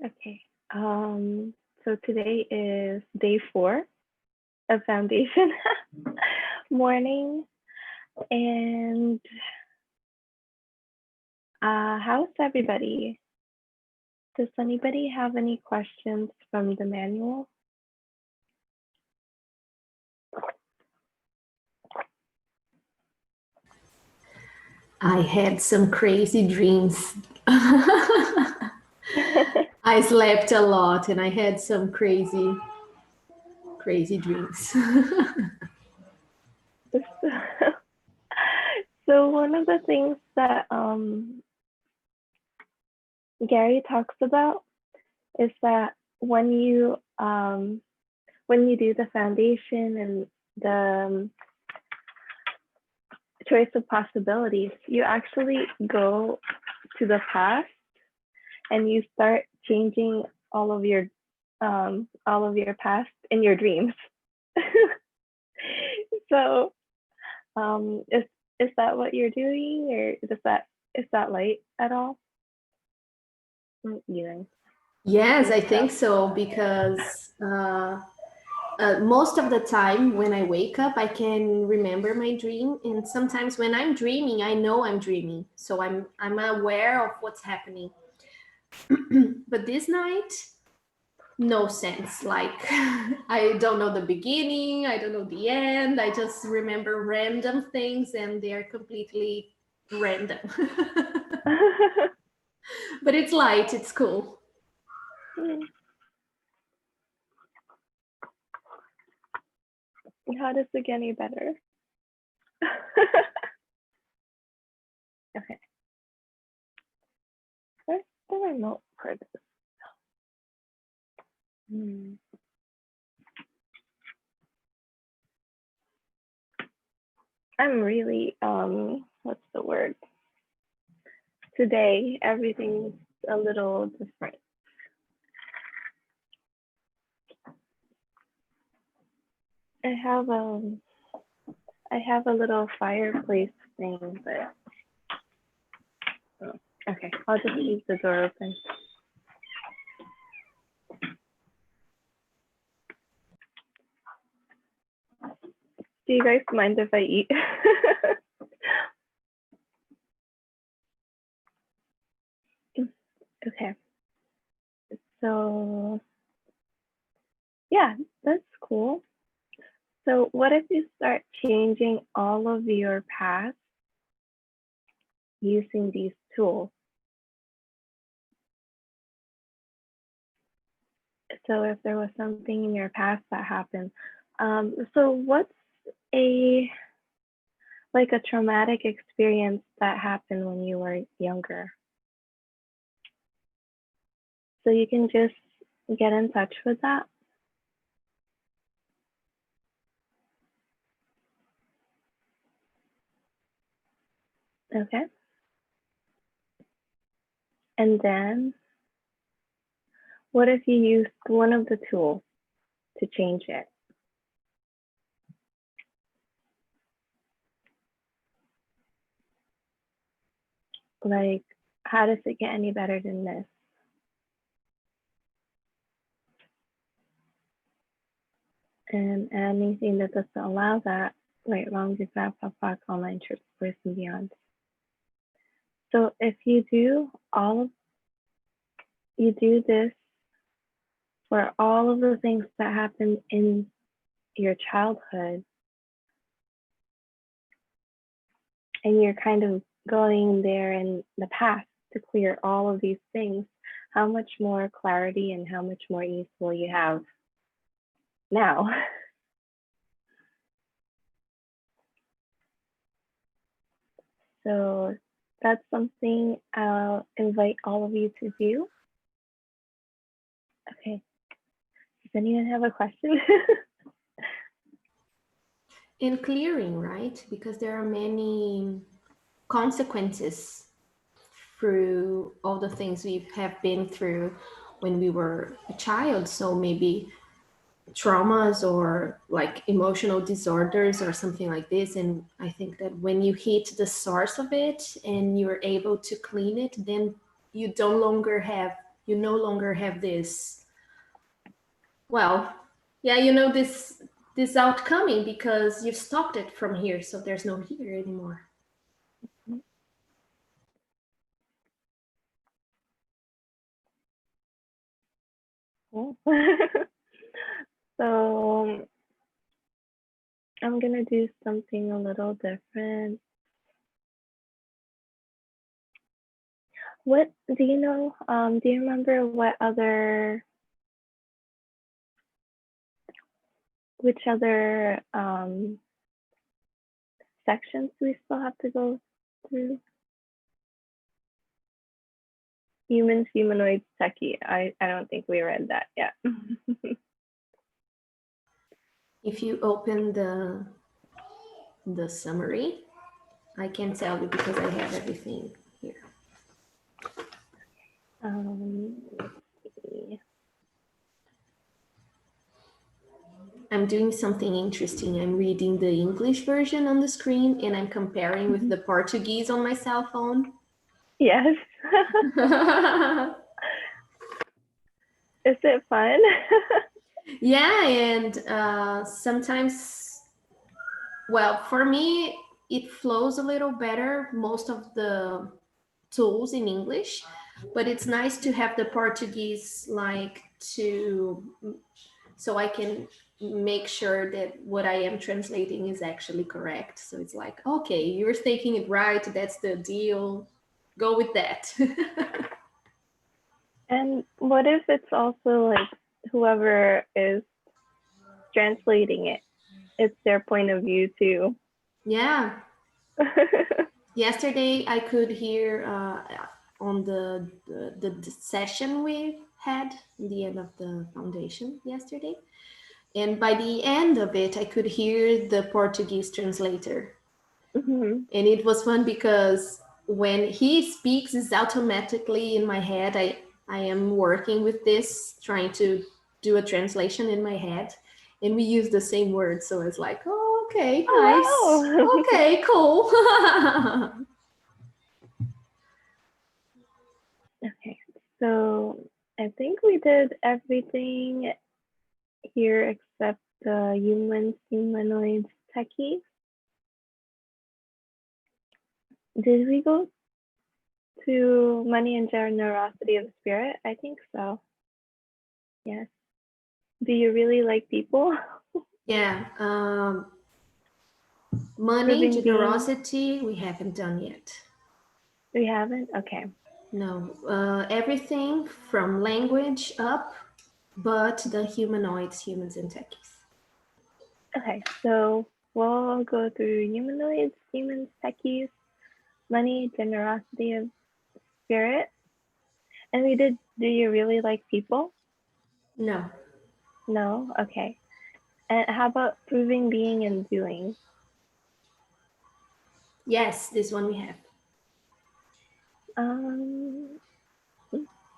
Okay. So today is day 4 of foundation morning. And how's everybody? Does anybody have any questions from the manual? I had some crazy dreams. I slept a lot and I had some crazy dreams. So one of the things that Gary talks about is that when you do the foundation and the choice of possibilities, you actually go to the past and you start changing all of your past in your dreams. So is that what you're doing, or is that light at all? Either. Yes, I think so, because most of the time when I wake up, I can remember my dream, and sometimes when I'm dreaming, I know I'm dreaming, so I'm aware of what's happening. But this night, no sense. Like I don't know the beginning, I don't know the end. I just remember random things, and they are completely random. But it's light, it's cool. How does it get any better? Okay. Where's the remote for this? I'm really what's the word? Today everything's a little different. I have a little fireplace thing, but okay, I'll just leave the door open. Do you guys mind if I eat? Okay. So yeah, that's cool. So what if you start changing all of your past using these tools? So if there was something in your past that happened, so what's a traumatic experience that happened when you were younger? So you can just get in touch with that. Okay. And then what if you used one of the tools to change it? Like, how does it get any better than this? And anything that doesn't allow that, right, wrong, exact, pop, online, church, voice, and beyond. So if you do this for all of the things that happened in your childhood, and you're kind of going there in the past to clear all of these things, how much more clarity and how much more ease will you have now? So that's something I'll invite all of you to do. Okay. Does anyone have a question? In clearing, right? Because there are many consequences through all the things we have been through when we were a child. So maybe traumas or like emotional disorders or something like this. And I think that when you hit the source of it and you're able to clean it, then you no longer have You no longer have this, well, yeah, you know, this outcoming because you've stopped it from here, so there's no here anymore. Cool. So I'm gonna do something a little different. What do you know? Do you remember which other sections we still have to go through? Humans, humanoids, techie. I don't think we read that yet. If you open the summary, I can tell you because I have everything here. Let's see. I'm doing something interesting. I'm reading the English version on the screen and I'm comparing with the Portuguese on my cell phone. Yes. Is it fun? Yeah, and sometimes, well, for me, it flows a little better, most of the tools in English, but it's nice to have the Portuguese so I can make sure that what I am translating is actually correct. So it's like, okay, you're taking it right. That's the deal. Go with that. And what if it's also like whoever is translating it, it's their point of view too. Yeah. Yesterday, I could hear on the session we had in the end of the foundation yesterday. And by the end of it, I could hear the Portuguese translator. Mhm. And it was fun because when he speaks, it's automatically in my head. I am working with this, trying to do a translation in my head. And we use the same words. So it's like, oh, okay, nice. Oh, wow. Okay, cool. Okay, so I think we did everything here except the humans, humanoids, techies. Did we go to money and generosity of spirit? I think so. Yes. Do you really like people? Yeah. Money, Living beings? generosity, we haven't done yet. We haven't? Okay. No. Everything from language up, but the humanoids, humans, and techies. Okay, so we'll go through humanoids, humans, techies, money, generosity of spirit. And we did, do you really like people? No. No? Okay. And how about proving, being, and doing? Yes, this one we have. Um,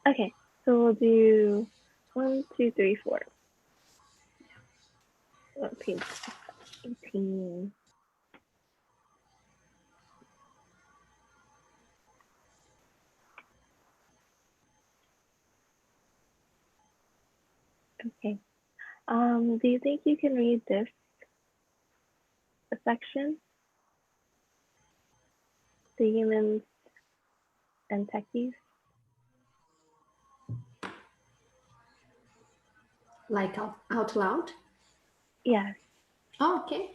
okay, so we'll do 1, 2, 3, 4. What page? 18. Okay. Do you think you can read this section? The humans and techies? Like out loud? Yes. Oh, okay.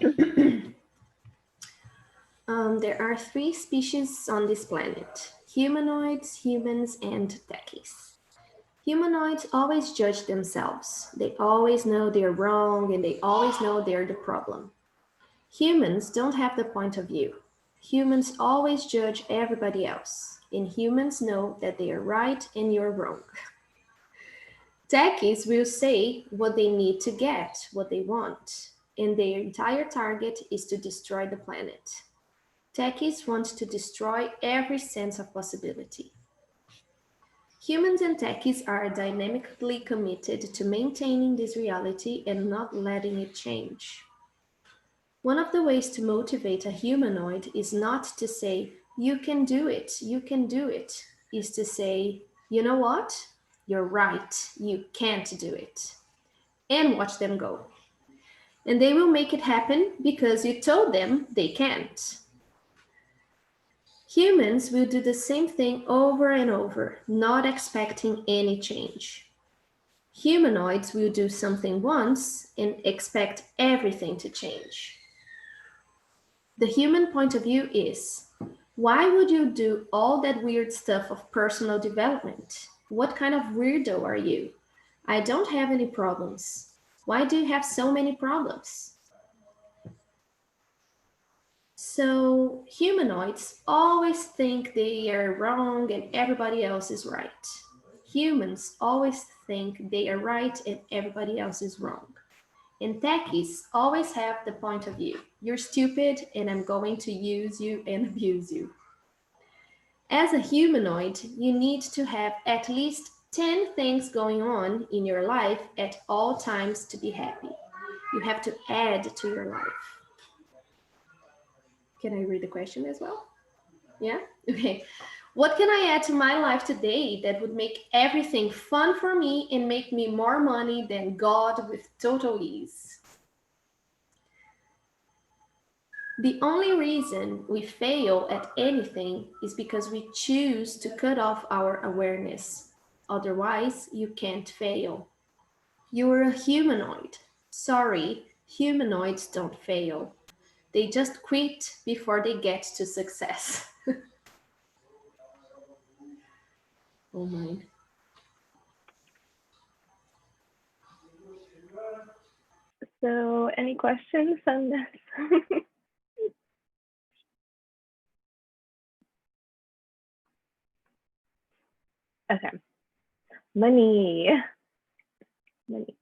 There are 3 species on this planet: humanoids, humans, and techies. Humanoids always judge themselves. They always know they're wrong and they always know they're the problem. Humans don't have the point of view. Humans always judge everybody else, and humans know that they are right and you're wrong. Techies will say what they need to get, what they want, and their entire target is to destroy the planet. Techies want to destroy every sense of possibility. Humans and techies are dynamically committed to maintaining this reality and not letting it change. One of the ways to motivate a humanoid is not to say, you can do it, is to say, you know what? "You're right, you can't do it," and watch them go. And they will make it happen because you told them they can't. Humans will do the same thing over and over, not expecting any change. Humanoids will do something once and expect everything to change. The human point of view is, why would you do all that weird stuff of personal development? What kind of weirdo are you? I don't have any problems. Why do you have so many problems? So humanoids always think they are wrong and everybody else is right. Humans always think they are right and everybody else is wrong. And techies always have the point of view, you're stupid and I'm going to use you and abuse you. As a humanoid, you need to have at least 10 things going on in your life at all times to be happy. You have to add to your life. Can I read the question as well? Yeah? Okay. What can I add to my life today that would make everything fun for me and make me more money than God with total ease? The only reason we fail at anything is because we choose to cut off our awareness. Otherwise, you can't fail. You're a humanoid. Sorry, humanoids don't fail. They just quit before they get to success. Oh my. So, any questions on this? Okay. Money. Money.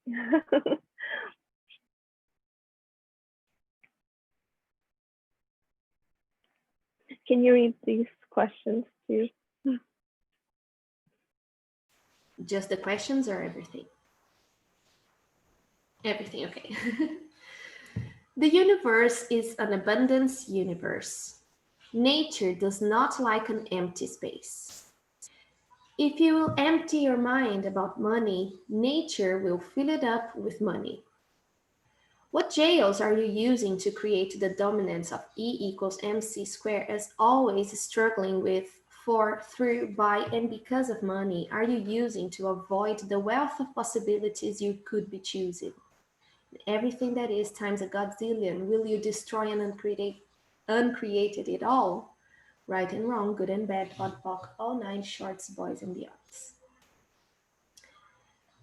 Can you read these questions too? Just the questions or everything? Everything, okay. The universe is an abundance universe. Nature does not like an empty space. If you will empty your mind about money, nature will fill it up with money. What jails are you using to create the dominance of E equals mc squared as always struggling with for, through, by, and because of money are you using to avoid the wealth of possibilities you could be choosing? Everything that is times a godzillion, will you destroy and uncreated it all? Right and wrong, good and bad, pod poc, all nine shorts, boys and beyonds.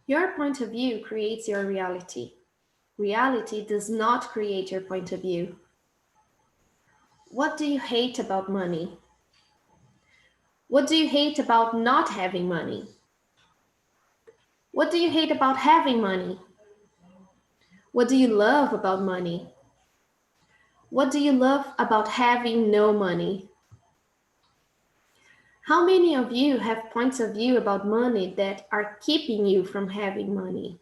Your point of view creates your reality. Reality does not create your point of view. What do you hate about money? What do you hate about not having money? What do you hate about having money? What do you love about money? What do you love about having no money? How many of you have points of view about money that are keeping you from having money?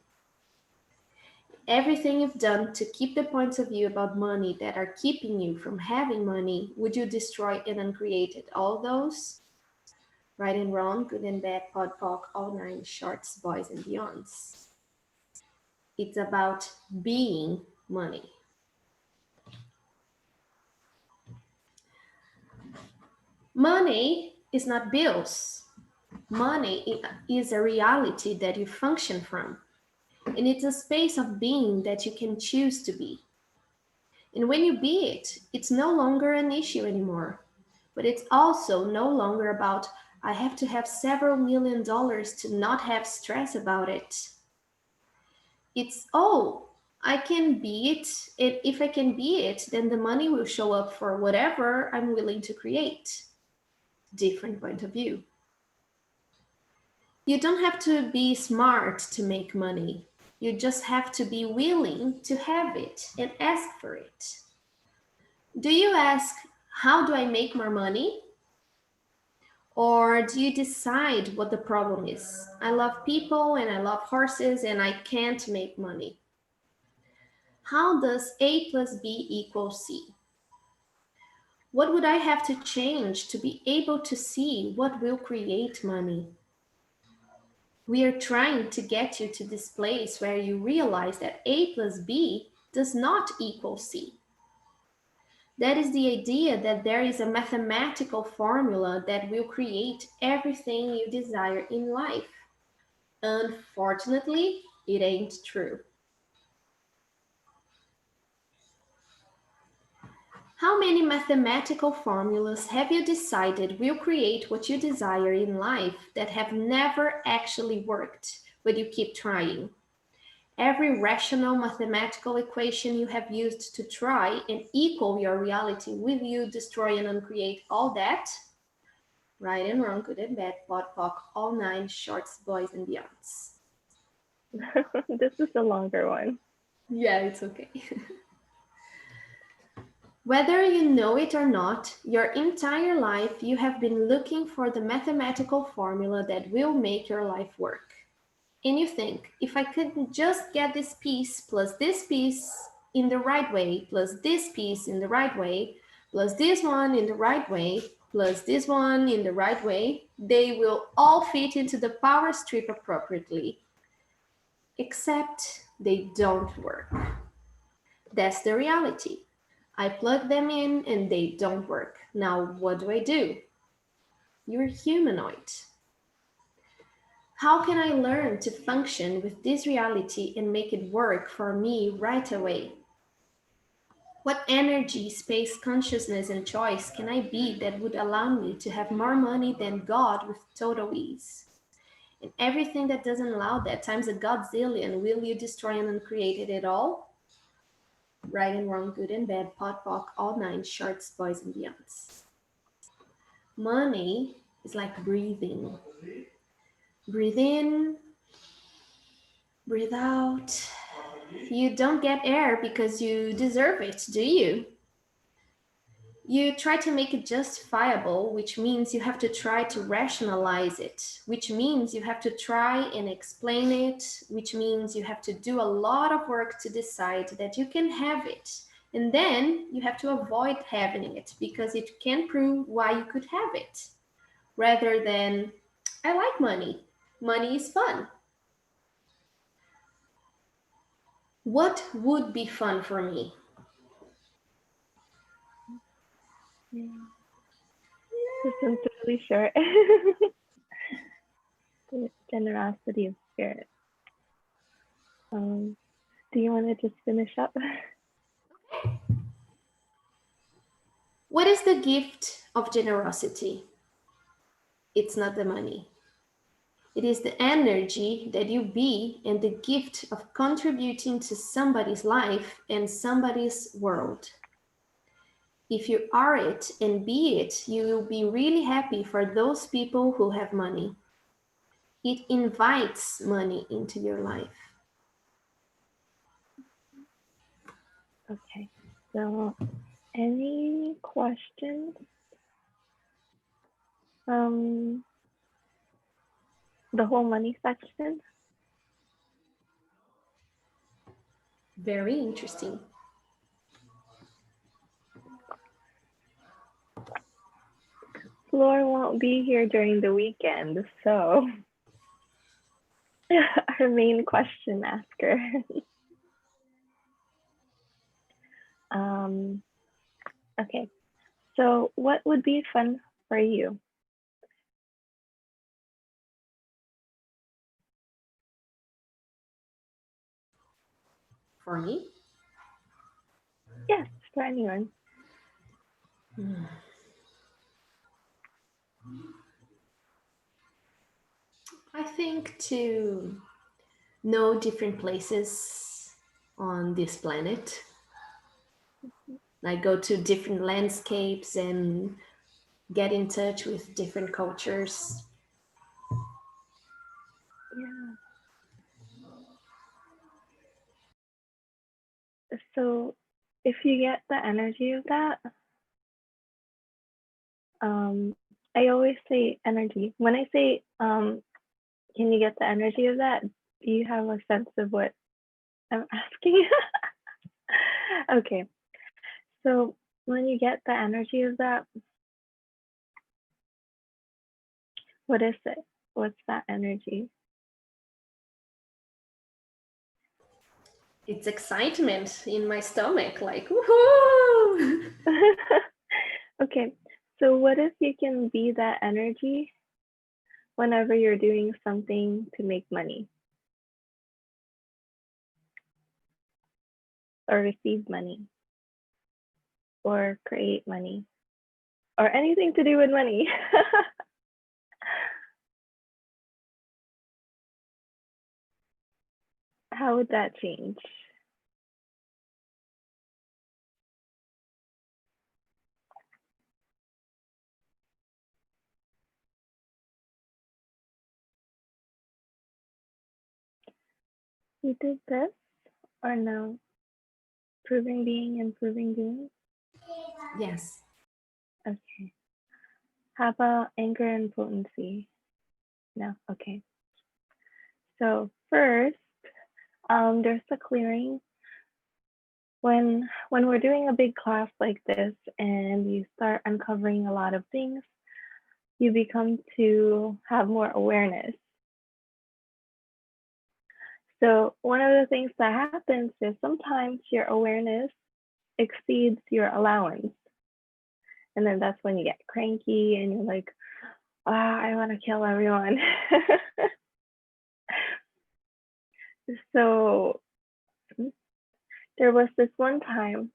Everything you've done to keep the points of view about money that are keeping you from having money, would you destroy and uncreate all those? Right and wrong, good and bad, pod poc, all nine shorts, boys and beyonds. It's about being money. Money is not bills. Money is a reality that you function from. And it's a space of being that you can choose to be. And when you be it, it's no longer an issue anymore. But it's also no longer about, I have to have several $1,000,000 to not have stress about it. It's, oh, I can be it. And if I can be it, then the money will show up for whatever I'm willing to create. Different point of view. You don't have to be smart to make money. You just have to be willing to have it and ask for it. Do you ask, how do I make more money? Or do you decide what the problem is? I love people and I love horses and I can't make money. How does A plus B equal C? What would I have to change to be able to see what will create money? We are trying to get you to this place where you realize that A plus B does not equal C. That is the idea that there is a mathematical formula that will create everything you desire in life. Unfortunately, it ain't true. How many mathematical formulas have you decided will create what you desire in life that have never actually worked, but you keep trying? Every rational mathematical equation you have used to try and equal your reality, will you destroy and uncreate all that? Right and wrong, good and bad, POD, POC, all nine, shorts, boys, and beyonds. This is a longer one. Yeah, it's okay. Whether you know it or not, your entire life you have been looking for the mathematical formula that will make your life work. And you think, if I could just get this piece plus this piece in the right way, plus this piece in the right way, plus this one in the right way, plus this one in the right way, they will all fit into the power strip appropriately. Except they don't work. That's the reality. I plug them in and they don't work. Now, what do? You're humanoid. How can I learn to function with this reality and make it work for me right away? What energy, space, consciousness, and choice can I be that would allow me to have more money than God with total ease? And everything that doesn't allow that times a godzillion, will you destroy and uncreate it all? Right and wrong, good and bad, POD, POC, all nine, shorts, boys, and beyonds. Money is like breathing. Breathe in, breathe out. You don't get air because you deserve it, do you? You try to make it justifiable, which means you have to try to rationalize it, which means you have to try and explain it, which means you have to do a lot of work to decide that you can have it. And then you have to avoid having it because it can prove why you could have it. Rather than, I like money. Money is fun. What would be fun for me? This one's really short. Generosity of spirit. Do you want to just finish up? What is the gift of generosity? It's not the money. It is the energy that you be and the gift of contributing to somebody's life and somebody's world. If you are it and be it, you will be really happy for those people who have money. It invites money into your life. Okay, so any questions? The whole money section? Very interesting. Floor won't be here during the weekend, so our main question asker. Okay, so what would be fun for you? For me? Yes, for anyone. I think to know different places on this planet. Like go to different landscapes and get in touch with different cultures. Yeah. So if you get the energy of that, I always say energy. When I say, can you get the energy of that? Do you have a sense of what I'm asking? Okay. So when you get the energy of that, what is it? What's that energy? It's excitement in my stomach, like, woohoo! Okay, so what if you can be that energy whenever you're doing something to make money or receive money or create money or anything to do with money? How would that change? You did this or no? Proving being and proving doing? Yes. Okay. How about anger and potency? No? Okay. So first, there's the clearing. When we're doing a big class like this and you start uncovering a lot of things, you become to have more awareness. So one of the things that happens is sometimes your awareness exceeds your allowance. And then that's when you get cranky and you're like, I want to kill everyone. So there was this one time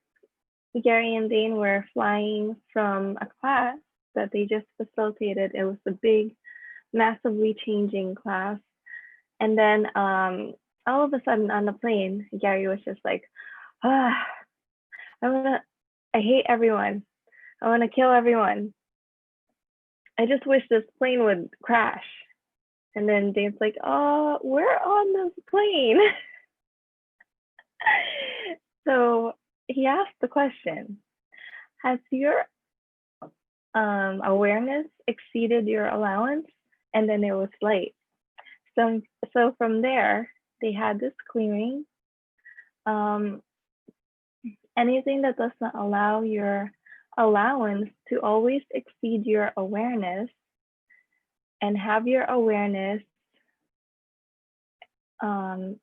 Gary and Dane were flying from a class that they just facilitated. It was a big, massively changing class. And then all of a sudden on the plane, Gary was just like, I hate everyone. I want to kill everyone. I just wish this plane would crash. And then Dane's like, oh, we're on this plane. So he asked the question, has your awareness exceeded your allowance? And then it was light. So from there, they had this clearing. Anything that does not allow your allowance to always exceed your awareness and have your awareness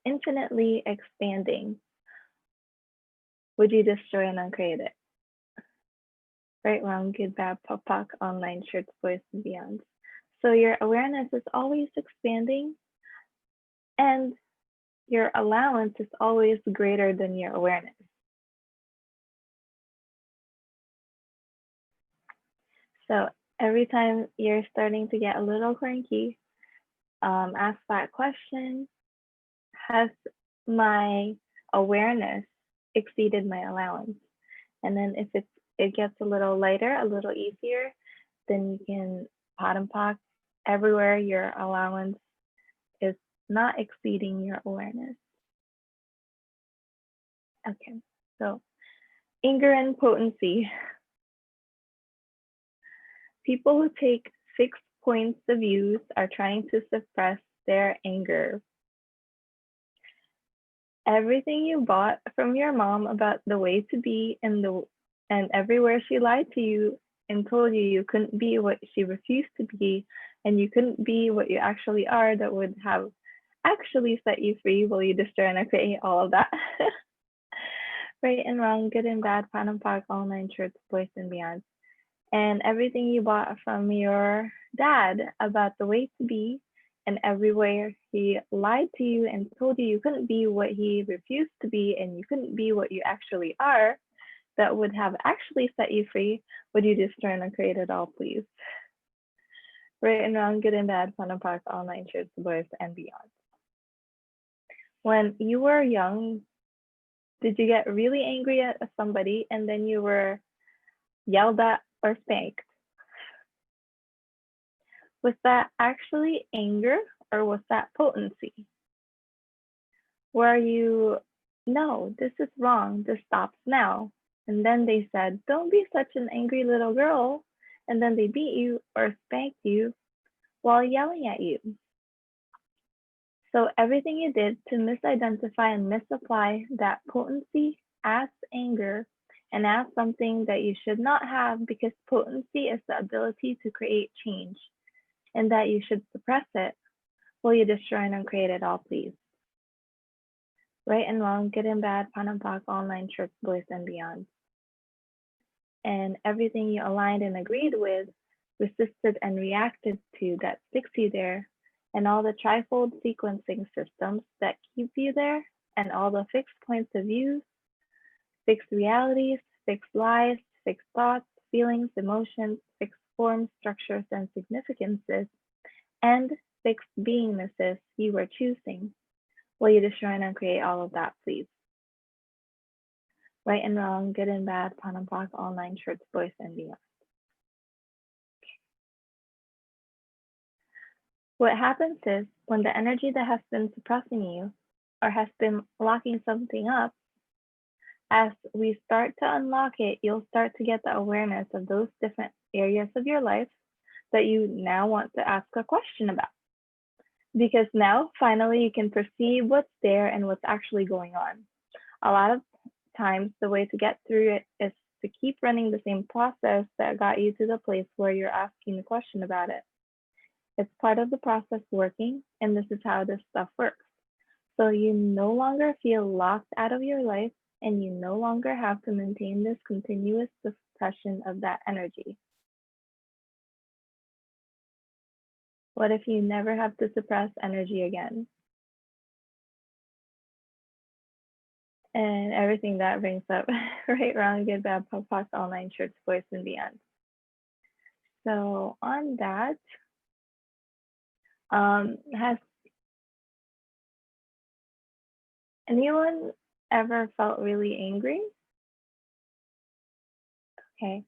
infinitely expanding, would you destroy and uncreate it? Right, wrong, good, bad, POC, online, shirts, boys, and beyond. So your awareness is always expanding and your allowance is always greater than your awareness. So every time you're starting to get a little cranky, ask that question, has my awareness exceeded my allowance? And then if it gets a little lighter, a little easier, then you can pot and pock everywhere your allowance is not exceeding your awareness. Okay, so anger and potency. People who take 6 points of views are trying to suppress their anger. Everything you bought from your mom about the way to be and everywhere she lied to you and told you you couldn't be what she refused to be and you couldn't be what you actually are that would have actually set you free. Will you destroy and create all of that? Right and wrong, good and bad, pan and park, all 9 shirts, boys and beyond. And everything you bought from your dad about the way to be and everywhere he lied to you and told you you couldn't be what he refused to be and you couldn't be what you actually are that would have actually set you free, would you destroy and uncreate it all, please? Right and wrong, good and bad, fun and park, all 9 shirts, boys and beyond. When you were young, did you get really angry at somebody and then you were yelled at or spanked? Was that actually anger or was that potency? Were you, no, this is wrong, this stops now. And then they said, don't be such an angry little girl. And then they beat you or spanked you while yelling at you. So everything you did to misidentify and misapply that potency as anger and as something that you should not have, because potency is the ability to create change and that you should suppress it, will you destroy and uncreate it all, please? Right and wrong, good and bad, pan and pak, online, shirts, boys, and beyond. And everything you aligned and agreed with, resisted and reacted to that sticks you there, and all the trifold sequencing systems that keep you there, and all the fixed points of view, fixed realities, fixed lies, fixed thoughts, feelings, emotions, fixed forms, structures, and significances, and fixed beingnesses you were choosing. Will you destroy and uncreate all of that, please? Right and wrong, good and bad, pan and pak, online, shirts, boys, and beyond. What happens is when the energy that has been suppressing you or has been locking something up, as we start to unlock it, you'll start to get the awareness of those different areas of your life that you now want to ask a question about. Because now finally you can perceive what's there and what's actually going on. A lot of times the way to get through it is to keep running the same process that got you to the place where you're asking the question about it. It's part of the process working, and this is how this stuff works. So you no longer feel locked out of your life, and you no longer have to maintain this continuous suppression of that energy. What if you never have to suppress energy again? And everything that brings up, right, wrong, good, bad, POC, online, shirts, boys, and beyond. So on that, has anyone ever felt really angry? Okay.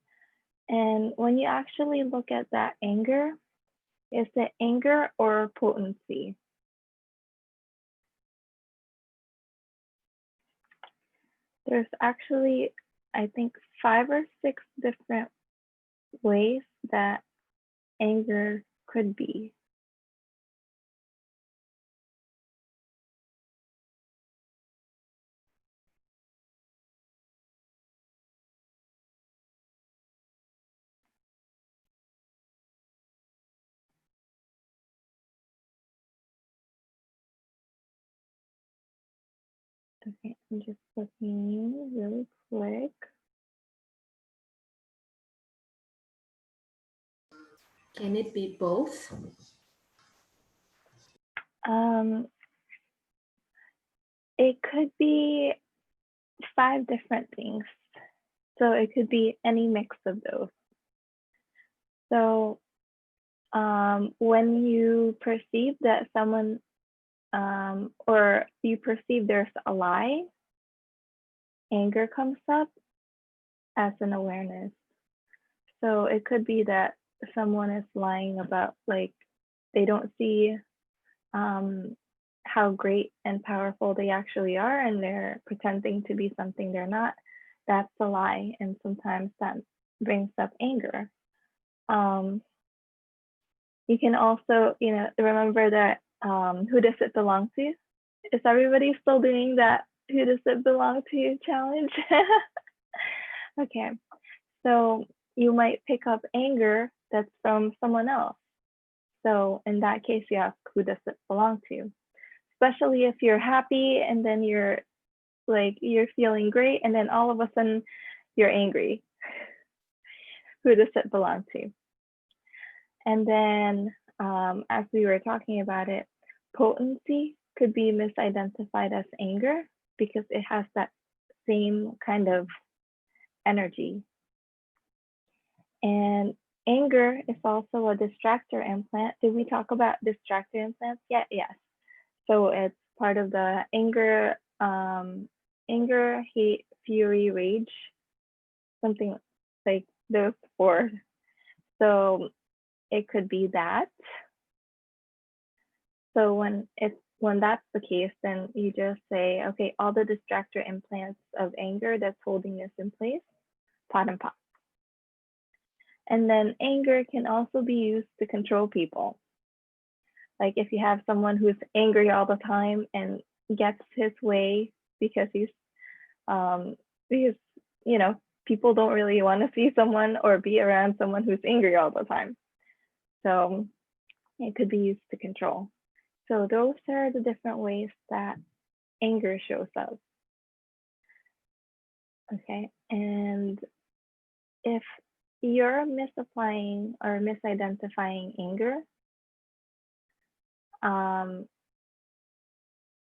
And when you actually look at that anger, is it anger or potency? There's actually, I think, 5 or 6 different ways that anger could be. Okay, I'm just looking really quick. Can it be both? It could be 5 different things. So it could be any mix of those. So when you perceive that someone or you perceive there's a lie, anger comes up as an awareness. So it could be that someone is lying about, like, they don't see how great and powerful they actually are, and they're pretending to be something they're not. That's a lie, and sometimes that brings up anger. You can also, remember that who does it belong to? Is everybody still doing that who does it belong to challenge? Okay, so you might pick up anger that's from someone else. So in that case, you ask, who does it belong to? Especially if you're happy and then you're feeling great, and then all of a sudden you're angry. Who does it belong to? And then as we were talking about it, potency could be misidentified as anger because it has that same kind of energy. And anger is also a distractor implant. Did we talk about distractor implants yet? Yes. So it's part of the anger, hate, fury, rage, something like those 4. So it could be that. So when that's the case, then you just say, okay, all the distractor implants of anger that's holding this in place, pot and pot. And then anger can also be used to control people. Like if you have someone who's angry all the time and gets his way because people don't really want to see someone or be around someone who's angry all the time. So it could be used to control. So those are the different ways that anger shows up. Okay, and if you're misapplying or misidentifying anger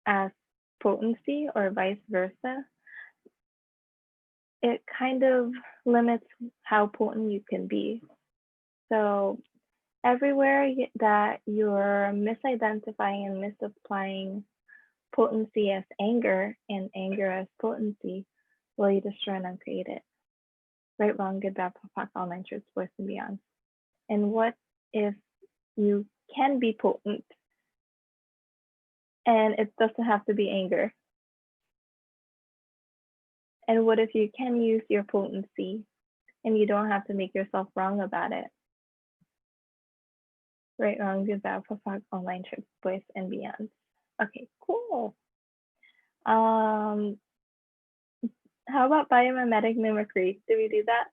as potency or vice versa, it kind of limits how potent you can be. So everywhere that you're misidentifying and misapplying potency as anger and anger as potency, will you destroy and uncreate it? Right, wrong, good, bad, POC, all nine truths, voice, and beyond. And what if you can be potent and it doesn't have to be anger? And what if you can use your potency and you don't have to make yourself wrong about it? Right, wrong, good, bad, POC, all nine truths, voice, and beyond. Okay, cool. How about biomimetic mimicry? Did we do that?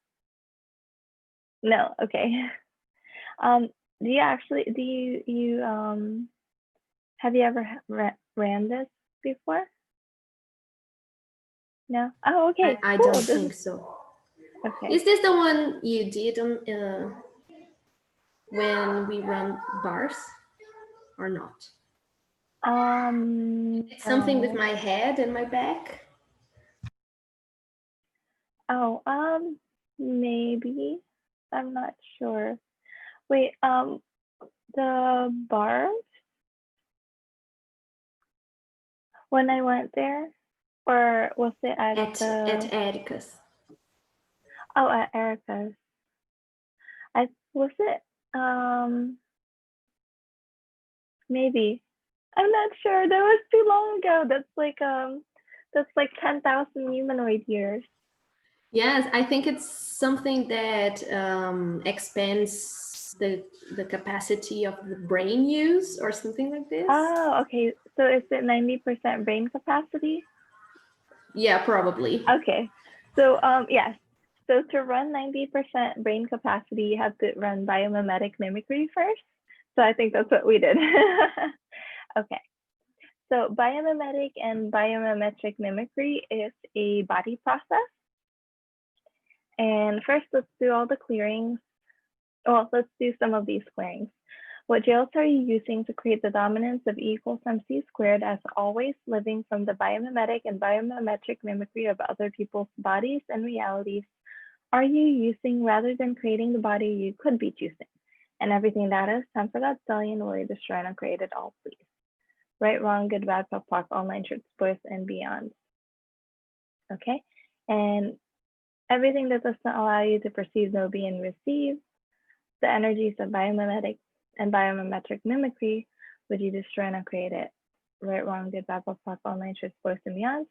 No, okay. Do you have you ever ran this before? No? Oh, okay. I cool. don't think so. Okay. Is this the one you did on, when we run bars or not? It's something with my head and my back. Oh, maybe. I'm not sure. Wait, the bars when I went there, or was it at Erica's? Oh, at Erica's. Was it maybe. I'm not sure. That was too long ago. That's like 10,000 humanoid years. Yes, I think it's something that expands the capacity of the brain use or something like this. Oh, okay. So is it 90% brain capacity? Yeah, probably. Okay. So yes. So to run 90% brain capacity, you have to run biomimetic mimicry first. So I think that's what we did. Okay. So biomimetic and biomimetric mimicry is a body process. And first, let's do all the clearings. Well, let's do some of these clearings. What jails are you using to create the dominance of E equals MC squared as always living from the biomimetic and biomimetric mimicry of other people's bodies and realities are you using rather than creating the body you could be choosing? And everything that is, time for that stallion, will you destroy and uncreate it all, please? Right, wrong, good, bad, POC, POC, all nine shirts, boys, and beyond. Okay, and everything that does not allow you to perceive, know, be, and receive the energies of biomimetic and biomimetric mimicry, would you destroy and uncreate it? Right, wrong, good, bad, POC, all nine shirts, boys, and beyond.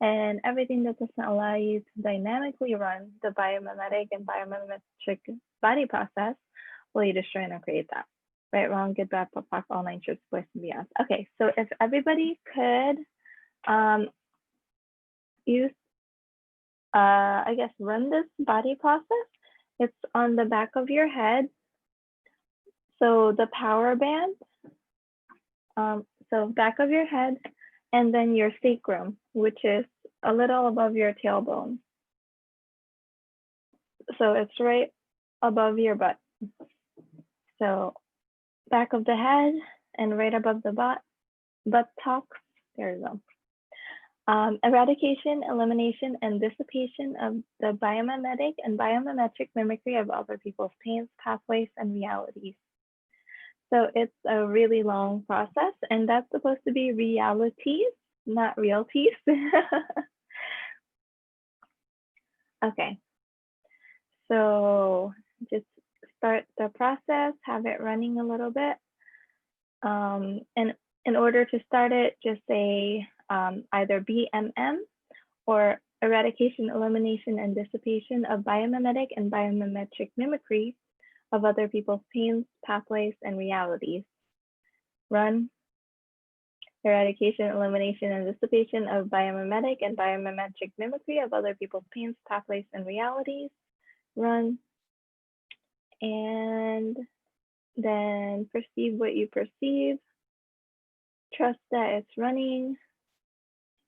And everything that does not allow you to dynamically run the biomimetic and biomimetric body process, will you destroy and uncreate that? Right, wrong, good, bad, POC, all nine shirts, boys, and beyond. Okay, so if everybody could use, I guess, run this body process. It's on the back of your head. So the power band, so back of your head, and then your sacrum, which is a little above your tailbone. So it's right above your butt. So back of the head and right above the buttocks. There you go. Eradication, elimination, and dissipation of the biomimetic and biomimetric mimicry of other people's pains, pathways, and realities. So it's a really long process, and that's supposed to be realities, not realties. Okay, so just start the process, have it running a little bit. And in order to start it, just say either BMM or eradication, elimination, and dissipation of biomimetic and biomimetric mimicry of other people's pains, pathways, and realities. Run. Eradication, elimination, and dissipation of biomimetic and biomimetric mimicry of other people's pains, pathways, and realities. Run. And then perceive what you perceive. Trust that it's running.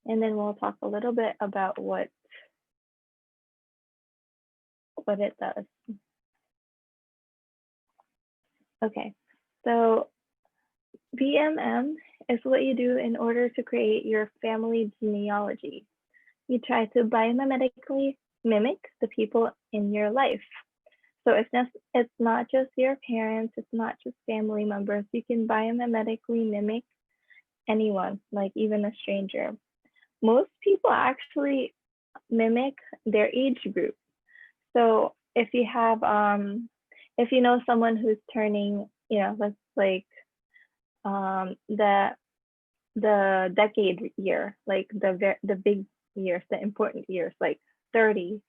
and then we'll talk a little bit about what it does. Okay, so BMM is what you do in order to create your family genealogy. You try to biomimetically mimic the people in your life. So it's not just your parents, it's not just family members. You can biomimetically mimic anyone, like even a stranger. Most people actually mimic their age group. So if you have if you know someone who's turning, let's like the decade year, like the big years, the important years, like 30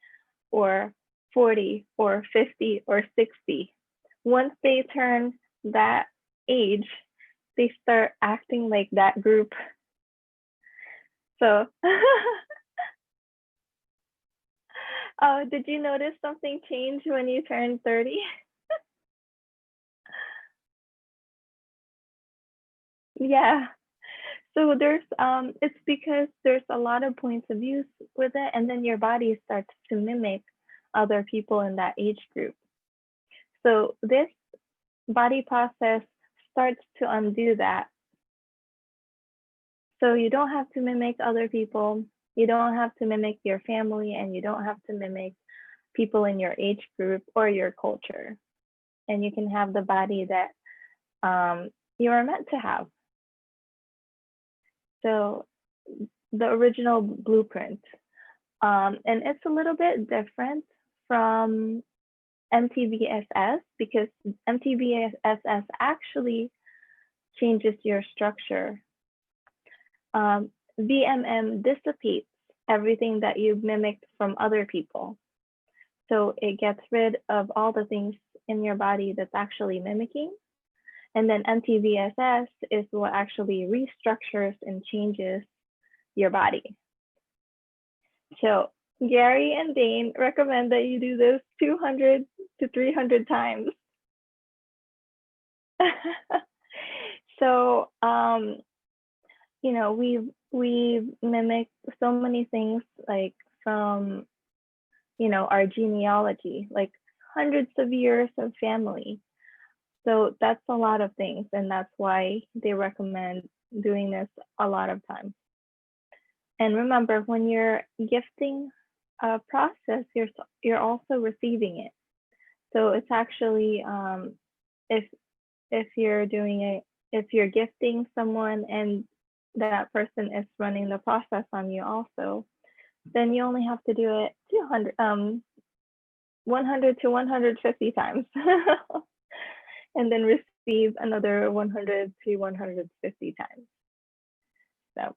or 40 or 50 or 60. Once they turn that age, they start acting like that group. So, oh, did you notice something change when you turned 30? Yeah. So it's because there's a lot of points of view with it, and then your body starts to mimic other people in that age group. So this body process starts to undo that. So you don't have to mimic other people, you don't have to mimic your family, and you don't have to mimic people in your age group or your culture. And you can have the body that you are meant to have. So the original blueprint. And it's a little bit different from MTVSS because MTVSS actually changes your structure. BMM dissipates everything that you've mimicked from other people. So it gets rid of all the things in your body that's actually mimicking. And then MTVSS is what actually restructures and changes your body. So Gary and Dane recommend that you do this 200 to 300 times. So, we've mimicked so many things, like from, our genealogy, like hundreds of years of family. So that's a lot of things, and that's why they recommend doing this a lot of times. And remember, when you're gifting a process, you're also receiving it. So it's actually if you're doing it, if you're gifting someone and that person is running the process on you also, then you only have to do it 100 to 150 times, and then receive another 100 to 150 times. So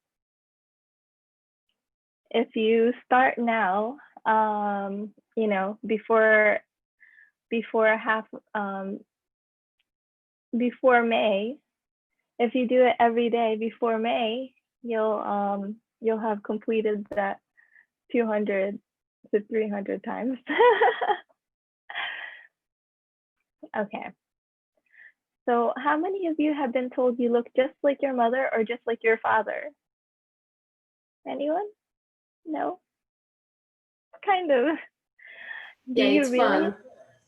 if you start now, before May, if you do it every day before May, you'll have completed that 200 to 300 times. Okay. So how many of you have been told you look just like your mother or just like your father? Anyone? No? Kind of. Yeah, it's fun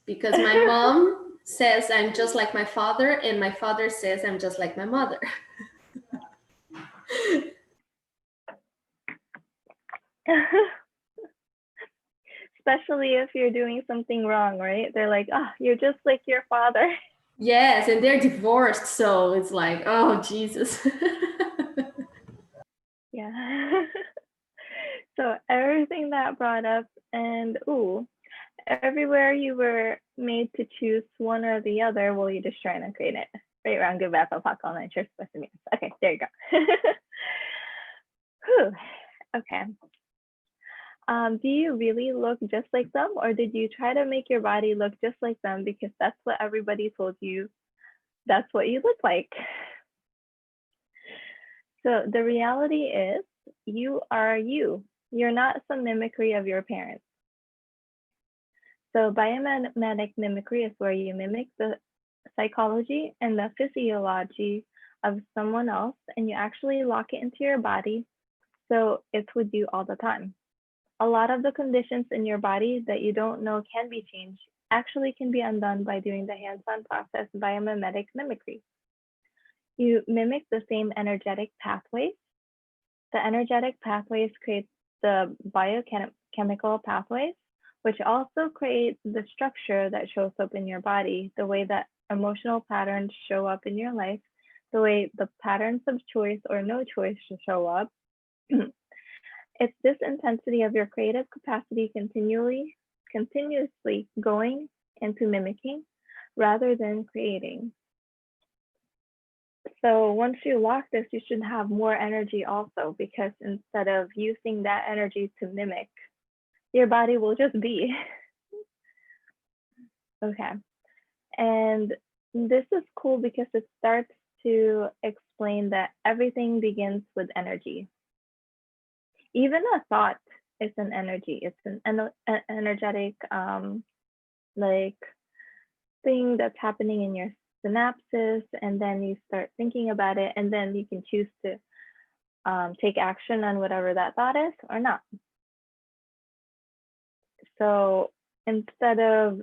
because my mom says I'm just like my father, and my father says I'm just like my mother. Especially if you're doing something wrong, right? They're like, oh, you're just like your father. Yes, and they're divorced, so it's like, oh, Jesus. Yeah. So everything that brought up, and everywhere you were made to choose one or the other, well, you're just trying to create it. Right, wrong, good, bad, fuck, all nine, sure, supposed to be. Okay, there you go. Whew. Okay. Do you really look just like them, or did you try to make your body look just like them because that's what everybody told you that's what you look like? So the reality is you are you. You're not some mimicry of your parents. So biomimetic mimicry is where you mimic the psychology and the physiology of someone else, and you actually lock it into your body So it's with you all the time. A lot of the conditions in your body that you don't know can be changed actually can be undone by doing the hands-on process via mimetic mimicry. You mimic the same energetic pathways. The energetic pathways create the biochemical pathways, which also create the structure that shows up in your body, the way that emotional patterns show up in your life, the way the patterns of choice or no choice show up. It's this intensity of your creative capacity continuously going into mimicking rather than creating. So once you lock this, you should have more energy also, because instead of using that energy to mimic, your body will just be. Okay. And this is cool because it starts to explain that everything begins with energy. Even a thought is an energy. It's an energetic like thing that's happening in your synapses, and then you start thinking about it, and then you can choose to take action on whatever that thought is or not. So instead of,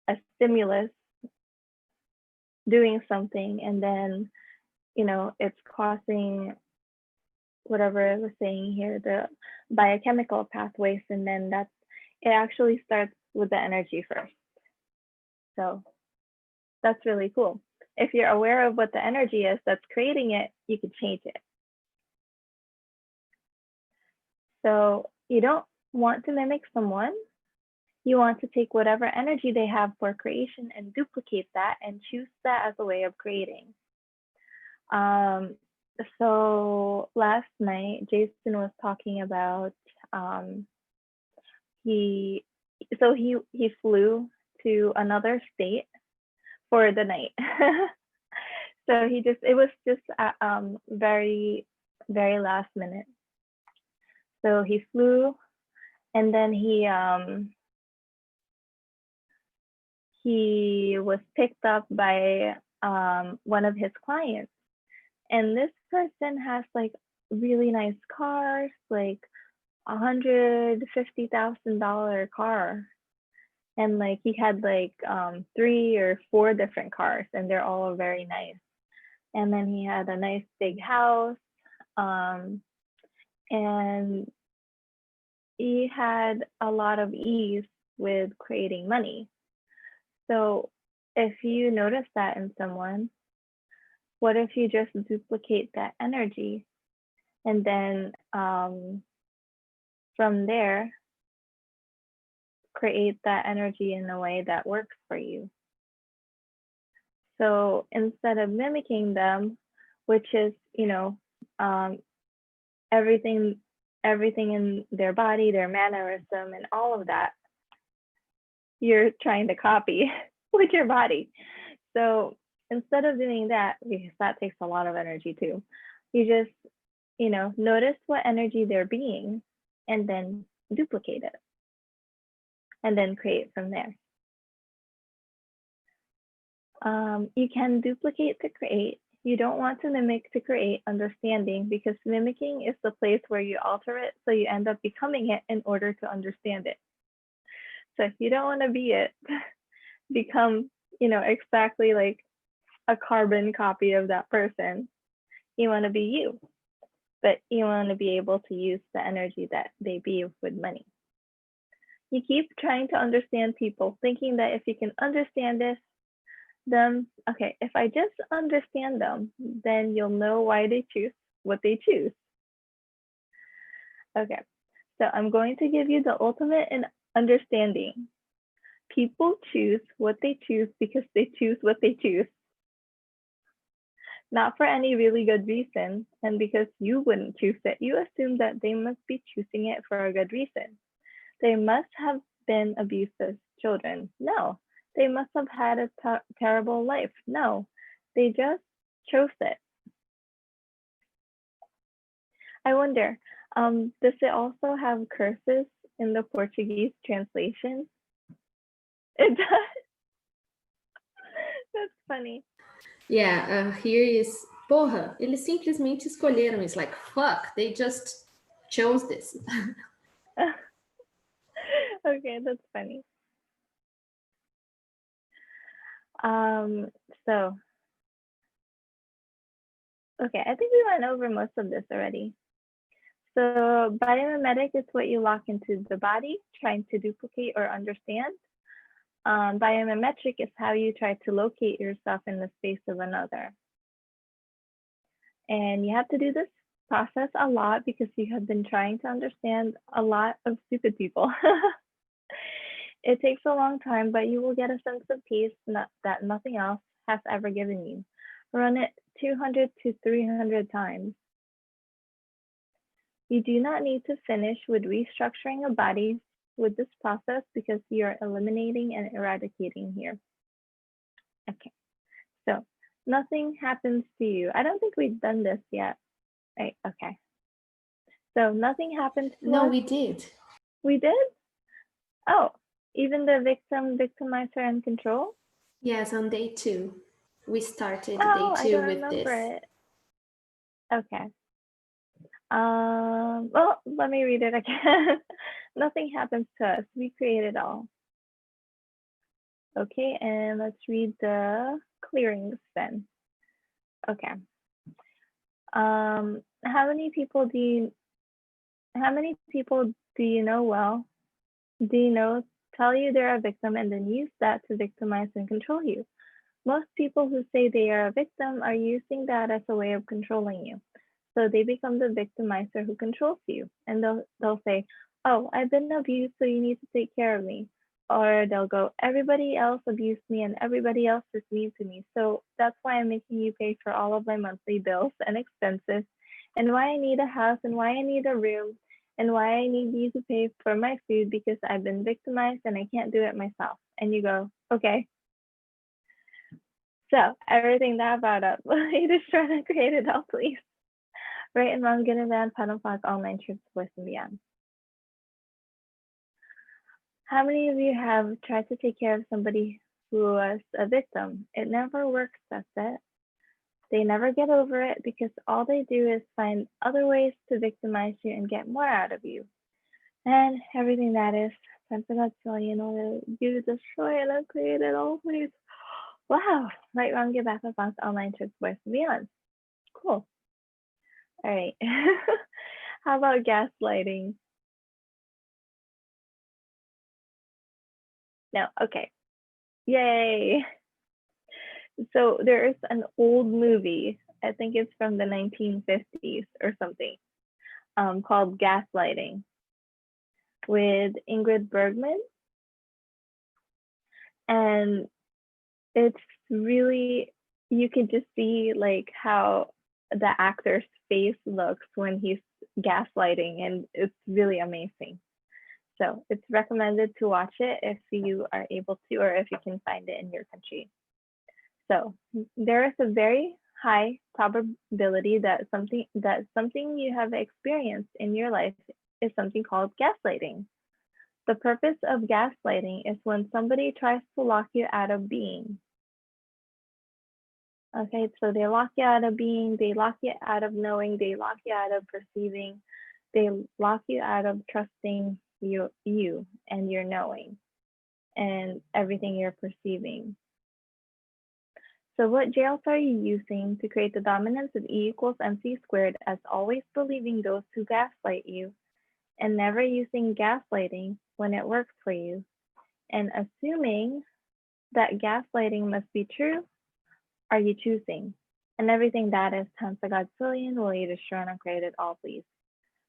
a stimulus doing something and then, it's causing whatever I was saying here, the biochemical pathways, and then it actually starts with the energy first. So that's really cool. If you're aware of what the energy is that's creating it, you can change it. So you don't want to mimic someone. You want to take whatever energy they have for creation and duplicate that and choose that as a way of creating. So last night, Jason was talking about he flew to another state for the night. So it was just very, very last minute. So he flew, and then he was picked up by one of his clients. And this person has like really nice cars, like $150,000 car. And like he had like 3 or 4 different cars, and they're all very nice. And then he had a nice big house, and he had a lot of ease with creating money. So if you notice that in someone, what if you just duplicate that energy, and then from there create that energy in a way that works for you? So instead of mimicking them, which is, everything in their body, their mannerism, and all of that, you're trying to copy with your body. So instead of doing that, because that takes a lot of energy too, you just, notice what energy they're being, and then duplicate it, and then create from there. You can duplicate to create. You don't want to mimic to create understanding, because mimicking is the place where you alter it, so you end up becoming it in order to understand it. So if you don't want to be it, become, exactly like a carbon copy of that person. You want to be you, but you want to be able to use the energy that they be with money. You keep trying to understand people, thinking that if you can understand them, okay, if I just understand them, then you'll know why they choose what they choose. Okay, so I'm going to give you the ultimate in understanding. People choose what they choose because they choose what they choose. Not for any really good reason, and because you wouldn't choose it, you assume that they must be choosing it for a good reason. They must have been abusive children. No. They must have had a terrible life. No. They just chose it. I wonder, does it also have curses in the Portuguese translation? It does. That's funny. Yeah, here is Porra, eles simplesmente escolheram. It's like, fuck, they just chose this. Okay, that's funny. So, okay, I think we went over most of this already. So biomimetic is what you lock into the body, trying to duplicate or understand. Biomimetric is how you try to locate yourself in the space of another. And you have to do this process a lot because you have been trying to understand a lot of stupid people. It takes a long time, but you will get a sense of peace that nothing else has ever given you. Run it 200 to 300 times. You do not need to finish with restructuring a body with this process because you're eliminating and eradicating here. Okay, so nothing happens to you. I don't think we've done this yet. Right, okay. So nothing happens to us. No, we did. We did? Oh, even the victim, victimizer, and control? Yes, on day 2. We started Oh, day I 2 don't with remember this. it. Okay. Well, let me read it again. Nothing happens to us. We create it all. Okay, and let's read the clearings then. Okay. How many people do you know well? Do you know tell you they're a victim and then use that to victimize and control you? Most people who say they are a victim are using that as a way of controlling you. So they become the victimizer who controls you. And they'll say, oh, I've been abused, so you need to take care of me. Or they'll go, everybody else abused me and everybody else is mean to me. So that's why I'm making you pay for all of my monthly bills and expenses, and why I need a house, and why I need a room, and why I need you to pay for my food because I've been victimized and I can't do it myself. And you go, okay. So everything that I brought up, you just trying to create it all, please. Right and wrong, good and bad, paddle park, online trips, voice and beyond. How many of you have tried to take care of somebody who was a victim? It never works, that's it. They never get over it because all they do is find other ways to victimize you and get more out of you. And everything that is, something that's silly in order you destroy it and create it all, please. Wow. Right, wrong, get back, bounce, online trips, voice and beyond. Cool. All right. How about gaslighting? No, okay. Yay. So there is an old movie, I think it's from the 1950s or something, called Gaslighting with Ingrid Bergman. And it's really, you can just see like how the actor's face looks when he's gaslighting, and it's really amazing. So it's recommended to watch it if you are able to, or if you can find it in your country. So there is a very high probability that something you have experienced in your life is something called gaslighting. The purpose of gaslighting is when somebody tries to lock you out of being. Okay, so they lock you out of being, they lock you out of knowing, they lock you out of perceiving, they lock you out of trusting you and your knowing and everything you're perceiving. So what jails are you using to create the dominance of E equals MC squared as always believing those who gaslight you and never using gaslighting when it works for you and assuming that gaslighting must be true are you choosing? And everything that is times a godzillion will you destroy and create it all, please.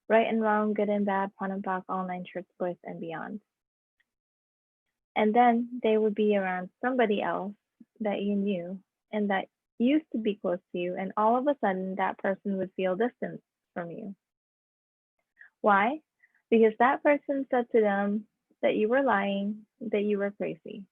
Right and wrong, good and bad, pawn and block, all nine shirts, boys and beyond. And then they would be around somebody else that you knew and that used to be close to you, and all of a sudden that person would feel distant from you. Why? Because that person said to them that you were lying, that you were crazy.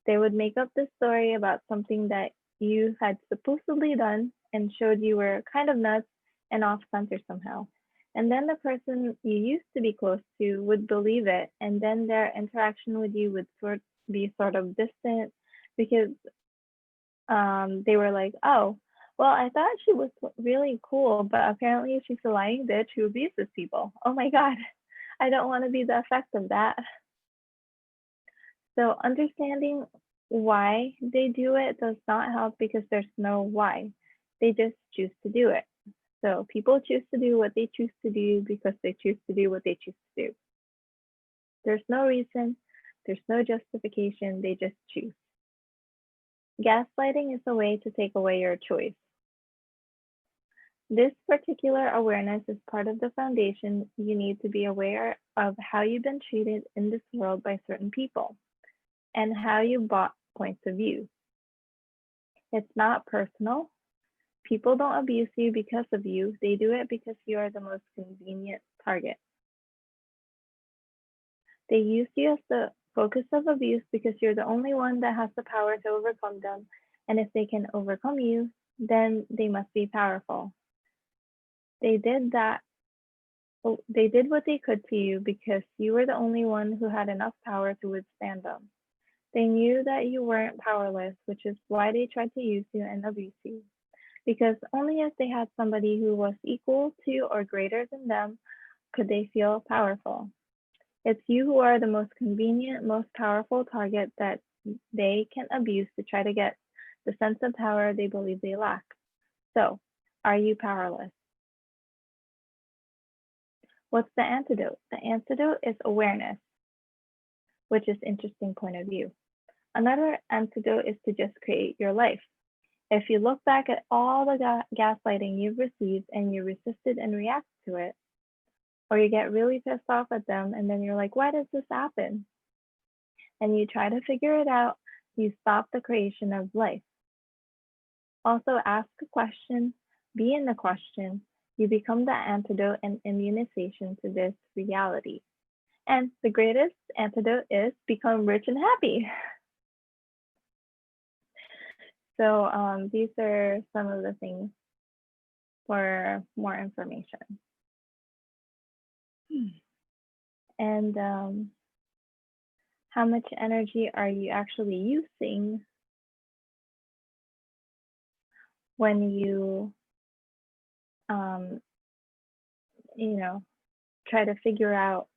They would make up this story about something that you had supposedly done and showed you were kind of nuts and off center somehow. And then the person you used to be close to would believe it, and then their interaction with you would be sort of distant because they were like, oh, Well, I thought she was really cool, but apparently she's a lying bitch who abuses people. Oh my God. I don't want to be the effect of that. So understanding why they do it does not help because there's no why. They just choose to do it. So people choose to do what they choose to do because they choose to do what they choose to do. There's no reason, there's no justification, they just choose. Gaslighting is a way to take away your choice. This particular awareness is part of the foundation you need to be aware of how you've been treated in this world by certain people and how you bought points of view. It's not personal. People don't abuse you because of you. They do it because you are the most convenient target. They use you as the focus of abuse because you're the only one that has the power to overcome them. And if they can overcome you, then they must be powerful. They did that. They did what they could to you because you were the only one who had enough power to withstand them. They knew that you weren't powerless, which is why they tried to use you and abuse you. Because only if they had somebody who was equal to or greater than them could they feel powerful. It's you who are the most convenient, most powerful target that they can abuse to try to get the sense of power they believe they lack. So, are you powerless? What's the antidote? The antidote is awareness, which is interesting point of view. Another antidote is to just create your life. If you look back at all the gaslighting you've received and you resisted and react to it, or you get really pissed off at them and then you're like, why does this happen? And you try to figure it out, you stop the creation of life. Also ask a question, be in the question, you become the antidote and immunization to this reality. And the greatest antidote is become rich and happy. So these are some of the things for more information. And how much energy are you actually using when you, try to figure out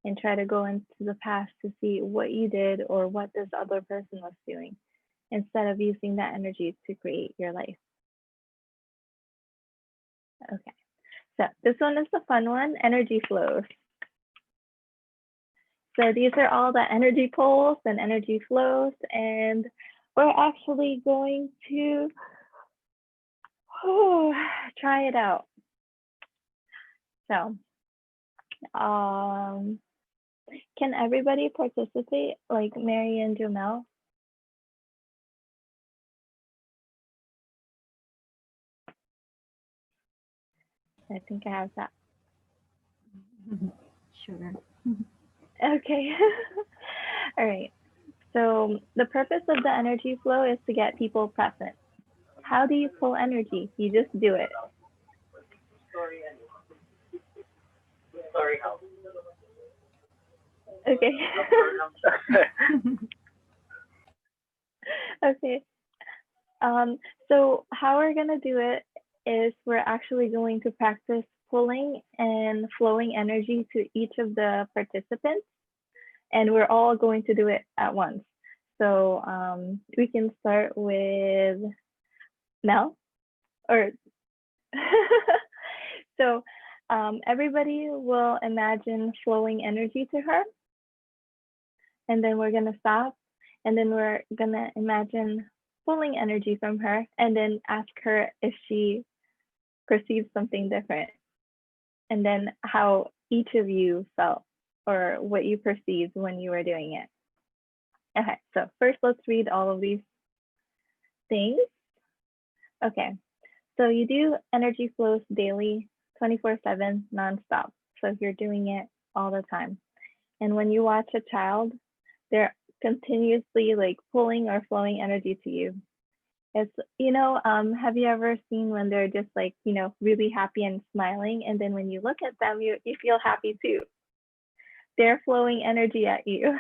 and try to go into the past to see what you did or what this other person was doing, instead of using that energy to create your life. Okay, so this one is the fun one, energy flows. So these are all the energy poles and energy flows, and we're actually going to try it out. So can everybody participate, like Mary and Jamel? I think I have that. Sure. Okay. All right. So the purpose of the energy flow is to get people present. How do you pull energy? You just do it. Okay. Okay. So how we're gonna do it is we're actually going to practice pulling and flowing energy to each of the participants, and we're all going to do it at once. So we can start with Mel, or so everybody will imagine flowing energy to her, and then we're gonna stop, and then we're gonna imagine pulling energy from her, and then ask her if she perceives something different, and then how each of you felt or what you perceived when you were doing it. Okay, so first let's read all of these things. Okay, so you do energy flows daily, 24/7, nonstop. So you're doing it all the time. And when you watch a child, they're continuously like pulling or flowing energy to you. It's, have you ever seen when they're just like, really happy and smiling, and then when you look at them, you feel happy too. They're flowing energy at you.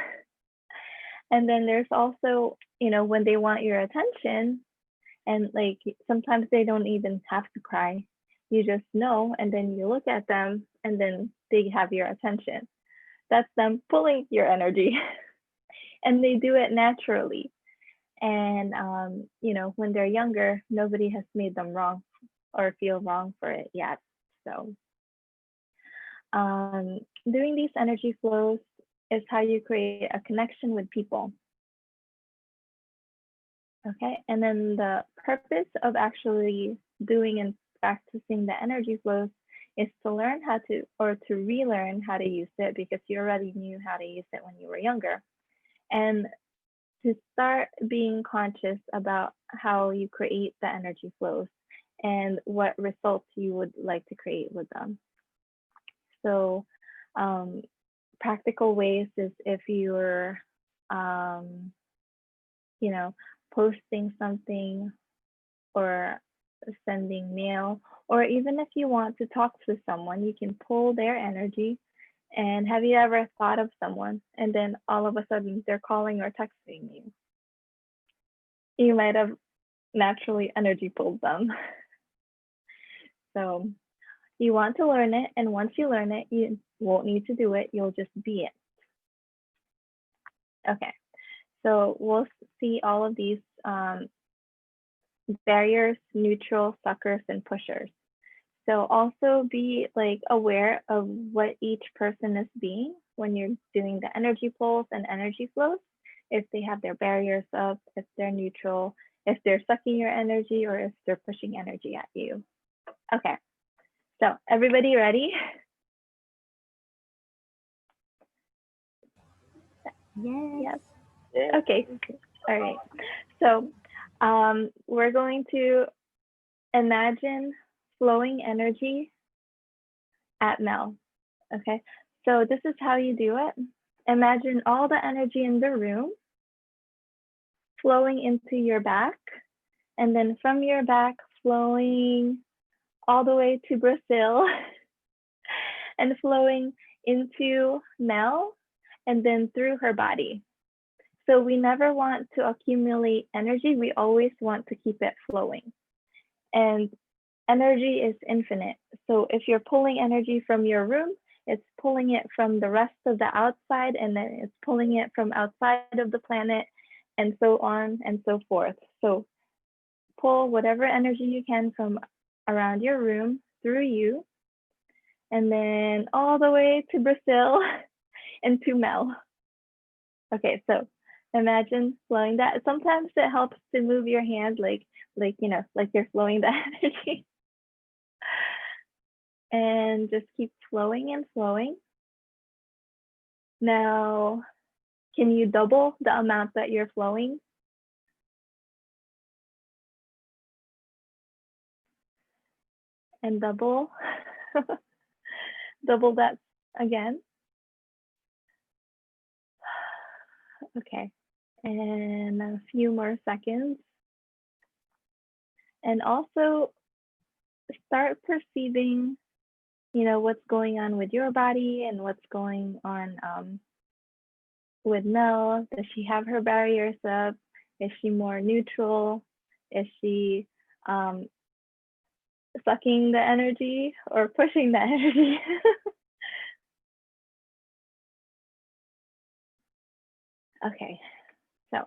And then there's also, when they want your attention, And like sometimes they don't even have to cry. You just know, and then you look at them, and then they have your attention. That's them pulling your energy, and they do it naturally. And when they're younger, nobody has made them wrong or feel wrong for it yet. So doing these energy flows is how you create a connection with people. Okay, and then the purpose of actually doing and practicing the energy flows is to learn how to, or to relearn how to use it, because you already knew how to use it when you were younger. And to start being conscious about how you create the energy flows and what results you would like to create with them. So practical ways is if you're, posting something or sending mail, or even if you want to talk to someone, you can pull their energy. And have you ever thought of someone and then all of a sudden they're calling or texting you? You might have naturally energy pulled them. So you want to learn it, and once you learn it, you won't need to do it, you'll just be it. Okay, so we'll see all of these barriers, neutral, suckers, and pushers. So also be like aware of what each person is being when you're doing the energy pulls and energy flows. If they have their barriers up, if they're neutral, if they're sucking your energy, or if they're pushing energy at you. Okay, so everybody ready? Yes. Yes. Okay, all right. So we're going to imagine flowing energy at Mel. Okay, so this is how you do it. Imagine all the energy in the room flowing into your back, and then from your back flowing all the way to Brazil and flowing into Mel and then through her body. So we never want to accumulate energy. We always want to keep it flowing. And energy is infinite. So if you're pulling energy from your room, it's pulling it from the rest of the outside, and then it's pulling it from outside of the planet, and so on and so forth. So pull whatever energy you can from around your room through you, and then all the way to Brazil and to Mel. Okay, so imagine flowing that. Sometimes it helps to move your hand like you're flowing the energy. And just keep flowing and flowing. Now, can you double the amount that you're flowing? And double, double that again. Okay, and a few more seconds. And also start perceiving, what's going on with your body and what's going on with Mel. Does she have her barriers up? Is she more neutral? Is she sucking the energy or pushing the energy? Okay, so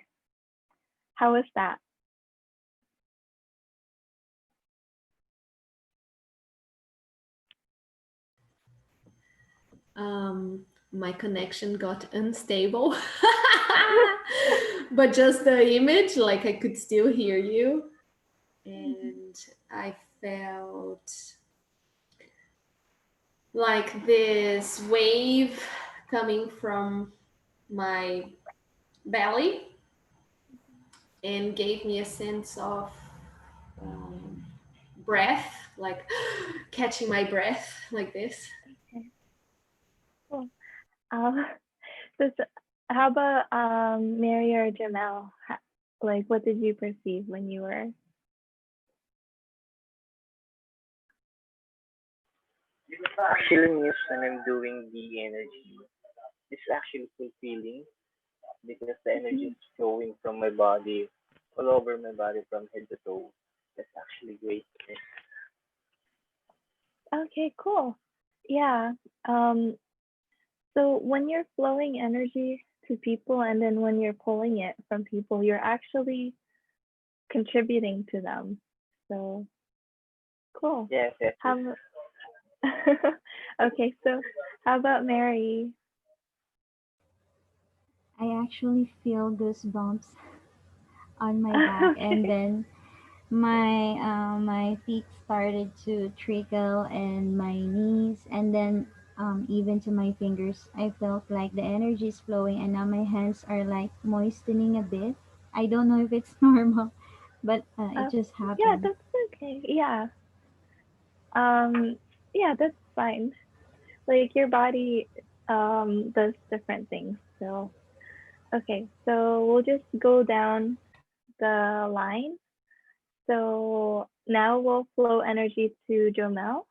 how is that? My connection got unstable, but just the image, like I could still hear you. And I felt like this wave coming from my belly and gave me a sense of breath, like catching my breath like this. Okay, cool. So how about Mary or Jamel? Like, what did you perceive when you were? Actually, Miss, when I'm doing the energy, it's actually fulfilling because the energy is flowing from my body all over my body from head to toe. That's actually great. Okay, cool. Yeah. Um, so when you're flowing energy to people and then when you're pulling it from people, you're actually contributing to them. So cool. Yes, yes, yes. How okay, so how about Mary? I actually feel goosebumps on my back, and Okay. then my feet started to trickle, and my knees, and then even to my fingers. I felt like the energy is flowing, and now my hands are like moistening a bit. I don't know if it's normal, but it Uh, just yeah, happened. that's okay. Yeah. Um, yeah, that's fine. Like your body does different things. So, okay. So we'll just go down the line. So now we'll flow energy to Jomel.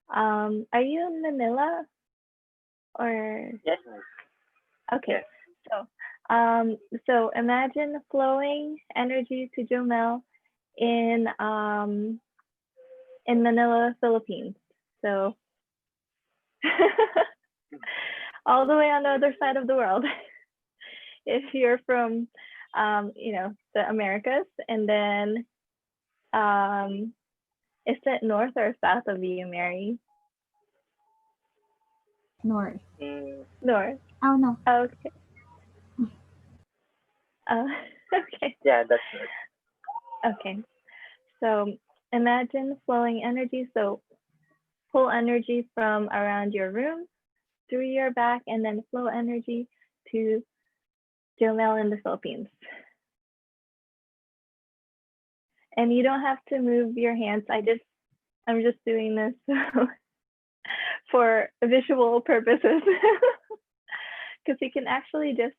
Are you in Manila or Yes, miss. okay? Yes. So, so imagine flowing energy to Jomel in Manila, Philippines. So all the way on the other side of the world. If you're from, the Americas, and then is it north or south of you, Mary? North. Mm, North. Oh no, Okay. Uh, okay. yeah, that's right. Okay. So imagine flowing energy. So pull energy from around your room through your back, and then flow energy to Jomel in the Philippines. And you don't have to move your hands. I'm just doing this for visual purposes because you can actually just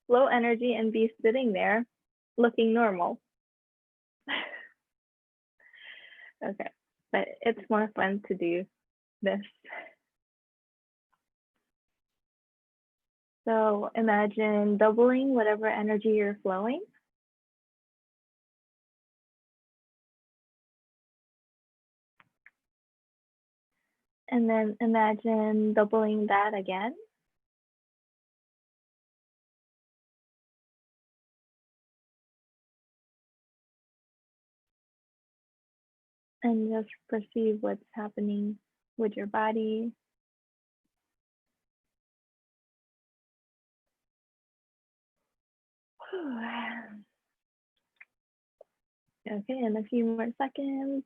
flow energy and be sitting there looking normal. Okay, but it's more fun to do this. So imagine doubling whatever energy you're flowing. And then imagine doubling that again. And just perceive what's happening with your body. Okay, and a few more seconds.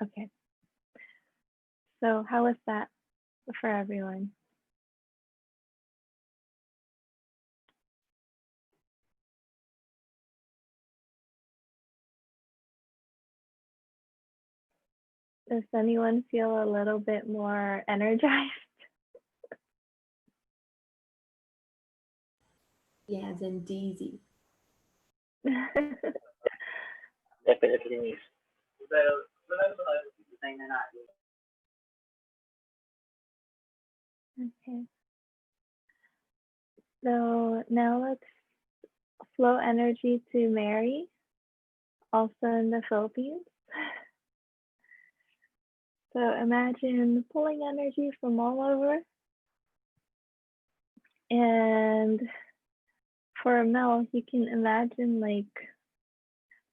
Okay, so how was that for everyone? Does anyone feel a little bit more energized? Yes, and dizzy. Definitely, miss. Okay, so now let's flow energy to Mary, also in the Philippines. So imagine pulling energy from all over. And for Mel, you can imagine like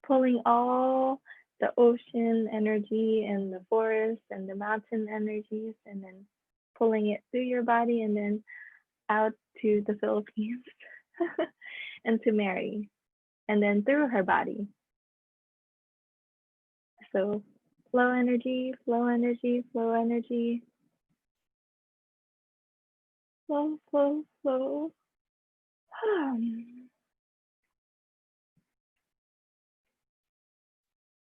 pulling all the ocean energy and the forest and the mountain energies and then pulling it through your body and then out to the Philippines and to Mary and then through her body. So flow energy, flow energy, flow energy, flow, flow, flow.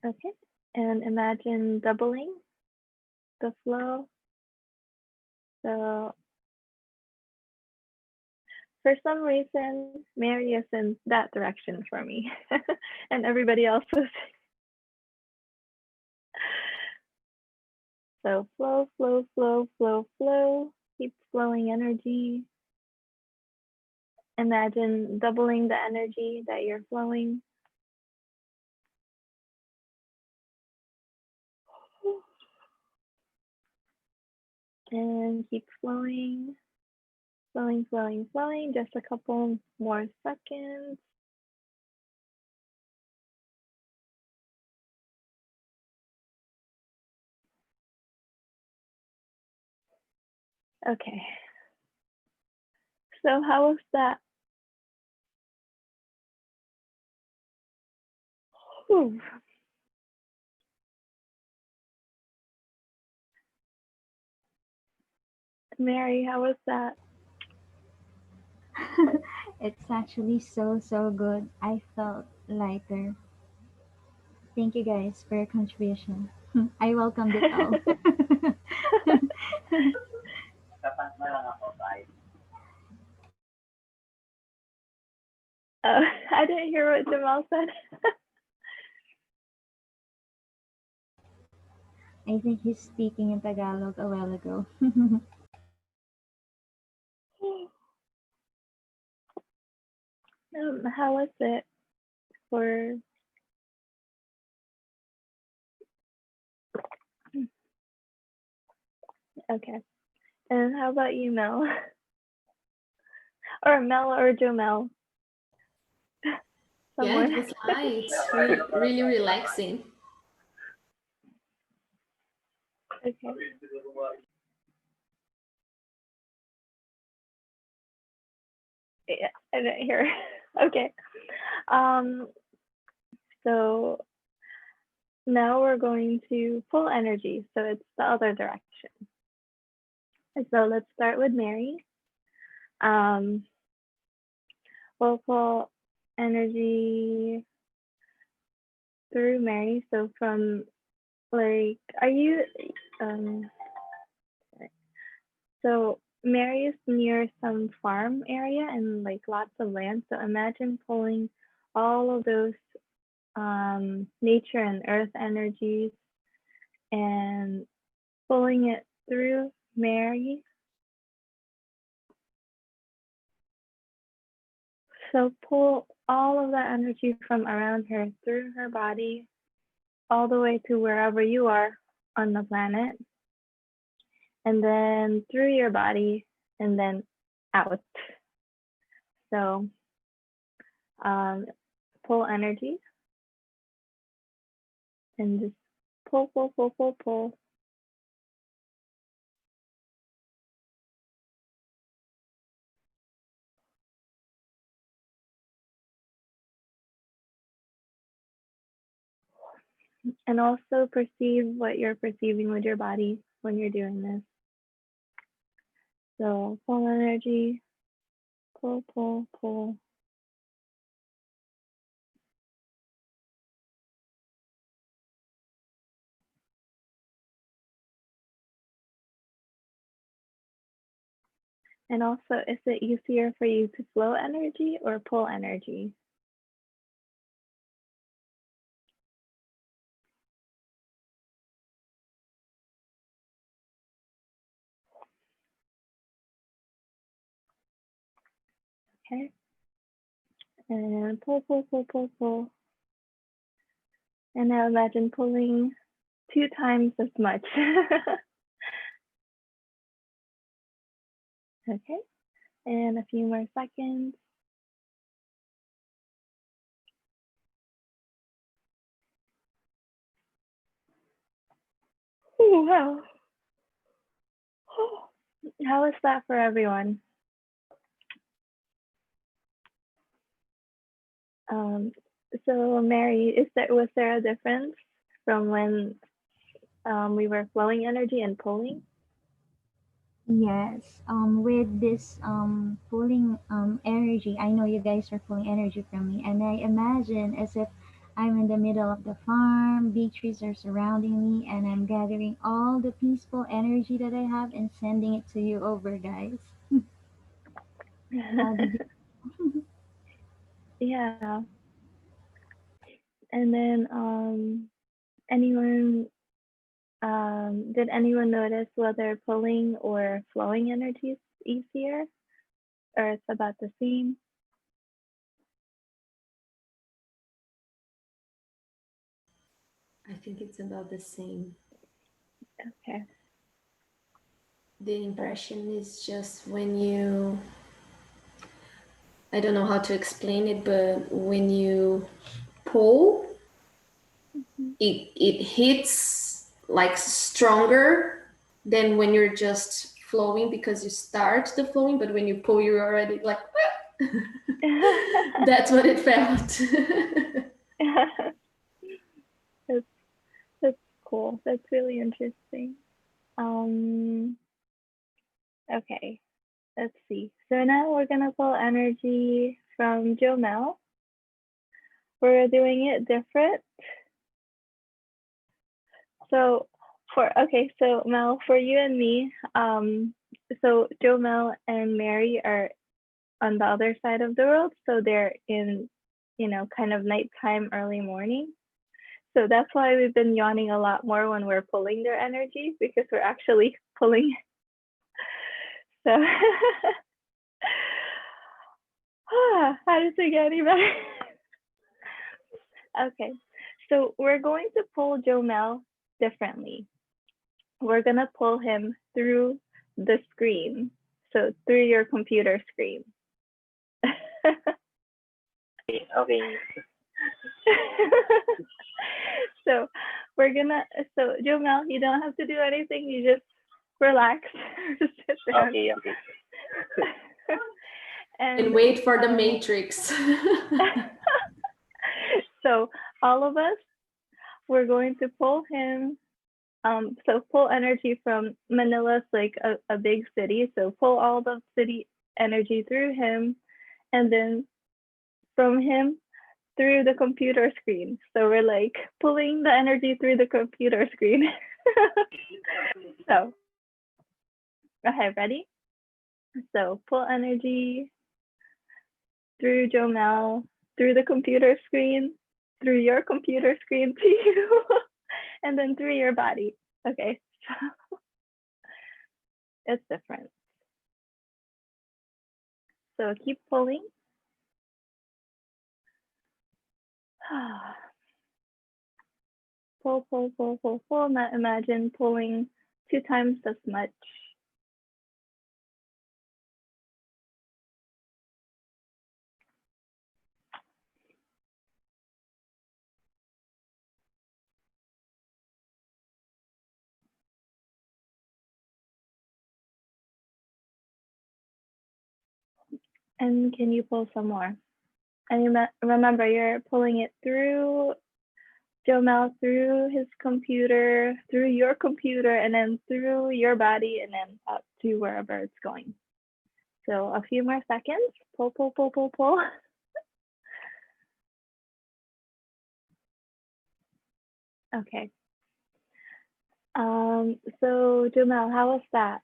Okay, and imagine doubling the flow. So for some reason, Mary is in that direction for me, and everybody else is. So flow, flow, flow, flow, flow. Keep flowing energy. imagine doubling the energy that you're flowing. And keep flowing, flowing, flowing, flowing. Just a couple more seconds. Okay. So how was that? Whew. Mary, how was that? It's actually so good. I felt lighter. Thank you guys for your contribution. I welcomed it all. I didn't hear what Jamal said. I think he's speaking in Tagalog a while ago. How was it for? Okay. And how about you, Mel? Or Mel or Jomel? Yeah, Someone. it was light, really relaxing. Okay. Yeah, I didn't hear. Okay. Um, so now we're going to pull energy. So it's the other direction. So let's start with Mary. We'll pull energy through Mary. So from like, are you, sorry. So Mary is near some farm area and like lots of land. So imagine pulling all of those nature and earth energies and pulling it through Mary. So pull all of that energy from around her through her body, all the way to wherever you are on the planet, and then through your body, and then out. So pull energy and just pull, pull, pull, pull, pull. And also perceive what you're perceiving with your body when you're doing this. So pull energy, pull, pull, pull. And also, is it easier for you to flow energy or pull energy? Okay. And pull, pull, pull, pull, pull. And now imagine pulling 2 times as much. Okay. And a few more seconds. Ooh, wow. How is that for everyone? So Mary, was there a difference from when we were flowing energy and pulling? Yes, with this pulling energy, I know you guys are pulling energy from me, and I imagine as if I'm in the middle of the farm, big trees are surrounding me, and I'm gathering all the peaceful energy that I have and sending it to you over, guys. How did you? Yeah. And then anyone did anyone notice whether pulling or flowing energy is easier, or it's about the same? think it's about the same. Okay. The impression is just when you, I don't know how to explain it, but when you pull, it hits like stronger than when you're just flowing because you start the flowing, but when you pull, you're already like, that's what it felt. That's cool. That's really interesting. Okay, let's see. So now we're gonna pull energy from Jomel. We're doing it different. So so Mel, for you and me, so Jomel and Mary are on the other side of the world, so they're in, kind of nighttime, early morning. So that's why we've been yawning a lot more when we're pulling their energy, because we're actually pulling. So how does it get any better? Okay, so we're going to pull Jomel differently. We're gonna pull him through the screen, so through your computer screen. Okay. So Jomel, you don't have to do anything. You just relax, sit down, Okay. And wait for the matrix. So all of us, we're going to pull him. So pull energy from Manila's like a big city. So pull all the city energy through him, and then from him through the computer screen. So we're like pulling the energy through the computer screen. So, okay, ready? So pull energy through Jomel, through the computer screen, through your computer screen to you, and then through your body. Okay, so it's different. So keep pulling. Pull, pull, pull, pull, pull. Now imagine pulling 2 times as much. And can you pull some more? And remember, you're pulling it through Jomel, through his computer, through your computer, and then through your body, and then up to wherever it's going. So a few more seconds. Pull, pull, pull, pull, pull. Okay. So Jomel, how was that?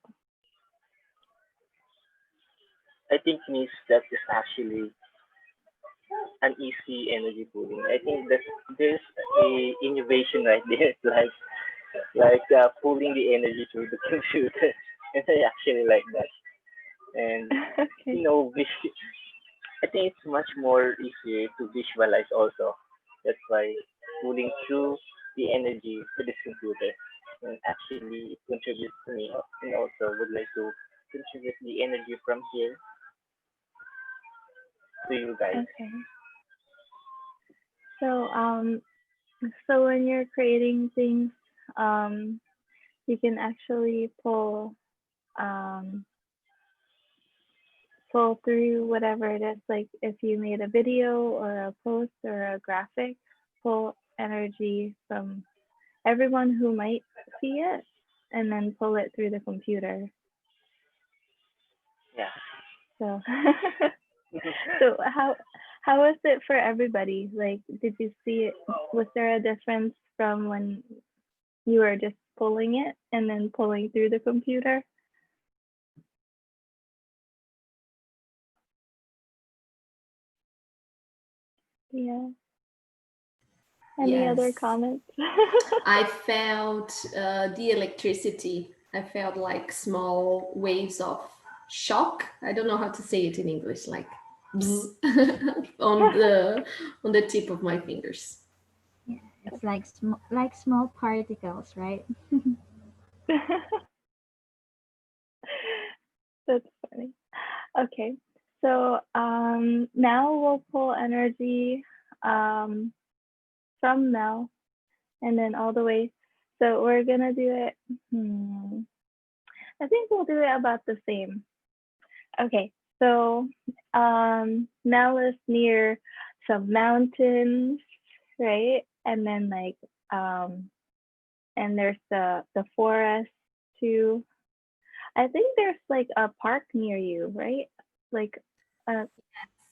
I think, Miss, that is actually an easy energy pooling. I think that there's a innovation right there, like pulling the energy through the computer, and I actually like that. And Okay. I think it's much more easier to visualize also. That's why pulling through the energy to this computer, and actually it contributes to me, and also would like to contribute the energy from here to you guys. Okay. So when you're creating things, you can actually pull through whatever it is. Like if you made a video or a post or a graphic, pull energy from everyone who might see it, and then pull it through the computer. Yeah. So so how was it for everybody? Like, did you see it? Was there a difference from when you were just pulling it and then pulling through the computer? Yeah. Any other Yes. comments? I felt the electricity. I felt like small waves of shock. I don't know how to say it in English, like bzz, on the tip of my fingers. It's like small particles, right? That's funny. Okay, so now we'll pull energy um, from Mel and then all the way. So we're gonna do it. I think we'll do it about the same. Okay, so Mel is near some mountains, right? And then like and there's the forest too. I think there's like a park near you, right? Like uh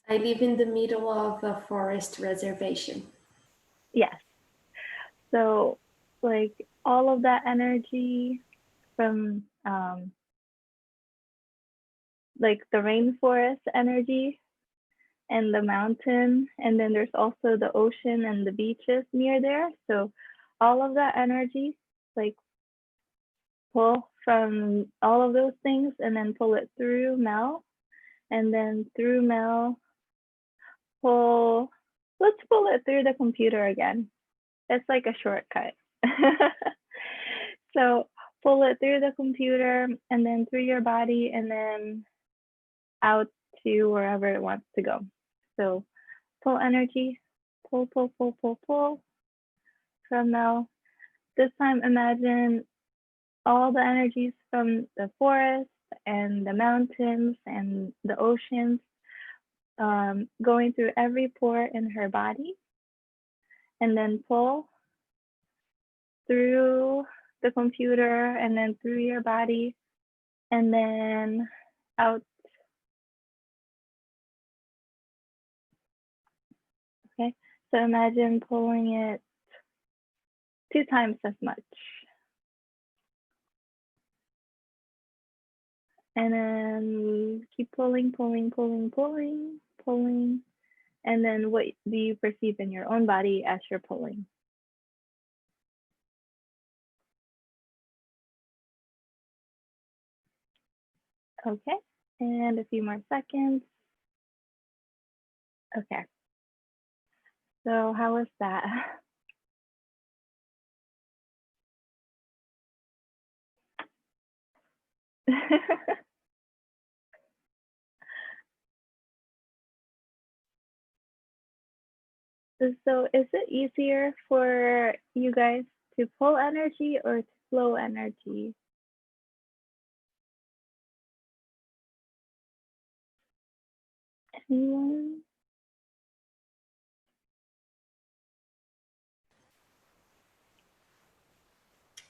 I live in the middle of a forest reservation. yes. So like all of that energy from like the rainforest energy and the mountain, and then there's also the ocean and the beaches near there. So all of that energy, like pull from all of those things and then pull it through Mel, and then through Mel, pull, let's pull it through the computer again. It's like a shortcut. So pull it through the computer and then through your body and then out to wherever it wants to go. So pull energy, pull from Mel. This time imagine all the energies from the forest and the mountains and the oceans going through every pore in her body, and then pull through the computer and then through your body and then out. Okay, so imagine pulling it 2 times as much. And then keep pulling, pulling. And then what do you perceive in your own body as you're pulling? Okay, and a few more seconds. Okay, so how was that? So is it easier for you guys to pull energy or to flow energy? Anyone?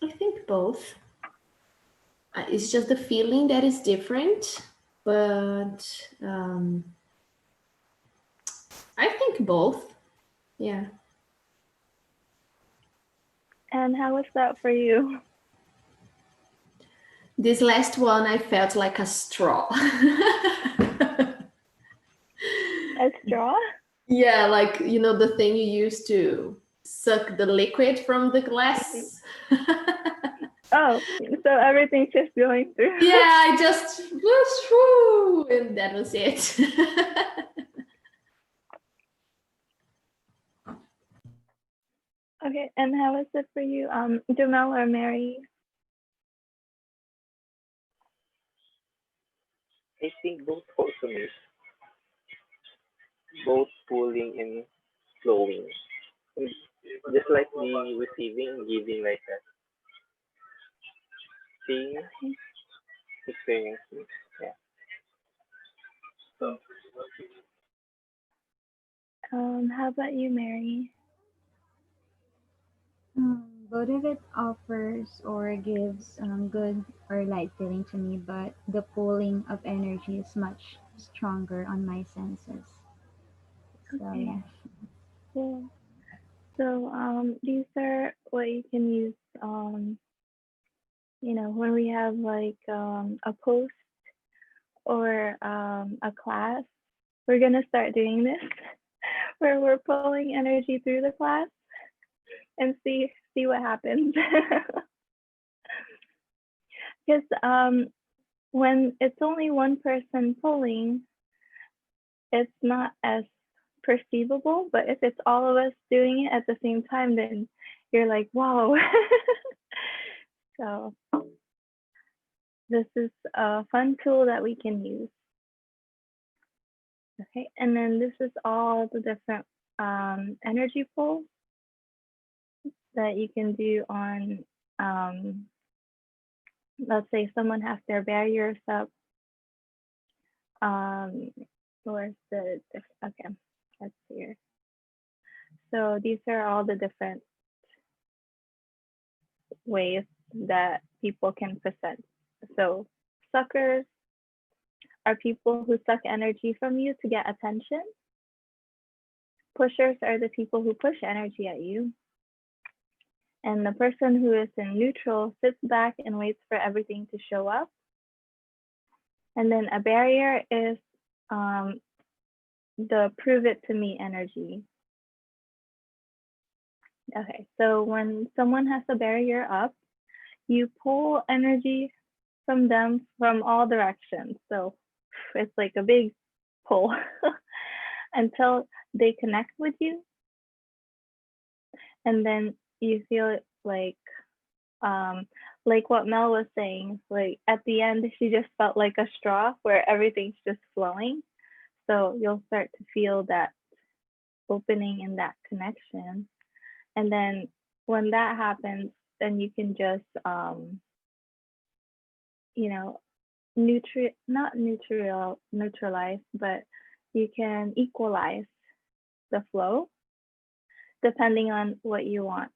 I think both. It's just the feeling that is different, but I think both. Yeah. And how was that for you? This last one, I felt like a straw. A straw? Yeah, like, you know, the thing you use to suck the liquid from the glass. Oh, so everything's just going through. Yeah, I just was through, and that was it. Okay, and how was it for you, Jamel or Mary? I think both also means both pulling and flowing. And just like the receiving, giving like that thing experiences. Yeah. How about you, Mary? Both of it offers or gives good or light feeling to me, but the pulling of energy is much stronger on my senses. So Okay, yeah. cool. So these are what you can use when we have like a post or a class. We're gonna start doing this where we're pulling energy through the class and see what happens. Because when it's only one person pulling, it's not as perceivable, but if it's all of us doing it at the same time, then you're like, whoa. So this is a fun tool that we can use. Okay, and then this is all the different energy pulls that you can do on, let's say someone has their barriers up. Where's the, okay, let's see here. So these are all the different ways that people can present. So suckers are people who suck energy from you to get attention. Pushers are the people who push energy at you. And the person who is in neutral sits back and waits for everything to show up. And then a barrier is the prove it to me energy. Okay, so when someone has a barrier up, you pull energy from them from all directions. So it's like a big pull until they connect with you. And then you feel it like what Mel was saying, like at the end, she just felt like a straw where everything's just flowing. So you'll start to feel that opening in that connection. And then when that happens, then you can just, you know, neutralize, but you can equalize the flow depending on what you want.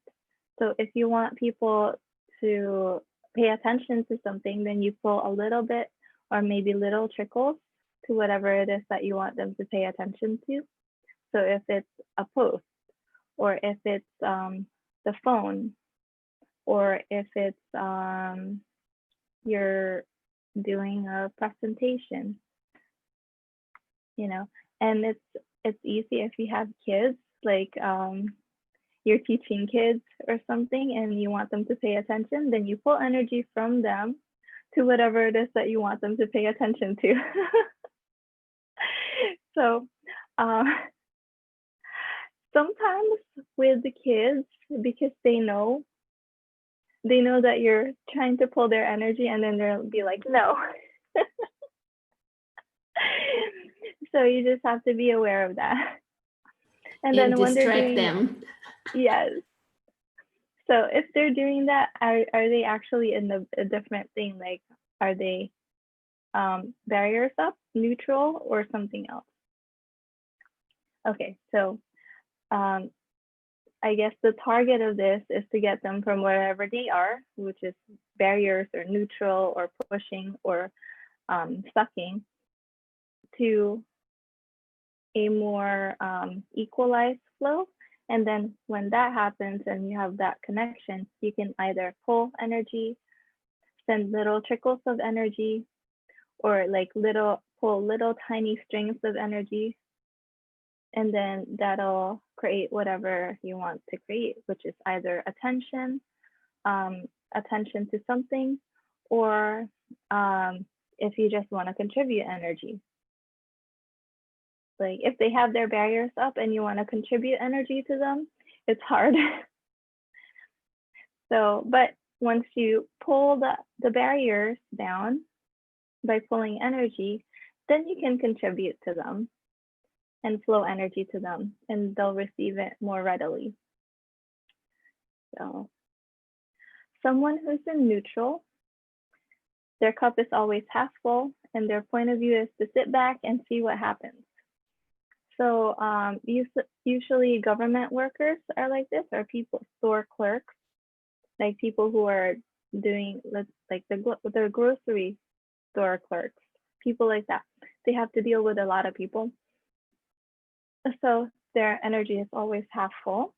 So if you want people to pay attention to something, then you pull a little bit or maybe little trickles to whatever it is that you want them to pay attention to. So if it's a post, or if it's the phone, or if it's you're doing a presentation, you know, and it's easy if you have kids, like you're teaching kids or something and you want them to pay attention, then you pull energy from them to whatever it is that you want them to pay attention to. So sometimes with the kids, because they know that you're trying to pull their energy, and then they'll be like, no. So you just have to be aware of that. And then when they're distract doing them. yes. So if they're doing that, are they actually in a different thing? Like, are they barriers up, neutral, or something else? Okay, so I guess the target of this is to get them from wherever they are, which is barriers or neutral or pushing or sucking, to a more equalized flow. And then when that happens and you have that connection, you can either pull energy, send little trickles of energy, or like pull little tiny strings of energy. And then that'll create whatever you want to create, which is either attention to something, or if you just want to contribute energy. Like if they have their barriers up and you want to contribute energy to them, it's hard. So, but once you pull the barriers down by pulling energy, then you can contribute to them and flow energy to them, and they'll receive it more readily. So someone who's in neutral, their cup is always half full, and their point of view is to sit back and see what happens. So usually government workers are like this, or people, store clerks, like people who are doing like the grocery store clerks, people like that. They have to deal with a lot of people. So their energy is always half full.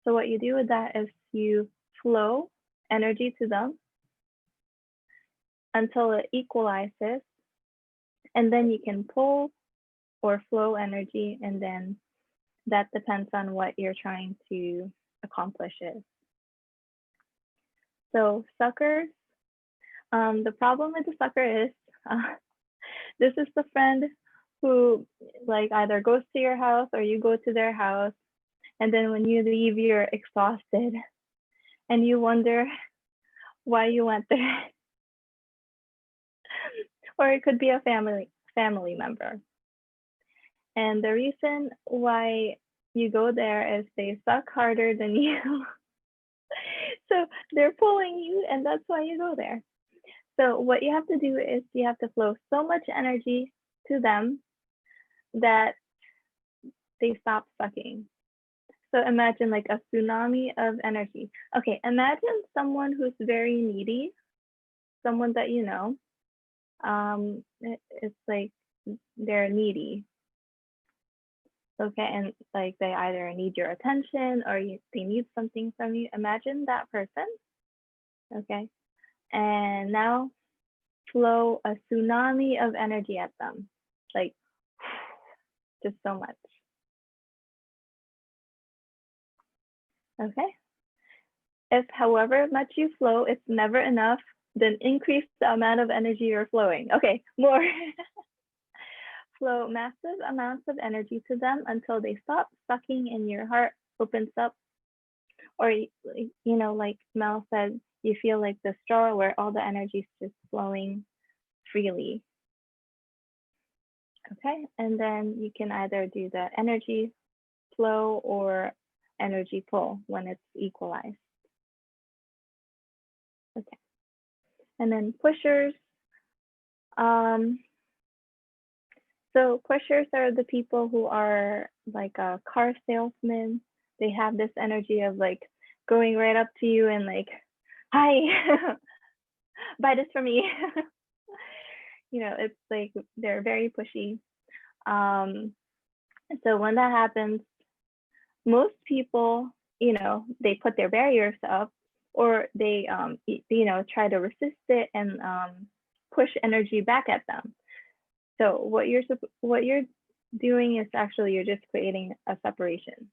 So what you do with that is you flow energy to them until it equalizes, and then you can pull or flow energy, and then that depends on what you're trying to accomplish is. So suckers, the problem with the sucker is this is the friend who like either goes to your house or you go to their house, and then when you leave, you're exhausted and you wonder why you went there. Or it could be a family member. And the reason why you go there is they suck harder than you. So they're pulling you, and that's why you go there. So what you have to do is you have to flow so much energy to them that they stop sucking. So imagine like a tsunami of energy. Okay, imagine someone who's very needy, someone that you know. It's like they're needy. Okay, and like they either need your attention or they need something from you. Imagine that person. Okay, and now flow a tsunami of energy at them, like just so much. Okay, if however much you flow, it's never enough, then increase the amount of energy you're flowing. Okay, more. Flow massive amounts of energy to them until they stop sucking and your heart opens up. Or, like Mel said, you feel like the straw where all the energy is just flowing freely. Okay, and then you can either do the energy flow or energy pull when it's equalized. Okay, and then pushers. So pushers are the people who are like a car salesman. They have this energy of like going right up to you and like, hi, buy this for me. It's like they're very pushy. So when that happens, most people, they put their barriers up, or they, try to resist it and push energy back at them. So what you're doing is actually you're just creating a separation.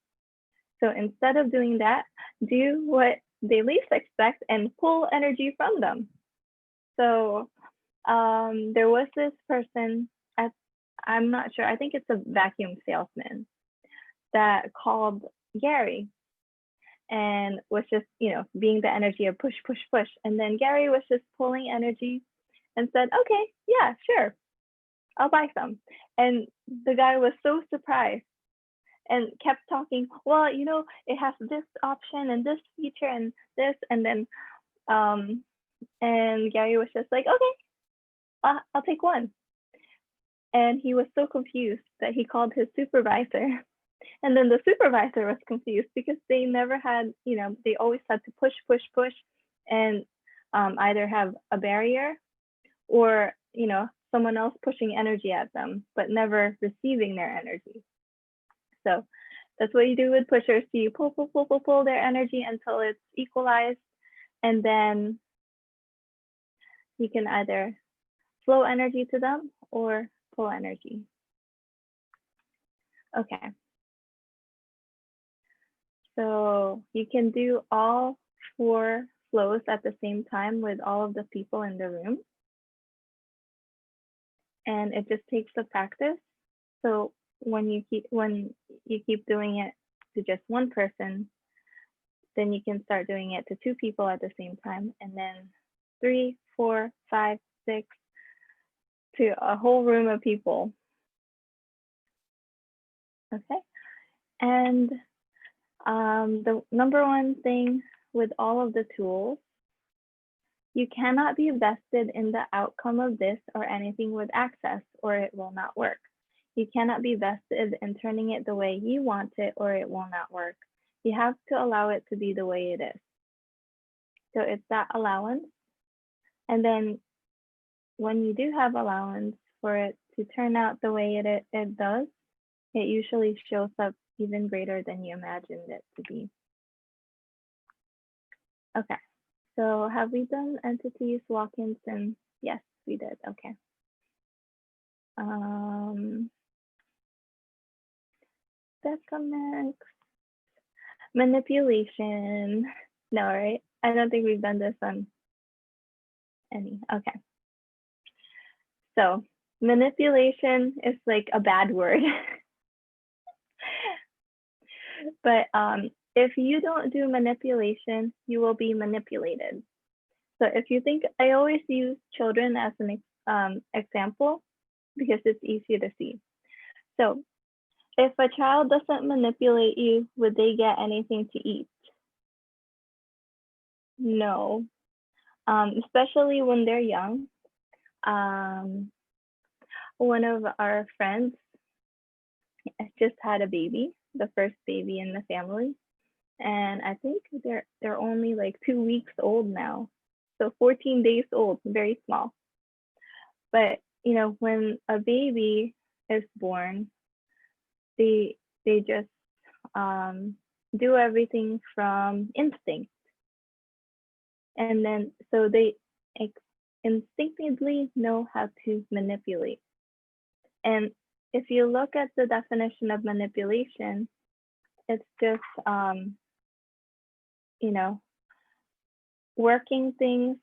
So instead of doing that, do what they least expect and pull energy from them. So there was this person, I'm not sure, I think it's a vacuum salesman, that called Gary and was just, being the energy of push, push, push. And then Gary was just pulling energy and said, okay, yeah, sure, I'll buy some. And the guy was so surprised and kept talking, well, it has this option and this feature and this. And then, and Gary was just like, okay, I'll take one. And he was so confused that he called his supervisor. And then the supervisor was confused because they never had, they always had to push, push, push, and either have a barrier or, someone else pushing energy at them, but never receiving their energy. So that's what you do with pushers. So you pull, pull, pull, pull, pull their energy until it's equalized. And then you can either flow energy to them or pull energy. Okay. So you can do all 4 flows at the same time with all of the people in the room. And it just takes the practice. So when you keep doing it to just one person, then you can start doing it to 2 people at the same time, and then 3, 4, 5, 6 to a whole room of people. Okay, and the number one thing with all of the tools, you cannot be vested in the outcome of this or anything with access, or it will not work. You cannot be vested in turning it the way you want it, or it will not work. You have to allow it to be the way it is. So it's that allowance. And then when you do have allowance for it to turn out the way it does, it usually shows up even greater than you imagined it to be. Okay. So have we done entities, walk-ins, and yes, we did. Okay. Decamix, manipulation. No, right? I don't think we've done this on any. Okay. So manipulation is like a bad word. But if you don't do manipulation, you will be manipulated. So if you think, I always use children as an example because it's easy to see. So if a child doesn't manipulate you, would they get anything to eat? No, especially when they're young. One of our friends just had a baby, the first baby in the family, and I think they're only like 2 weeks old now, so 14 days old, very small. But you know, when a baby is born, they just do everything from instinct, and then so they instinctively know how to manipulate. And if you look at the definition of manipulation, it's just you know, working things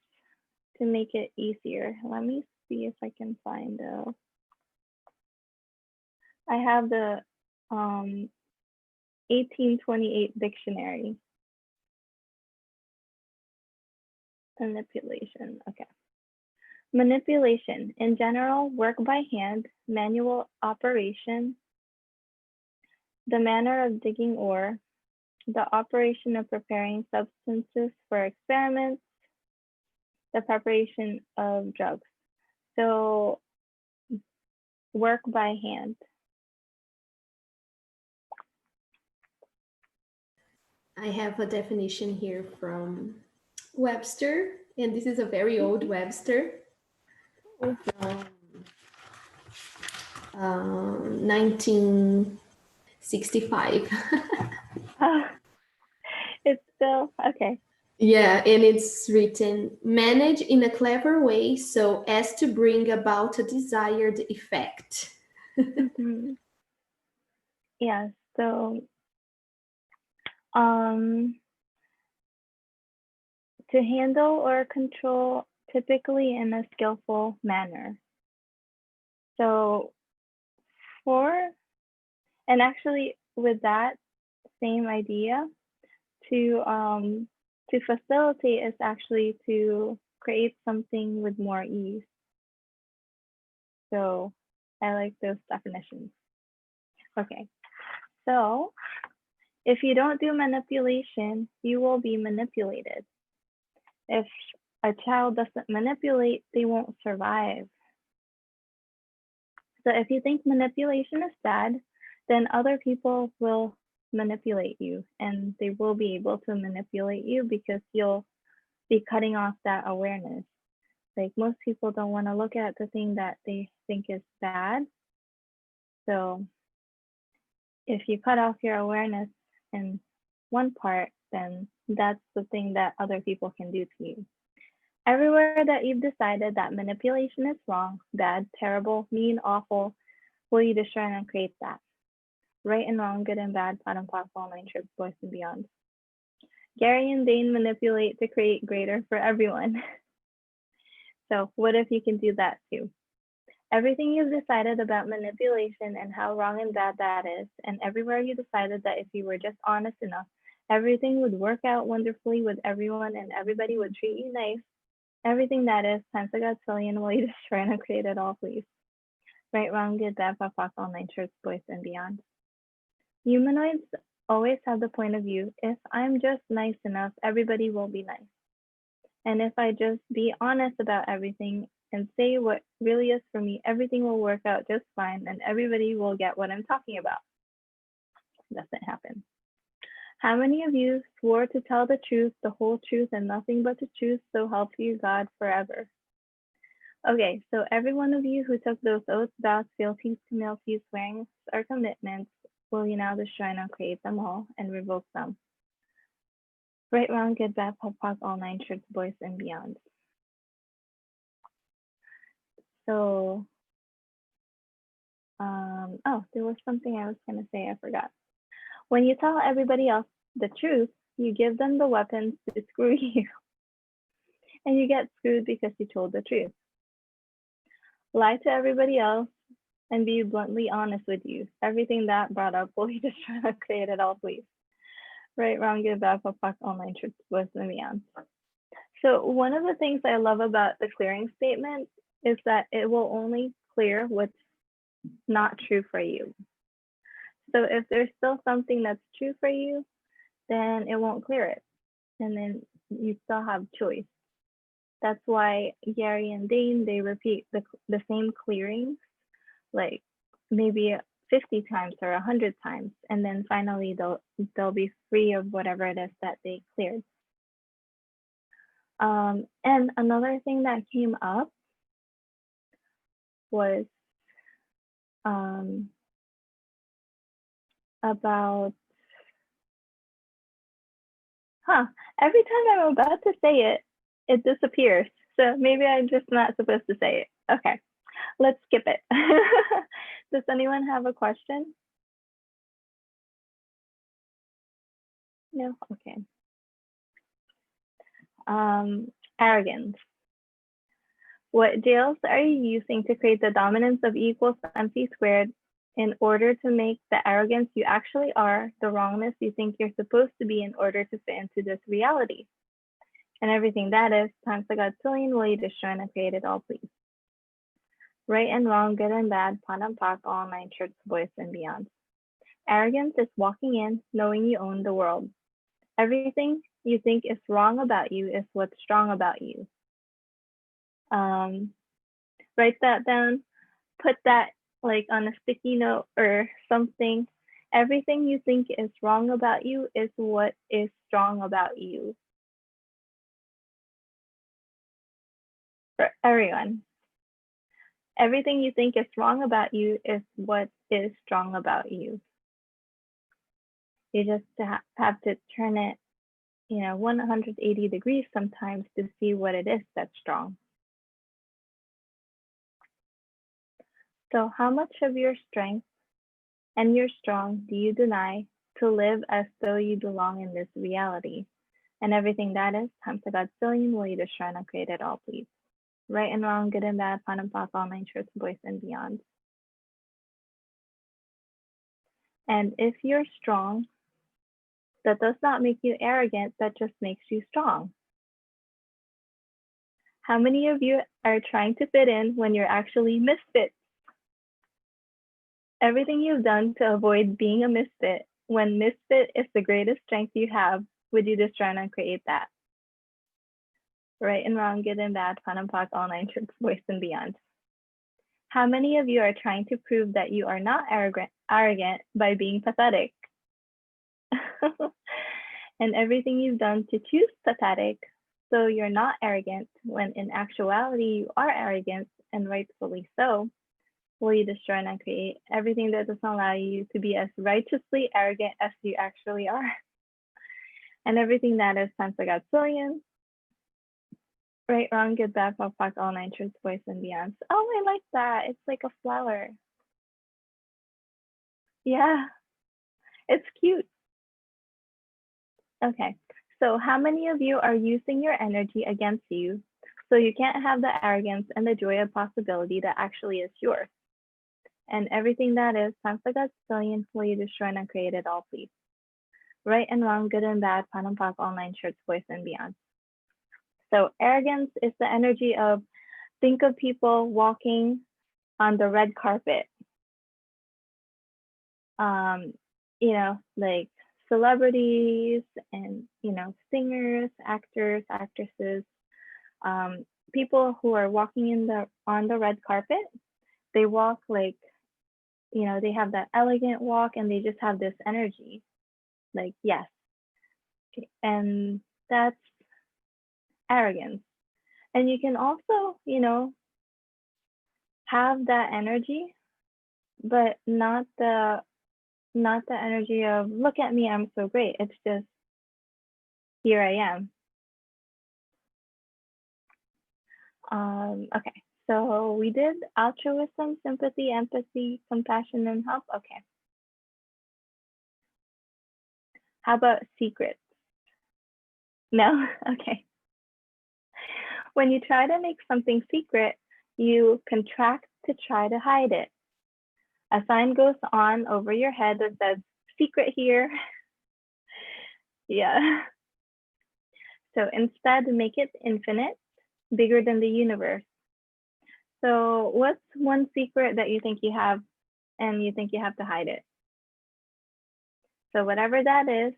to make it easier. Let me see if I can find I have the 1828 dictionary. Manipulation, okay. Manipulation, in general, work by hand, manual operation, the manner of digging ore, the operation of preparing substances for experiments, the preparation of drugs. So work by hand. I have a definition here from Webster, and this is a very old Webster. From 1965. It's still, okay. Yeah, and it's written, manage in a clever way so as to bring about a desired effect. Mhm. Yeah, so to handle or control typically in a skillful manner. So and actually with that same idea, to facilitate is actually to create something with more ease. So I like those definitions. Okay, so if you don't do manipulation, you will be manipulated. If a child doesn't manipulate, they won't survive. So if you think manipulation is bad, then other people will manipulate you, and they will be able to manipulate you because you'll be cutting off that awareness. Like most people don't want to look at the thing that they think is bad. So if you cut off your awareness in one part, then that's the thing that other people can do to you. Everywhere that you've decided that manipulation is wrong, bad, terrible, mean, awful, will you destroy and create that? Right and wrong, good and bad, pot and pot, all nine trips, boys and beyond. Gary and Dane manipulate to create greater for everyone. So what if you can do that too? Everything you've decided about manipulation and how wrong and bad that is, and everywhere you decided that if you were just honest enough, everything would work out wonderfully with everyone and everybody would treat you nice. Everything that is times a godzillion, will you destroy and create it all, please? Right, wrong, good, bad, pop, pop, all nine shirts, boys and beyond. Humanoids always have the point of view, if I'm just nice enough, everybody will be nice. And if I just be honest about everything and say what really is for me, everything will work out just fine and everybody will get what I'm talking about. It doesn't happen. How many of you swore to tell the truth, the whole truth, and nothing but the truth, so help you God forever? Okay, so every one of you who took those oaths, vows, fealties, communities, swearings, or commitments, will you now destroy and uncreate them all and revoke them? Right, wrong, good, bad, pop, pop, all nine shirts, boys and beyond. So, oh, there was something I was gonna say, I forgot. When you tell everybody else the truth, you give them the weapons to screw you. And you get screwed because you told the truth. lie to everybody else, and be bluntly honest with you. Everything that brought up, will you just try to create it all, please? Right, wrong, good, bad, fuck, online, truth, wisdom, and beyond. So one of the things I love about the clearing statement is that it will only clear what's not true for you. So if there's still something that's true for you, then it won't clear it. And then you still have choice. That's why Gary and Dane, they repeat the same clearings, like maybe 50 times or 100 times. And then finally they'll be free of whatever it is that they cleared. And another thing that came up was about, every time I'm about to say it, it disappears. So maybe I'm just not supposed to say it. Okay, let's skip it. Does anyone have a question? No? Okay. Arrogance. What jails are you using to create the dominance of E equals MC squared in order to make the arrogance you actually are the wrongness you think you're supposed to be in order to fit into this reality? And everything that is times the godzillion will you destroy and create it all, please? Right and wrong, good and bad, pun and pak, all nine shirts, boys and beyond. Arrogance is walking in knowing you own the world. Everything you think is wrong about you is what's strong about you. Write that down, put that like on a sticky note or something. Everything you think is wrong about you is what is strong about you. For everyone. Everything you think is wrong about you is what is strong about you. You just have to turn it, 180 degrees sometimes to see what it is that's strong. So how much of your strength and your strong do you deny to live as though you belong in this reality? And everything that is times the godzillion will you destroy and create it all, please? Right and wrong, good and bad, fun and pop, all nine shirts, boys and beyond. And if you're strong, that does not make you arrogant, that just makes you strong. How many of you are trying to fit in when you're actually misfit? Everything you've done to avoid being a misfit, when misfit is the greatest strength you have, would you destroy and create that? Right and wrong, good and bad, fun and pop, all nine shirts, boys and beyond. How many of you are trying to prove that you are not arrogant by being pathetic? And everything you've done to choose pathetic, so you're not arrogant, when in actuality you are arrogant, and rightfully so, will you destroy and uncreate everything that doesn't allow you to be as righteously arrogant as you actually are? And everything that is times the godzillion. Right, wrong, good, bad, fuck, all nine shirts, boys and beyond. Oh, I like that. It's like a flower. Yeah, it's cute. Okay, so how many of you are using your energy against you so you can't have the arrogance and the joy of possibility that actually is yours? And everything that is times the godzillion will you destroy and create it all, please? Right and wrong, good and bad, fun and pop, all nine shirts, boys and beyond. So arrogance is the energy of, think of people walking on the red carpet. Like celebrities and, singers, actors, actresses, people who are walking on the red carpet. They walk like, they have that elegant walk and they just have this energy. Like, yes. And that's arrogance. And you can also, have that energy, but not the energy of, look at me, I'm so great. It's just, here I am. Okay, so we did altruism, sympathy, empathy, compassion, and help. Okay. How about secrets? No? Okay. When you try to make something secret, you contract to try to hide it. A sign goes on over your head that says, secret here. Yeah. So instead, make it infinite, bigger than the universe. So what's one secret that you think you have and you think you have to hide it? So whatever that is,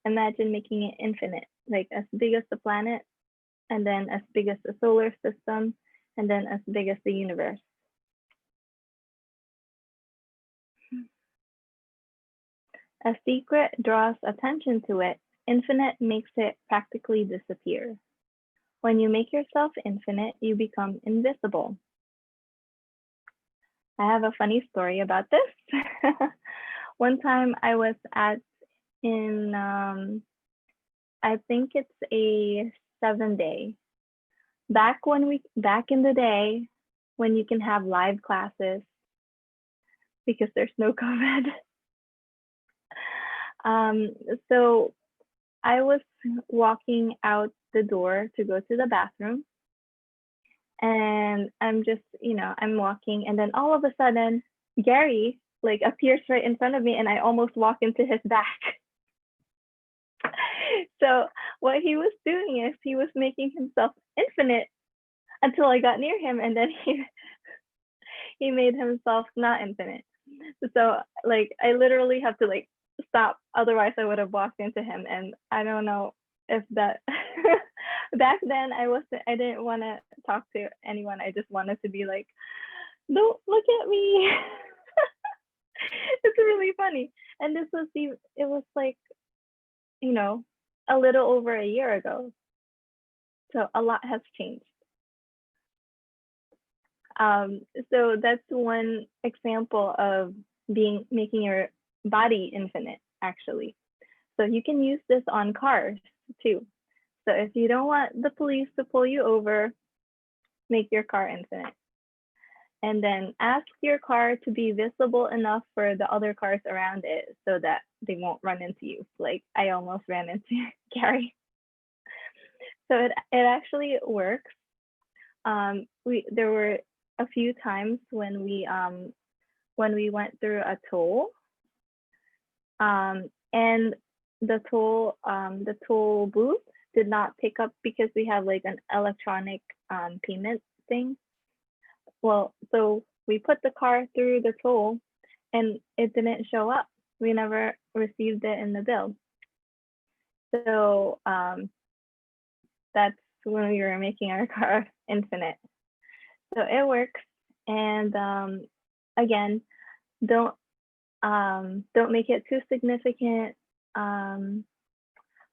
imagine making it infinite, like as big as the planet, and then as big as the solar system, and then as big as the universe. A secret draws attention to it. Infinite makes it practically disappear. When you make yourself infinite, you become invisible. I have a funny story about this. One time I was I think it's a 7-day. Back in the day when you can have live classes because there's no COVID. So I was walking out the door to go to the bathroom, and I'm just, I'm walking, and then all of a sudden, Gary like appears right in front of me, and I almost walk into his back. So what he was doing is he was making himself infinite until I got near him, and then he made himself not infinite. So like I literally have to like stop, otherwise I would have walked into him. And I don't know if that back then I didn't want to talk to anyone. I just wanted to be like, don't look at me. It's really funny. And it was like, a little over a year ago. So a lot has changed. So that's one example of making your body infinite, actually. So you can use this on cars too. So if you don't want the police to pull you over, make your car infinite. And then ask your car to be visible enough for the other cars around it so that they won't run into you. Like I almost ran into Gary. So it actually works. There were a few times when we went through a toll, and the toll booth did not pick up because we have like an electronic payment thing. Well, so we put the car through the toll and it didn't show up. We never received it in the bill. So that's when we were making our car infinite. So it works. And again, don't make it too significant. What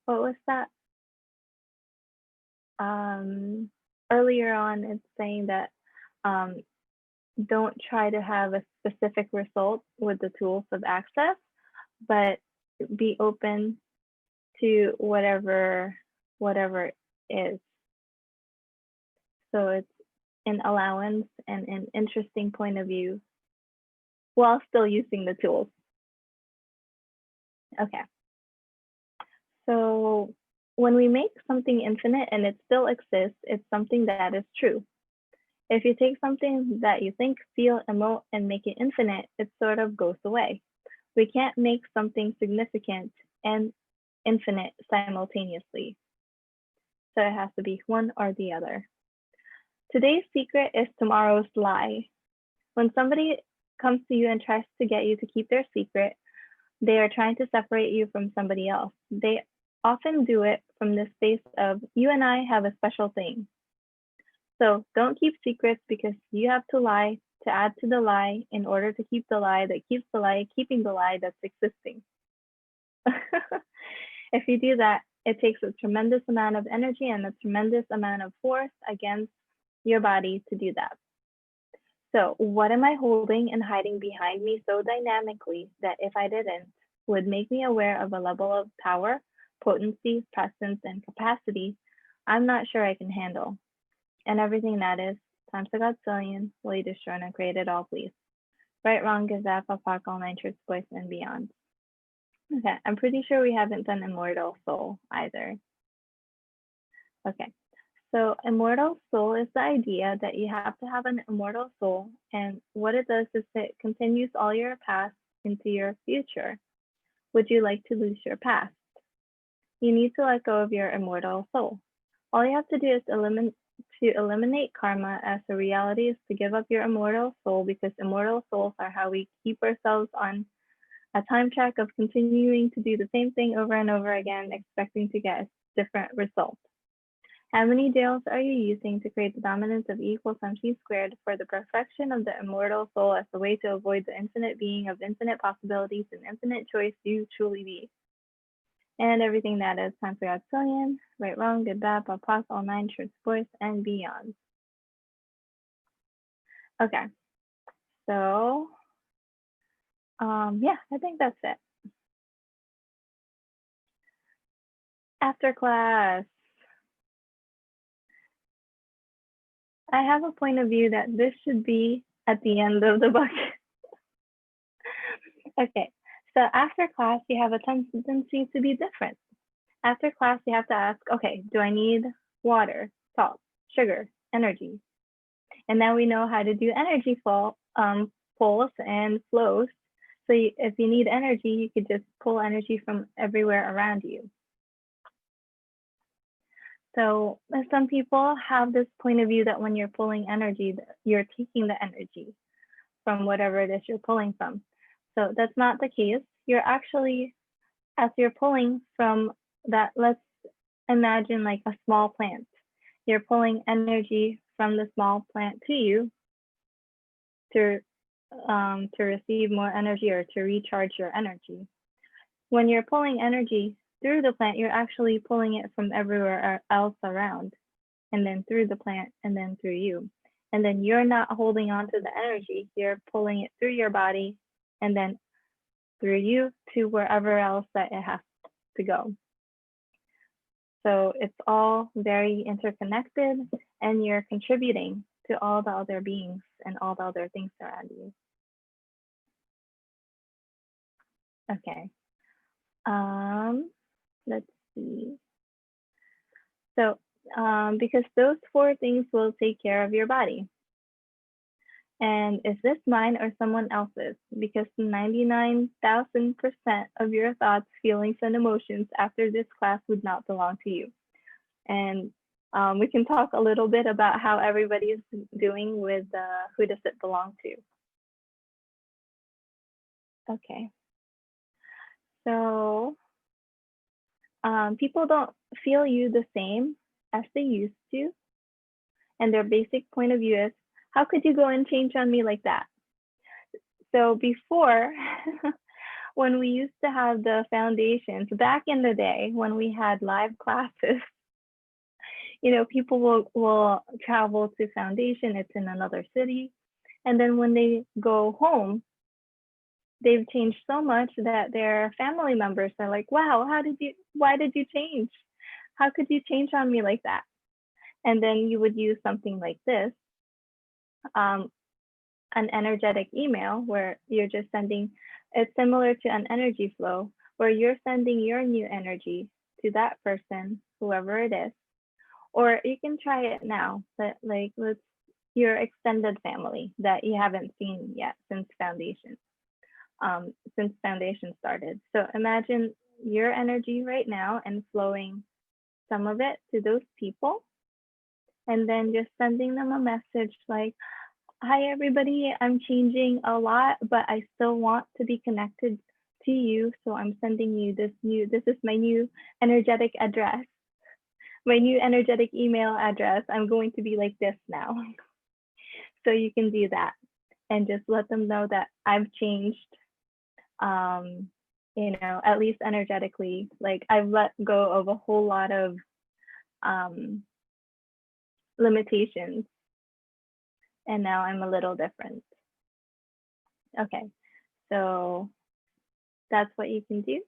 was that? Earlier on, it's saying that don't try to have a specific result with the tools of access, but be open to whatever is. So it's an allowance and an interesting point of view while still using the tools. Okay. So when we make something infinite and it still exists, it's something that is true. If you take something that you think, feel, emote, and make it infinite, it sort of goes away. We can't make something significant and infinite simultaneously. So it has to be one or the other. Today's secret is tomorrow's lie. When somebody comes to you and tries to get you to keep their secret, they are trying to separate you from somebody else. They often do it from the space of, you and I have a special thing. So don't keep secrets because you have to lie to add to the lie in order to keep the lie that keeps the lie keeping the lie that's existing. If you do that, it takes a tremendous amount of energy and a tremendous amount of force against your body to do that. So what am I holding and hiding behind me so dynamically that if I didn't, would make me aware of a level of power, potency, presence, and capacity I'm not sure I can handle? And everything that is, times a godzillion, will you destroy and create it all, please? Right, wrong, gazap, apak, all nine tricks, boys, and beyond. Okay, I'm pretty sure we haven't done Immortal Soul either. Okay, So, immortal soul is the idea that you have to have an immortal soul, and what it does is it continues all your past into your future. Would you like to lose your past? You need to let go of your immortal soul. All you have to do is eliminate karma as a reality is to give up your immortal soul, because immortal souls are how we keep ourselves on a time track of continuing to do the same thing over and over again, expecting to get a different result. How many jails are you using to create the dominance of E equals mc squared for the perfection of the immortal soul as a way to avoid the infinite being of infinite possibilities and infinite choice you truly be? And everything that is time for Yatsillion, right, wrong, good, bad, pop, all nine, shorts, boys, and beyond. Okay, so yeah, I think that's it. After class, I have a point of view that this should be at the end of the book. Okay, so after class, you have a tendency to be different. After class, you have to ask, okay, do I need water, salt, sugar, energy? And now we know how to do energy pulls and flows. So if you need energy, you could just pull energy from everywhere around you. So some people have this point of view that when you're pulling energy, you're taking the energy from whatever it is you're pulling from. So that's not the case. You're actually, as you're pulling from that, let's imagine like a small plant. You're pulling energy from the small plant to you to receive more energy or to recharge your energy. When you're pulling energy through the plant, you're actually pulling it from everywhere else around, and then through the plant, and then through you. And then you're not holding on to the energy, you're pulling it through your body, and then through you to wherever else that it has to go. So it's all very interconnected, and you're contributing to all the other beings and all the other things around you. Okay. Let's see. So, because those four things will take care of your body. And is this mine or someone else's? Because 99,000% of your thoughts, feelings, and emotions after this class would not belong to you. And we can talk a little bit about how everybody is doing with who does it belong to. Okay. So people don't feel you the same as they used to. And their basic point of view is, how could you go and change on me like that? So before, when we used to have the foundations, back in the day when we had live classes, you know, people will travel to foundation, it's in another city. And then when they go home, they've changed so much that their family members are like, wow, why did you change? How could you change on me like that? And then you would use something like this, an energetic email where you're just sending, it's similar to an energy flow where you're sending your new energy to that person, whoever it is. Or you can try it now, but like let's your extended family that you haven't seen yet since foundation started. So imagine your energy right now and flowing some of it to those people, and then just sending them a message like, hi everybody, I'm changing a lot, but I still want to be connected to you. So I'm sending you this is my new energetic address, my new energetic email address. I'm going to be like this now. So you can do that and just let them know that I've changed, you know, at least energetically. Like I've let go of a whole lot of limitations, and now I'm a little different. Okay, so that's what you can do.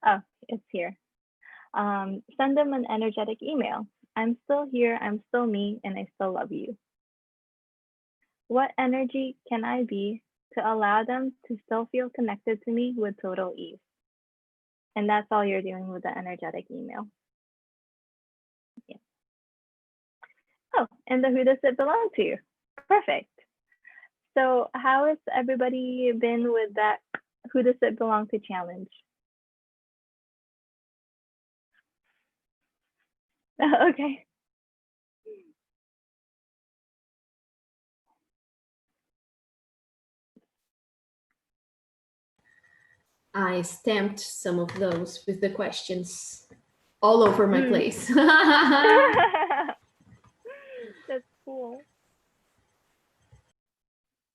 Oh, it's here. Send them an energetic email. I'm still here, I'm still me, and I still love you. What energy can I be to allow them to still feel connected to me with total ease? And that's all you're doing with the energetic email. Yeah. Oh, and the who does it belong to? Perfect. So how has everybody been with that who does it belong to challenge? Okay. I stamped some of those with the questions all over my place. That's cool.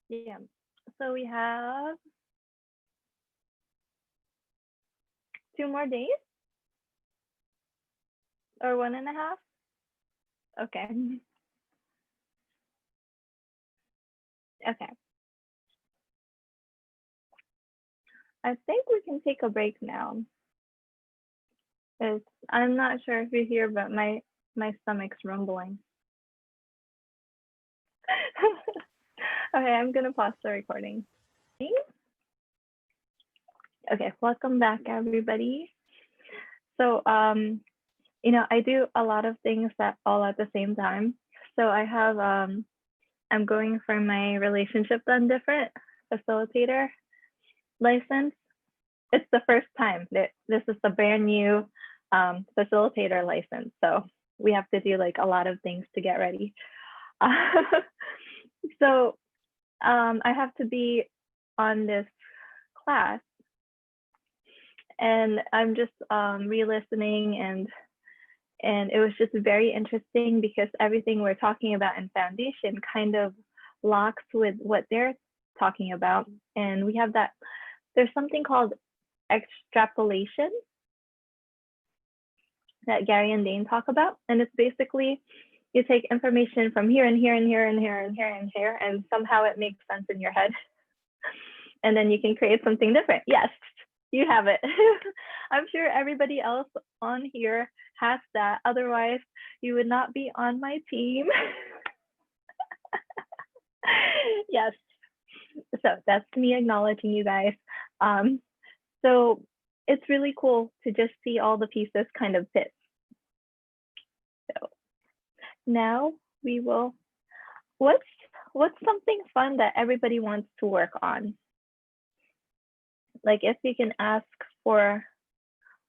Yeah. So we have 2 more days or 1.5. Okay. Okay. I think we can take a break now. I'm not sure if you hear, but my stomach's rumbling. Okay, I'm gonna pause the recording. Okay, welcome back, everybody. So, you know, I do a lot of things that all at the same time. So I have, I'm going for my Relationship Done Different facilitator license. It's the first time that this is a brand new facilitator license. So we have to do like a lot of things to get ready. So I have to be on this class, and I'm just re-listening, and it was just very interesting because everything we're talking about in foundation kind of locks with what they're talking about. And we have that, there's something called extrapolation that Gary and Dane talk about. And it's basically you take information from here and here and here and here and here and here, and somehow it makes sense in your head. And then you can create something different. Yes, you have it. I'm sure everybody else on here has that. Otherwise, you would not be on my team. Yes. So that's me acknowledging you guys. So it's really cool to just see all the pieces kind of fit. So now we will, what's something fun that everybody wants to work on? Like if you can ask for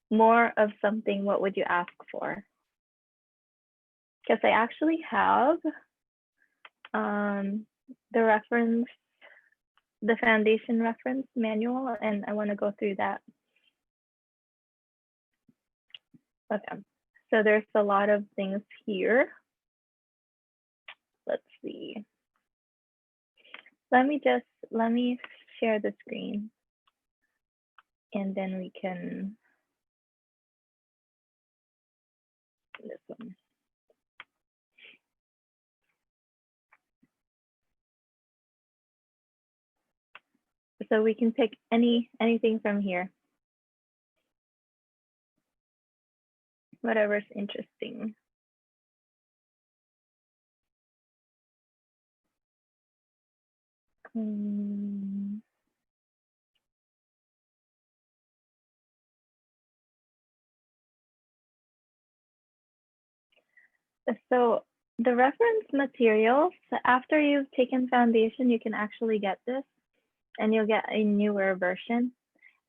more of something, what would you ask for? Because I actually have the reference, the foundation reference manual, and I want to go through that. Okay, so there's a lot of things here. Let's see. Let me share the screen, and then we can, this one. So we can pick anything from here, whatever's interesting. So the reference materials, after you've taken foundation, you can actually get this, and you'll get a newer version.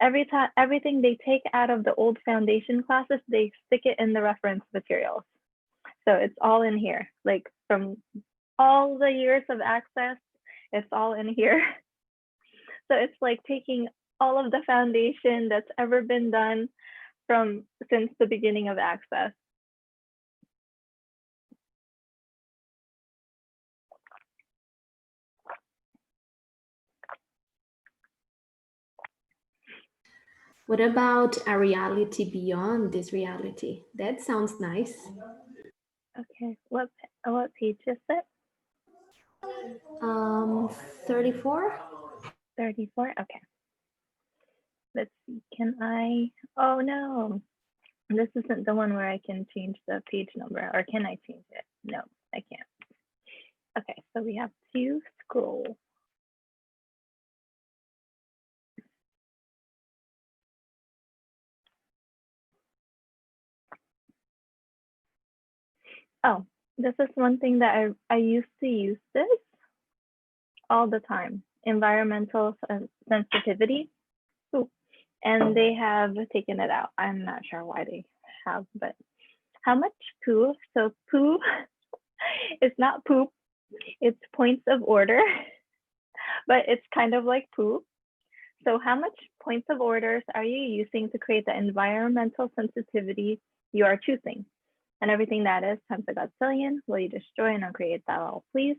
Everything they take out of the old foundation classes, they stick it in the reference materials. So it's all in here, like from all the years of Access, it's all in here. So it's like taking all of the foundation that's ever been done since the beginning of Access. What about a reality beyond this reality? That sounds nice. Okay, what page is it? 34. 34. Okay. Let's see. Can I? Oh no, this isn't the one where I can change the page number, or can I change it? No, I can't. Okay, so we have to scroll. Oh, This is one thing that I used to use this all the time. Environmental sensitivity. Ooh. And they have taken it out. I'm not sure why they have, but how much poo? So poo is not poop, it's points of order, but it's kind of like poo. So how much points of orders are you using to create the environmental sensitivity you are choosing? And everything that is times a godzillion, will you destroy and uncreate that all, please?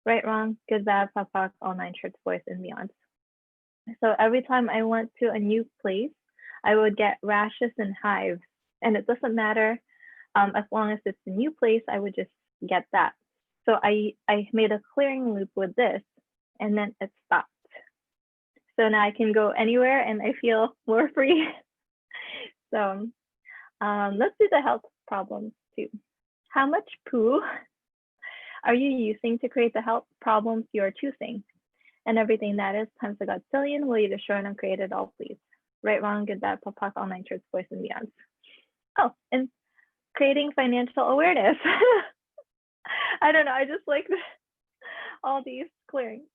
Right, wrong, good, bad, pop, pop, all nine shorts, boys, and beyond. So every time I went to a new place, I would get rashes and hives. And it doesn't matter, as long as it's a new place, I would just get that. So I made a clearing loop with this, and then it stopped. So now I can go anywhere and I feel more free. So let's do the health problems too. How much poo are you using to create the health problems you are choosing? And everything that is times a godzillion, will you destroy and uncreate it all, please? Right, wrong, good, bad, pop, pop, all nine shorts, boys, and beyond. Oh, and creating financial awareness. I don't know, I just like all these clearings.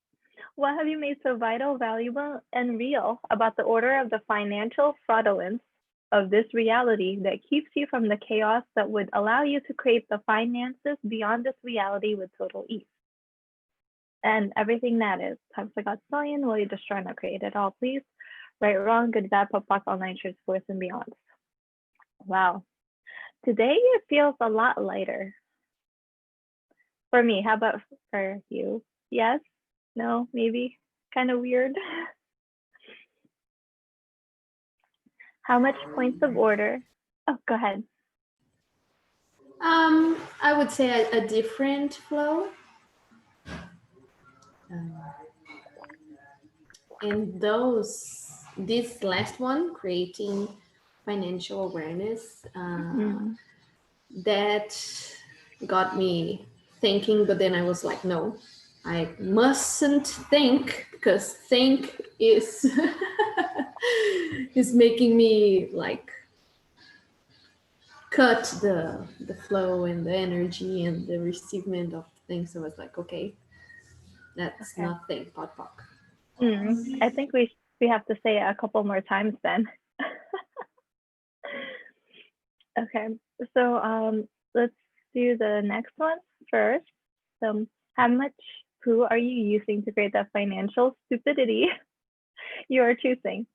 What have you made so vital, valuable, and real about the order of the financial fraudulence of this reality that keeps you from the chaos that would allow you to create the finances beyond this reality with total ease? And everything that is times a godzillion, will you destroy and create it all, please? Right, wrong, good, bad, pop, pop, all nine shorts, boys, and beyond. Wow. Today it feels a lot lighter. For me, how about for you? Yes? No? Maybe? Kind of weird? How much points of order? Oh, go ahead. I would say a different flow. And this last one, creating financial awareness, that got me thinking, but then I was like, no, I mustn't think, because think is is making me like cut the flow and the energy and the receivement of things. So I was like, okay, that's Okay. not think, pot pock. I think we have to say it a couple more times then. Okay, so let's do the next one first. So how much poo are you using to create that financial stupidity you are choosing?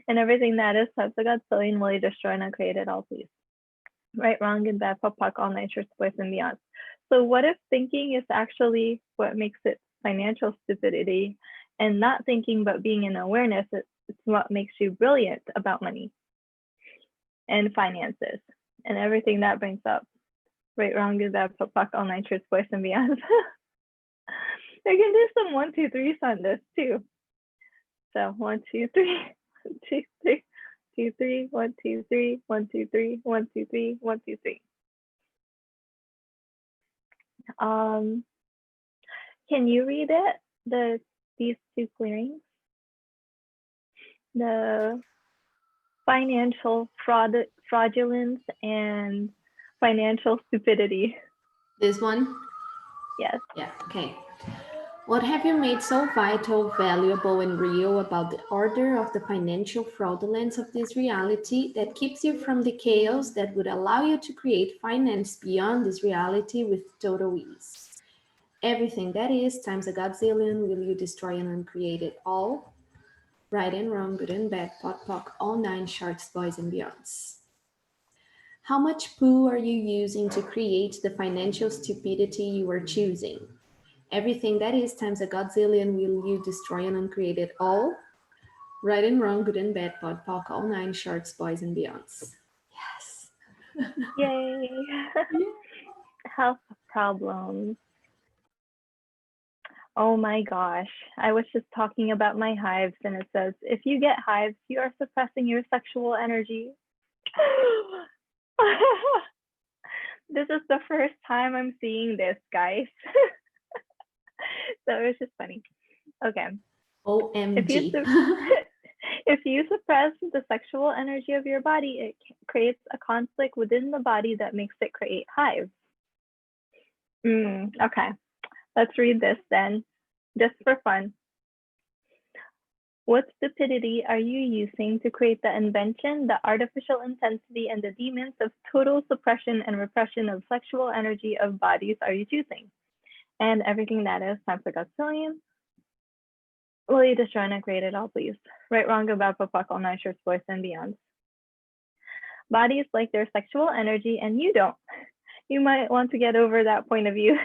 And everything that is types of godzillion, will you destroy and uncreate it all, please? Right, wrong, good, bad, pop, pop, all nine shorts, boys, and beyond. So what if thinking is actually what makes it financial stupidity, and not thinking but being in awareness, it's what makes you brilliant about money and finances and everything that brings up? Right, wrong, good, bad, pop, pop, all nine shorts, boys, and beyond. I can do some 1, 2, 3 on this too. So 1, 2, 3, 1, 2, 3. 2, 3, 1, 2, 3, 1, 2, 3, 1, 2, 3, 1, 2, 3. Can you read it? These two clearings? The financial fraudulence and financial stupidity. This one? Yes. Yeah, okay. What have you made so vital, valuable, and real about the order of the financial fraudulence of this reality that keeps you from the chaos that would allow you to create finance beyond this reality with total ease? Everything that is times a godzillion, will you destroy and uncreate it all? Right and wrong, good and bad, pot pock, all nine shorts, boys, and beyonds. How much poo are you using to create the financial stupidity you are choosing? Everything that is times a godzillion, will you destroy and uncreate it all? Right and wrong, good and bad, pod, poc, all nine shorts, boys, and beyonds. Yes. Yay. Health problems. Oh my gosh. I was just talking about my hives, and it says, if you get hives, you are suppressing your sexual energy. This is the first time I'm seeing this, guys. So it was just funny. Okay. OMG. If you suppress the sexual energy of your body, it creates a conflict within the body that makes it create hives. Okay, let's read this then, just for fun. What stupidity are you using to create the invention, the artificial intensity, and the demons of total suppression and repression of sexual energy of bodies are you choosing? And everything that is times a gazillion. Will you destroy and create it all, please? Right, wrong, good, bad, fuck, all nine shorts, boys, and beyond. Bodies like their sexual energy, and you don't. You might want to get over that point of view.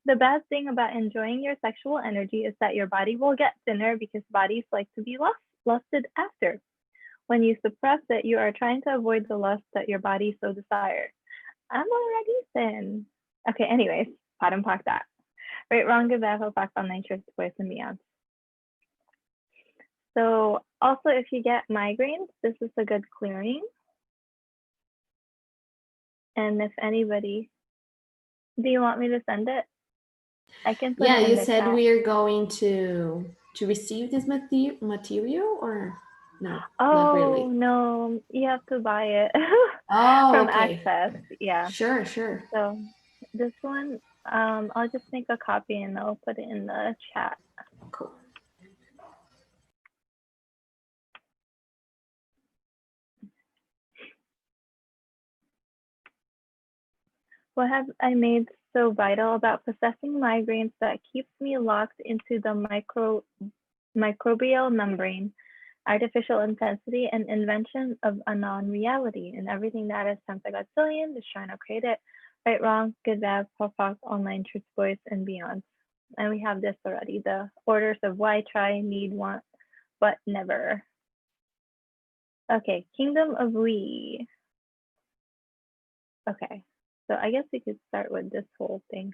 The bad thing about enjoying your sexual energy is that your body will get thinner because bodies like to be lusted after. When you suppress it, you are trying to avoid the lust that your body so desires. I'm already thin. Okay, anyways, pot and pock that. Right, wrong, good, bad, fuck, on nine shorts, boys, and beyond. So also, if you get migraines, this is a good clearing. And if anybody, do you want me to send it? I can put Yeah, it in you the said chat. we are going to receive this material or no? Not Oh, really. no, you have to buy it Oh, from okay. Access. Yeah. Sure. So this one, I'll just make a copy and I'll put it in the chat. Cool. What have I made so vital about possessing migraines that keeps me locked into the microbial membrane, artificial intensity, and invention of a non-reality, and everything that is times a gazillion, just trying to create it, right, wrong, good, bad, pop, online, truth, boys, and beyond. And we have this already, the orders of why, try, need, want, but never. Okay, kingdom of we. Okay, so I guess we could start with this whole thing.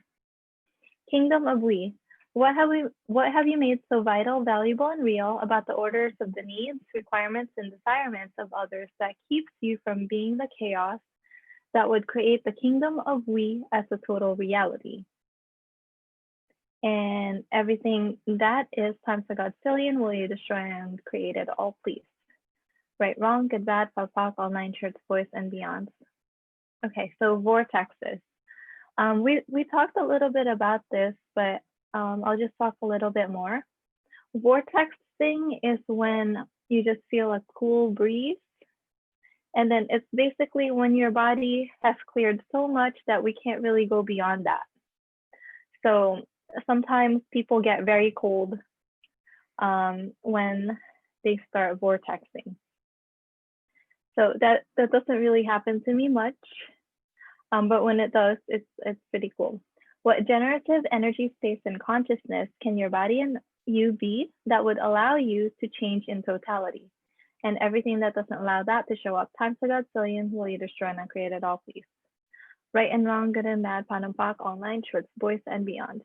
Kingdom of we. What have you made so vital, valuable, and real about the orders of the needs, requirements, and desirements of others that keeps you from being the chaos that would create the kingdom of we as a total reality? And everything that is times a godzillion will you destroy and create it all, please? Right, wrong, good, bad, pop, all nine shorts, boys, and beyond. Okay, so vortexes. We talked a little bit about this, but I'll just talk a little bit more. Vortexing is when you just feel a cool breeze. And then it's basically when your body has cleared so much that we can't really go beyond that. So sometimes people get very cold when they start vortexing. So that doesn't really happen to me much. But when it does, it's pretty cool. What generative energy states and consciousness can your body and you be that would allow you to change in totality? And everything that doesn't allow that to show up times a godzillion will you destroy and create it all, please? Right and wrong, good and bad, pan and pock, online, shorts, boys, and beyond.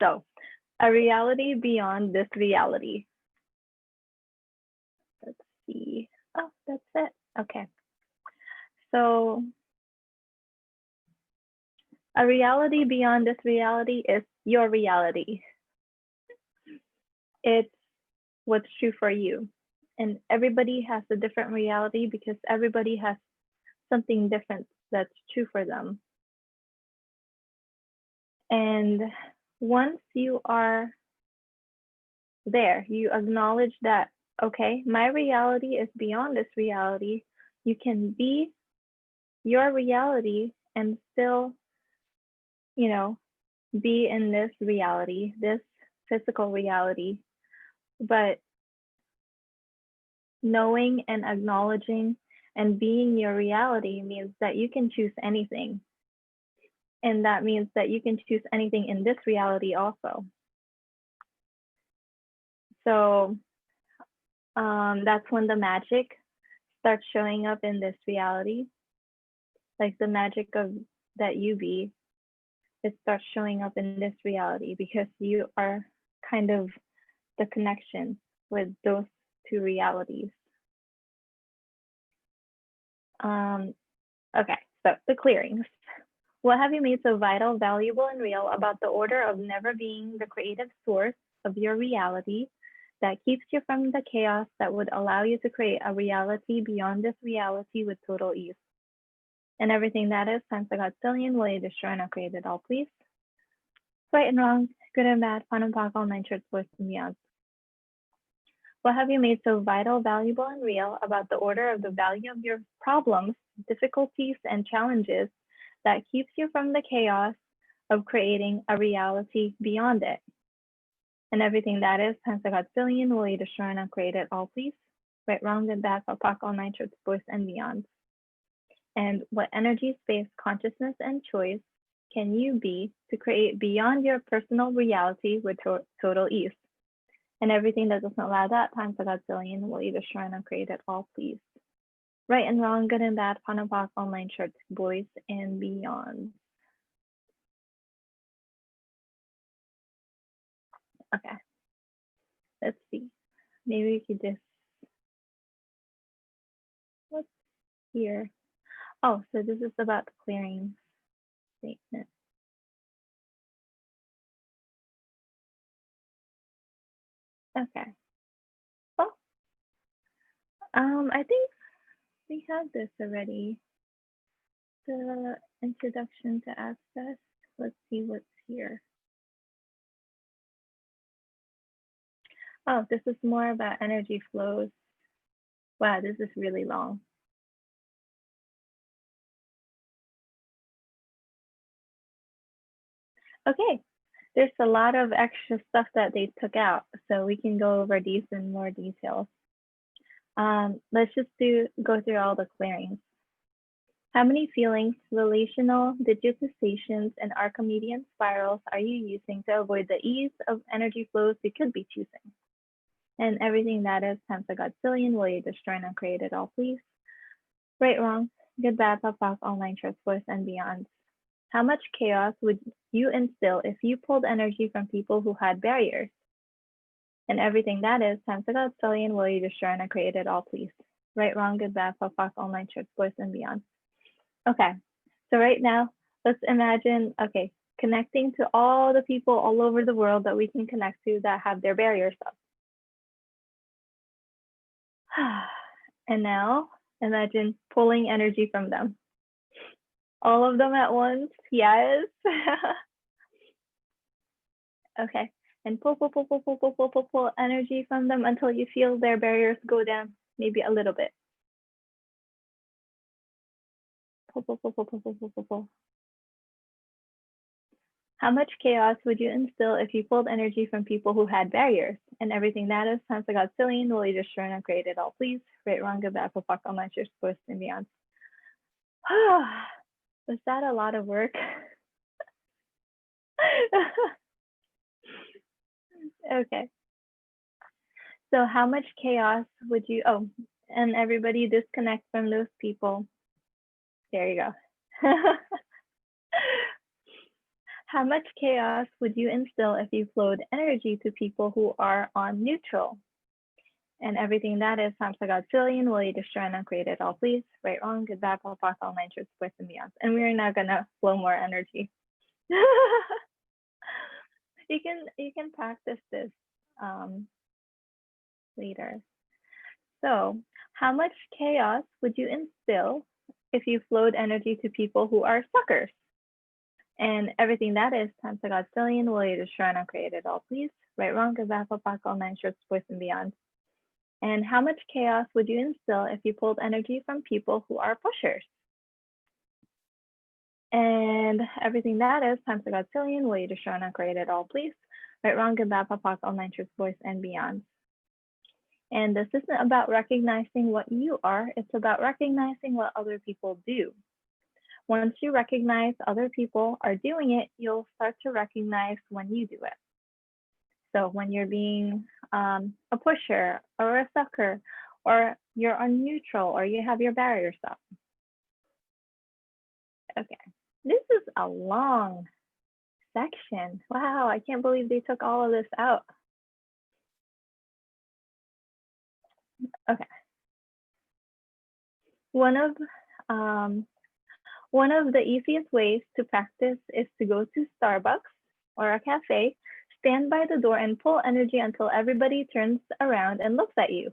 So, a reality beyond this reality. Let's see. Oh, that's it. Okay. So, a reality beyond this reality is your reality. It's what's true for you. And everybody has a different reality because everybody has something different that's true for them. And once you are there, you acknowledge that, okay, my reality is beyond this reality. You can be your reality and still, be in this reality, this physical reality. But knowing and acknowledging and being your reality means that you can choose anything. And that means that you can choose anything in this reality also. So that's when the magic starts showing up in this reality. Like the magic of that you be, it starts showing up in this reality because you are kind of the connection with those two realities. Okay, so the clearings. What have you made so vital, valuable, and real about the order of never being the creative source of your reality that keeps you from the chaos that would allow you to create a reality beyond this reality with total ease? And everything that is times the godzillion will you destroy and create it all, please? Right and wrong, good and bad, fun and POC, all nine shorts, boys and beyond. What have you made so vital, valuable, and real about the order of the value of your problems, difficulties, and challenges that keeps you from the chaos of creating a reality beyond it? And everything that is times the godzillion will you destroy and create it all, please? Right, wrong, good, bad, POC, all nine shorts, boys and beyond. And what energy, space, consciousness, and choice can you be to create beyond your personal reality with total ease? And everything that doesn't allow that times the godzillion will you destroy and create it all, please? Right and wrong, good and bad, fun and POC, online shorts, boys and beyond. Okay, let's see. Maybe we could just, what's here? Oh, so this is about the clearing statement. Okay. Well, I think we had this already. The introduction to access. Let's see what's here. Oh, this is more about energy flows. Wow, this is really long. Okay, there's a lot of extra stuff that they took out, so we can go over these in more detail. Let's just go through all the clearings. How many feelings, relational, digitizations, and Archimedean spirals are you using to avoid the ease of energy flows you could be choosing? And everything that is times a godzillion will you destroy and create it all, please? Right, wrong, good, bad, POC, all nine shorts, boys and beyond. How much chaos would you instill if you pulled energy from people who had barriers? And everything that is times a godzillion will you destroy and create it all, please? Right, wrong, good, bad, POC, all nine shorts, boys and beyond. Okay, so right now, let's imagine, okay, connecting to all the people all over the world that we can connect to that have their barriers up. And now imagine pulling energy from them. All of them at once, yes. Okay, and pull energy from them until you feel their barriers go down, maybe a little bit. Pull. How much chaos would you instill if you pulled energy from people who had barriers? And everything that is times a godzillion will you destroy and create it all, please? Right, wrong, good, bad, POC, all nine shorts, boys and beyond. Was that a lot of work? Okay. So how much chaos would you, oh, and everybody disconnect from those people. There you go. How much chaos would you instill if you flowed energy to people who are on neutral? And everything that is times a godzillion will you destroy and create it all, please? Right, wrong, good, bad, POC, all nine shorts, boys and beyond. And we're not gonna flow more energy. You can practice this later. So how much chaos would you instill if you flowed energy to people who are suckers? And everything that is times a godzillion will you destroy and create it all, please? Right, wrong, good, bad, POC, all nine shorts, boys and beyond. And how much chaos would you instill if you pulled energy from people who are pushers? And everything that is times a godzillion will you destroy and create it all, please? Right, wrong, good, bad, POC, all nine shorts, boys and beyond. And this isn't about recognizing what you are, it's about recognizing what other people do. Once you recognize other people are doing it, you'll start to recognize when you do it. So when you're being a pusher or a sucker, or you're on neutral, or you have your barriers up. Okay, this is a long section. Wow, I can't believe they took all of this out. Okay. One of the easiest ways to practice is to go to Starbucks or a cafe, stand by the door and pull energy until everybody turns around and looks at you.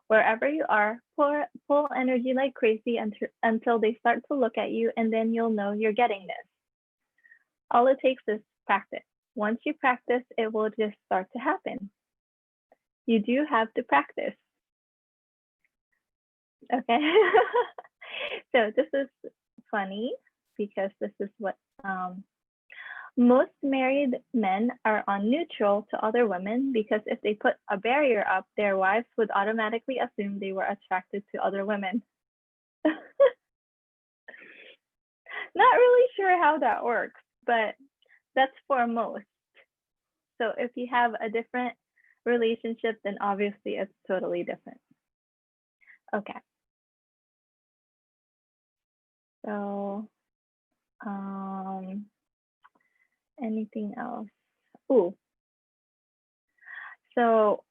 Wherever you are, pull energy like crazy until they start to look at you, and then you'll know you're getting this. All it takes is practice. Once you practice, it will just start to happen. You do have to practice. Okay. So this is funny because this is what most married men are on neutral to other women, because if they put a barrier up, their wives would automatically assume they were attracted to other women. Not really sure how that works, but that's for most. So if you have a different relationship, then obviously it's totally different. Okay. So, anything else? Ooh. So,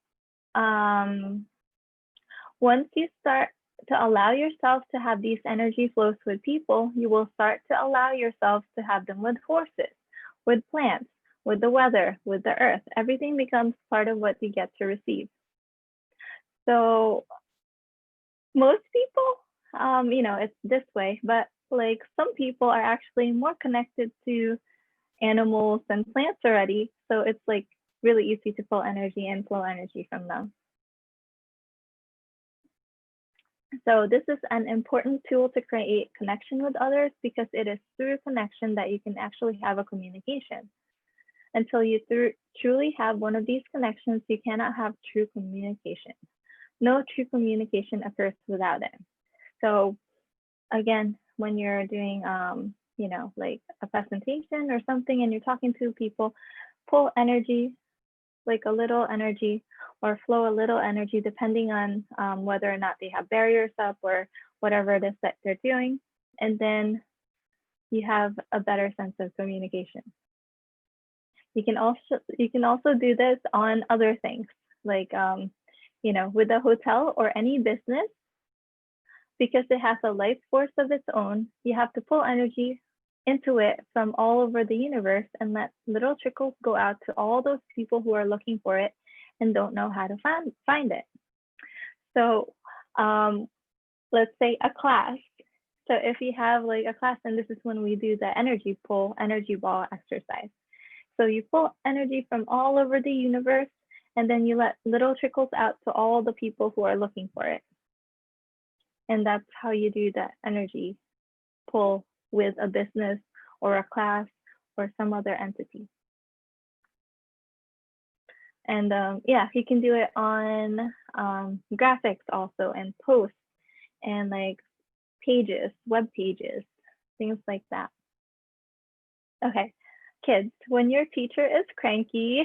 once you start to allow yourself to have these energy flows with people, you will start to allow yourself to have them with horses, with plants, with the weather, with the earth. Everything becomes part of what you get to receive. So most people, it's this way, but like some people are actually more connected to animals and plants already. So it's like really easy to pull energy and flow energy from them. So this is an important tool to create connection with others, because it is through connection that you can actually have a communication. Until you truly have one of these connections, you cannot have true communication. No true communication occurs without it. So again, when you're doing, like a presentation or something and you're talking to people, pull energy, like a little energy, or flow a little energy, depending on whether or not they have barriers up or whatever it is that they're doing. And then you have a better sense of communication. You can also do this on other things, like, with a hotel or any business, because it has a life force of its own. You have to pull energy into it from all over the universe and let little trickles go out to all those people who are looking for it and don't know how to find it. So let's say a class. So if you have like a class, and this is when we do the energy pull, energy ball exercise. So you pull energy from all over the universe, and then you let little trickles out to all the people who are looking for it. And that's how you do that energy pull with a business or a class or some other entity. And you can do it on graphics also, and posts, and like pages, web pages, things like that. Okay, kids, when your teacher is cranky,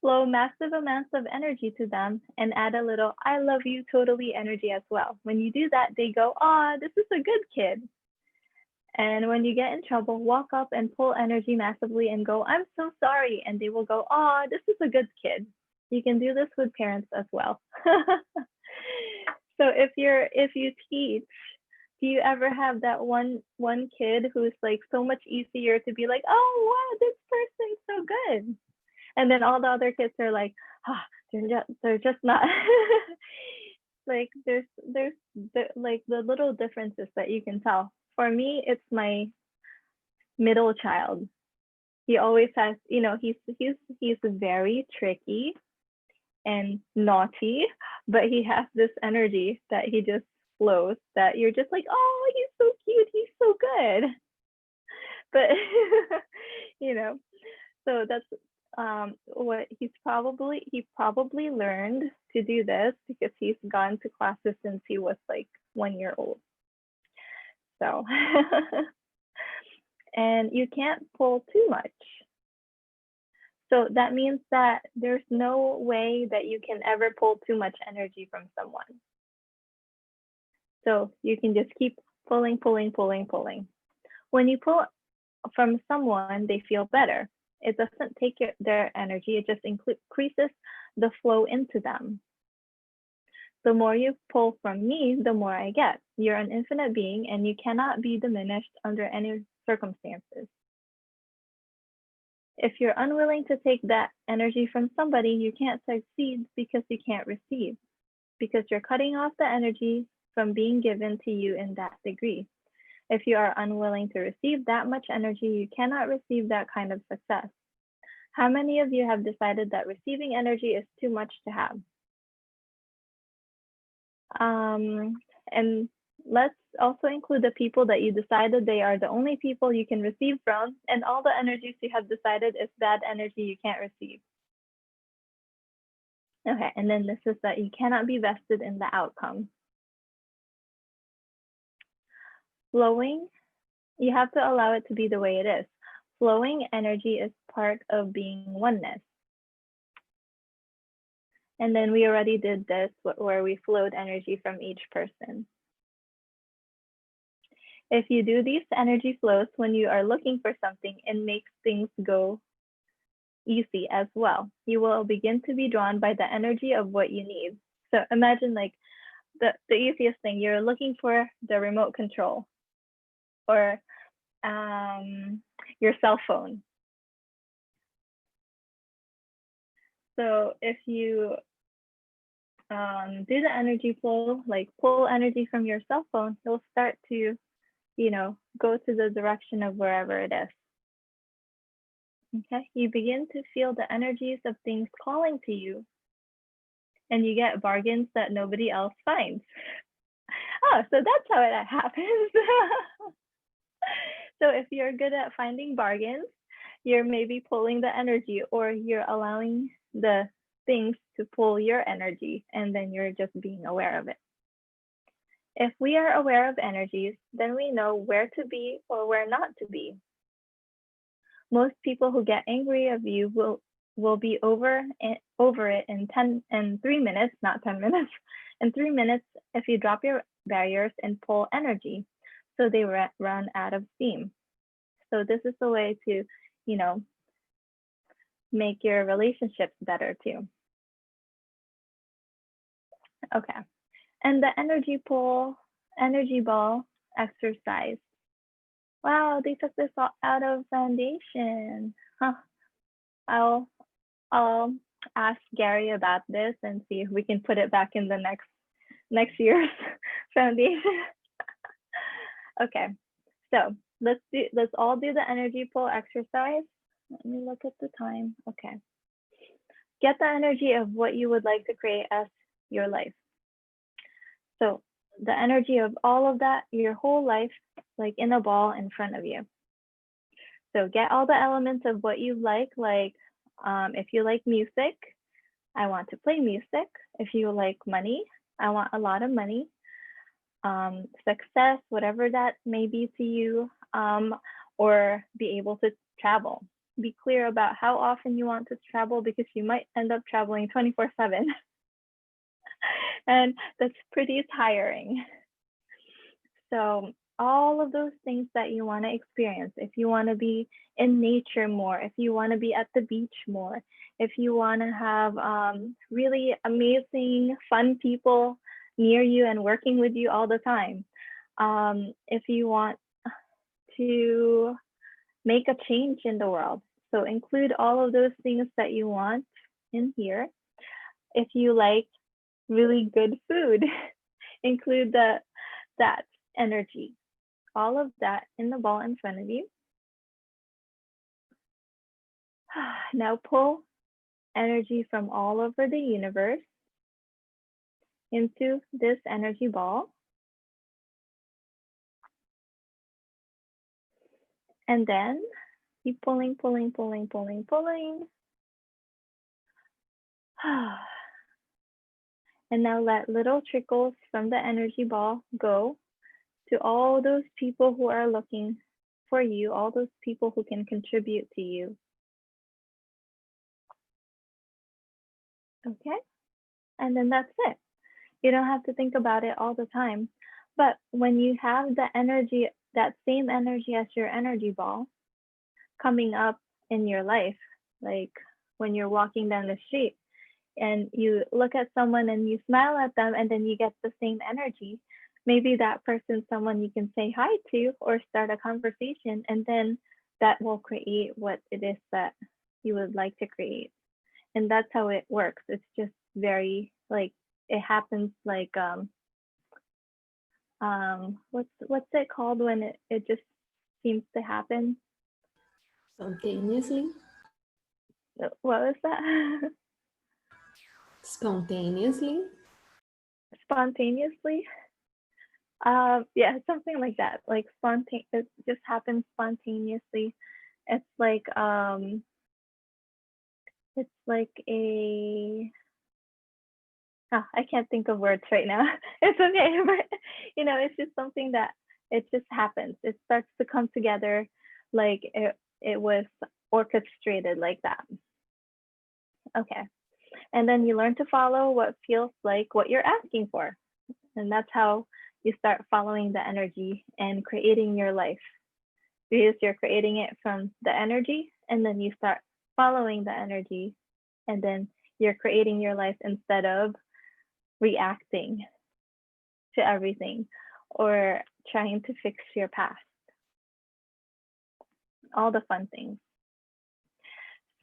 flow massive amounts of energy to them and add a little "I love you totally" energy as well. When you do that, they go, "Ah, this is a good kid." And when you get in trouble, walk up and pull energy massively and go, "I'm so sorry." And they will go, "Ah, this is a good kid." You can do this with parents as well. So if you teach, do you ever have that one kid who's like so much easier to be like, "Oh, wow, this person's so good," and then all the other kids are like, they're just not. Like there's like the little differences that you can tell. For me, it's my middle child. He always has, he's very tricky and naughty, but he has this energy that he just flows, that you're just like, "Oh, he's so cute, he's so good." But so that's what he probably learned to do this because he's gone to classes since he was like 1 year old. So and you can't pull too much. So that means that there's no way that you can ever pull too much energy from someone. So you can just keep pulling. When you pull from someone, they feel better. It doesn't take their energy, it just increases the flow into them. The more you pull from me, the more I get. You're an infinite being and you cannot be diminished under any circumstances. If you're unwilling to take that energy from somebody, you can't succeed because you can't receive, because you're cutting off the energy from being given to you in that degree. If you are unwilling to receive that much energy, you cannot receive that kind of success. How many of you have decided that receiving energy is too much to have? And let's also include the people that you decided they are the only people you can receive from, and all the energies you have decided is bad energy you can't receive. Okay, and then this is that you cannot be vested in the outcome. Flowing, you have to allow it to be the way it is. Flowing energy is part of being oneness. And then we already did this where we flowed energy from each person. If you do these energy flows when you are looking for something, it makes things go easy as well. You will begin to be drawn by the energy of what you need. So imagine like the easiest thing, you're looking for the remote control or your cell phone. So if you do the energy flow, like pull energy from your cell phone, you'll start to, go to the direction of wherever it is. Okay, you begin to feel the energies of things calling to you, and you get bargains that nobody else finds. Oh, so that's how it happens. So if you're good at finding bargains, you're maybe pulling the energy, or you're allowing the things to pull your energy, and then you're just being aware of it. If we are aware of energies, then we know where to be or where not to be. Most people who get angry of you will be over it in 3 minutes, not 10 minutes. In 3 minutes, if you drop your barriers and pull energy, so they run out of steam. So this is a way to, make your relationships better too. Okay, and the energy ball exercise. Wow, they took this out of foundation. Huh. I'll ask Gary about this and see if we can put it back in the next year's foundation. Okay, so let's all do the energy pull exercise. Let me look at the time. Okay. Get the energy of what you would like to create as your life. So the energy of all of that, your whole life, like in a ball in front of you. So get all the elements of what you like if you like music, I want to play music. If you like money, I want a lot of money. Success, whatever that may be to you, or be able to travel. Be clear about how often you want to travel, because you might end up traveling 24/7. And that's pretty tiring. So all of those things that you want to experience, if you want to be in nature more, if you want to be at the beach more, if you want to have really amazing, fun people near you and working with you all the time, if you want to make a change in the world. So include all of those things that you want in here. If you like really good food, include that energy, all of that in the ball in front of you. Now pull energy from all over the universe into this energy ball. And then keep pulling, pulling, pulling, pulling, pulling. And now let little trickles from the energy ball go to all those people who are looking for you, all those people who can contribute to you. Okay, and then that's it. You don't have to think about it all the time. But when you have the energy, that same energy as your energy ball coming up in your life, like when you're walking down the street and you look at someone and you smile at them, and then you get the same energy, maybe that person's someone you can say hi to or start a conversation, and then that will create what it is that you would like to create. And that's how it works. It's just very like it happens like what's it called when it just seems to happen? Spontaneously. What was that? Spontaneously. Spontaneously? Yeah, something like that. Like it just happens spontaneously. It's like a I can't think of words right now. It's okay, but it's just something that it just happens. It starts to come together like it was orchestrated like that. Okay. And then you learn to follow what feels like what you're asking for. And that's how you start following the energy and creating your life. Because you're creating it from the energy, and then you start following the energy, and then you're creating your life instead of reacting to everything or trying to fix your past. All the fun things.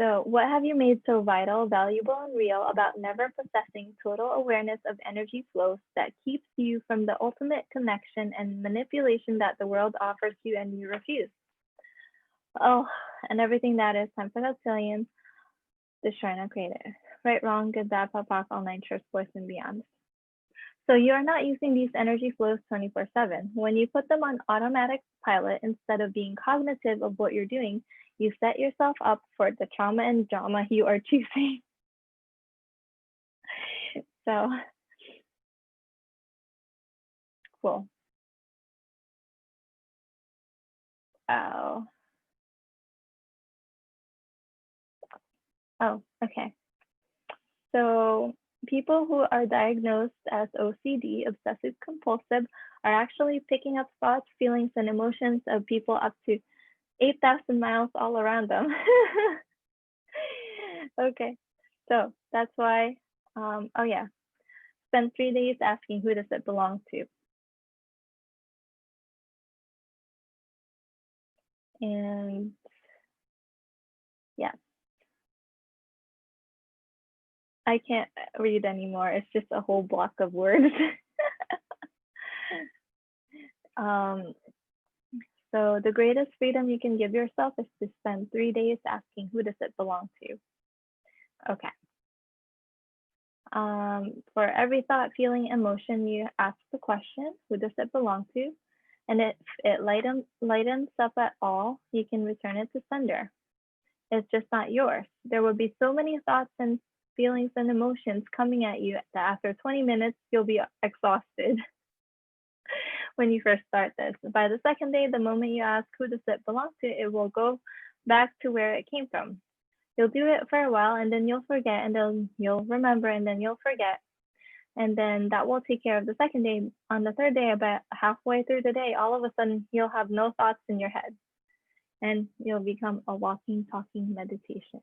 So, what have you made so vital, valuable, and real about never possessing total awareness of energy flows that keeps you from the ultimate connection and manipulation that the world offers you and you refuse? Oh, and everything that is time for reptilians, the shrine of creative. Right, wrong, good, bad, pop, pop, all nine shorts, boys, and beyond. So you are not using these energy flows 24/7. When you put them on automatic pilot instead of being cognitive of what you're doing, you set yourself up for the trauma and drama you are choosing. So cool. Oh. Oh, okay. So people who are diagnosed as OCD, obsessive compulsive, are actually picking up thoughts, feelings, and emotions of people up to 8,000 miles all around them. Okay, so that's why, oh yeah, spend 3 days asking who does it belong to. And yeah, I can't read anymore. It's just a whole block of words. um, so the greatest freedom you can give yourself is to spend 3 days asking who does it belong to. Okay. For every thought, feeling, emotion, you ask the question, who does it belong to? And if it lightens up at all, you can return it to sender. It's just not yours. There will be so many thoughts and feelings and emotions coming at you that after 20 minutes, you'll be exhausted when you first start this. By the second day, the moment you ask who does it belong to, it will go back to where it came from. You'll do it for a while and then you'll forget, and then you'll remember, and then you'll forget. And then that will take care of the second day. On the third day, about halfway through the day, all of a sudden you'll have no thoughts in your head and you'll become a walking, talking meditation.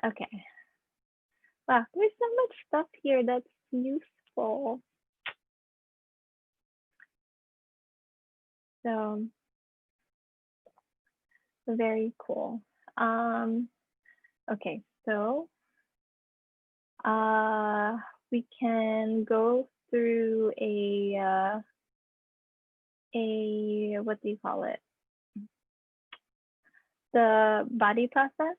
Okay. Wow, there's so much stuff here that's useful. So very cool. Okay, so we can go through a what do you call it? The body process.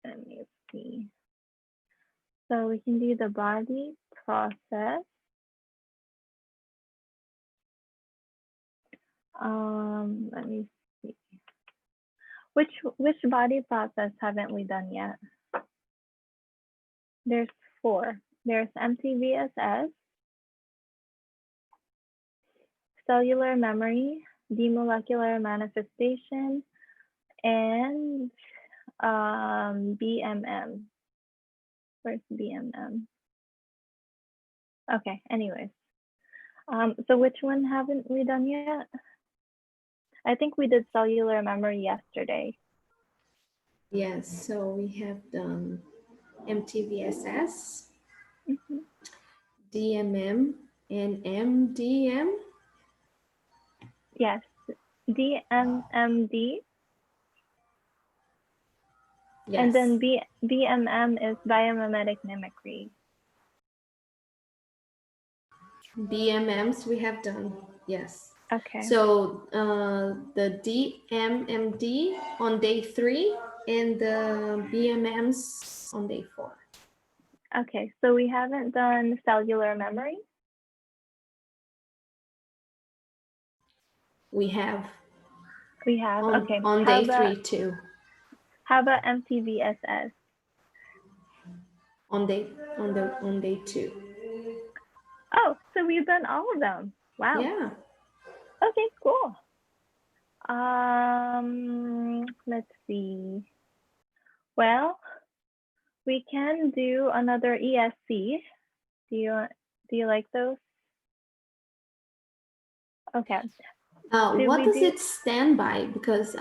Let me see. So we can do the body process. Let me see. Which body process haven't we done yet? There's 4. There's MTVSS, cellular memory, demolecular manifestation, and BMM. Where's BMM? Okay, anyways. So which one haven't we done yet? I think we did cellular memory yesterday. Yes, so we have done MTVSS, DMM, And MDM? Yes, DMMD. Yes. And then BMM is biomimetic mimicry. BMMs we have done, yes. Okay. So the DMMD on day 3 and the BMMs on day 4. Okay, so we haven't done cellular memory. We have. We have, on, okay. on day 3 too. How about MTVSS? On day 2. Oh, so we've done all of them. Wow. Yeah. Okay, cool. Let's see. Well, we can do another ESC. Do you like those? Okay. What does it stand by? Because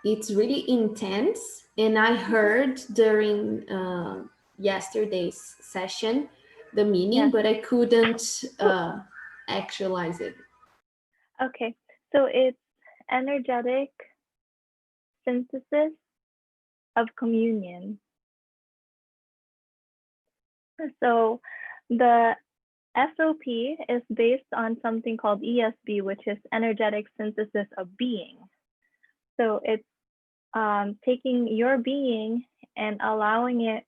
it's really intense, and I heard during yesterday's session the meaning, Yes. but I couldn't actualize it. Okay, so it's energetic synthesis of communion. So the SOP is based on something called ESB, which is energetic synthesis of being. So it's taking your being and allowing it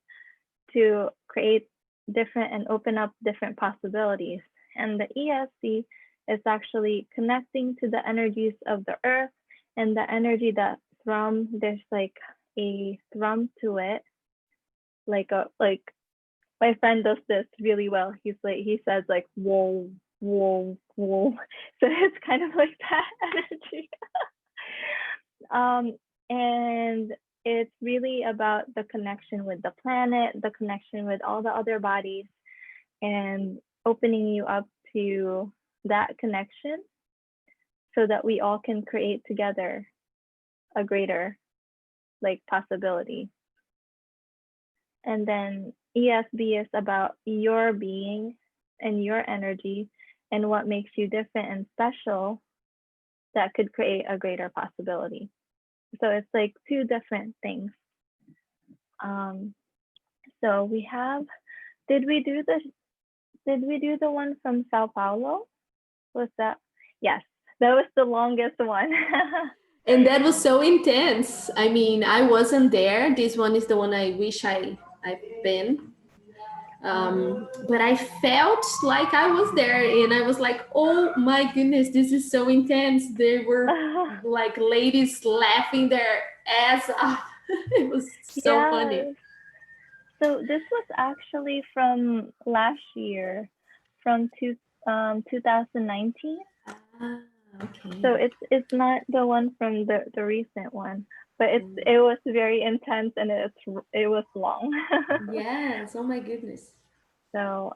to create different and open up different possibilities. And the ESC is actually connecting to the energies of the earth and the energy that thrum. There's like a thrum to it, like my friend does this really well. He says like whoa, whoa, whoa. So it's kind of like that energy. And it's really about the connection with the planet, the connection with all the other bodies, and opening you up to that connection so that we all can create together a greater like possibility. And then ESB is about your being and your energy and what makes you different and special that could create a greater possibility. So it's like two different things. So we have, did we do the one from Sao Paulo? Was that? Yes, that was the longest one. And that was so intense. I mean, I wasn't there. This one is the one I wish I've been. But I felt like I was there, and I was like, oh my goodness, this is so intense. There were like ladies laughing their ass off. It was so funny. So this was actually from last year, from 2019. Okay. So it's not the one from the recent one, but it was very intense and it was long. Yes. Oh my goodness. So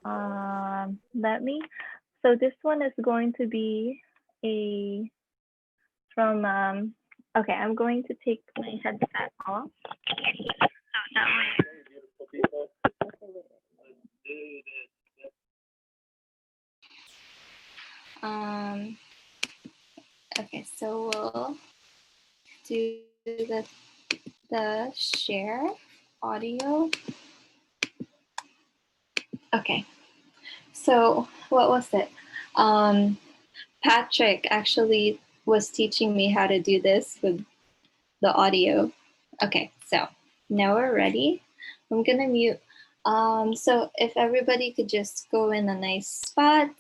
so this one is going to be from okay, I'm going to take my headset off. So that way. Okay, so we'll do the share audio. Okay, so what was it? Patrick actually was teaching me how to do this with the audio. Okay, so now we're ready. I'm gonna mute. So if everybody could just go in a nice spot.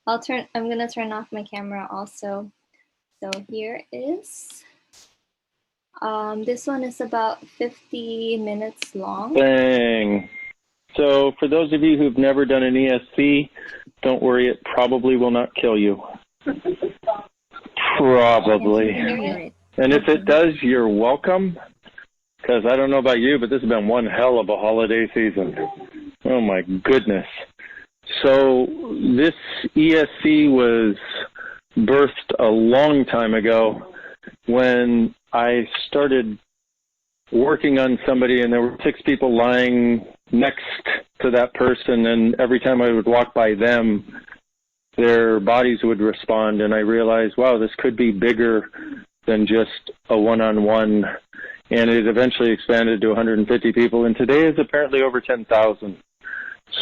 I'm gonna turn off my camera also. So here is, this one is about 50 minutes long. Dang. So for those of you who've never done an ESC, don't worry, it probably will not kill you. Probably. And if it does, you're welcome. Because I don't know about you, but this has been one hell of a holiday season. Oh my goodness. So this ESC was birthed a long time ago when I started working on somebody, and there were 6 people lying next to that person, and every time I would walk by them, their bodies would respond, and I realized, wow, this could be bigger than just a one-on-one, and it eventually expanded to 150 people, and today is apparently over 10,000.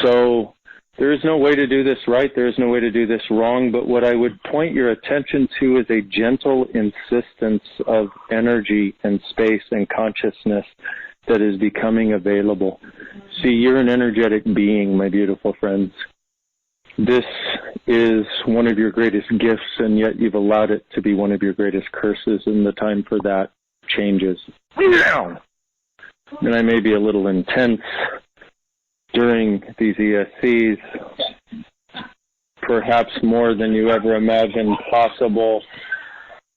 So there is no way to do this right, there is no way to do this wrong, but what I would point your attention to is a gentle insistence of energy and space and consciousness that is becoming available. See, you're an energetic being, my beautiful friends. This is one of your greatest gifts, and yet you've allowed it to be one of your greatest curses, and the time for that changes now. And I may be a little intense during these ESCs, perhaps more than you ever imagined possible.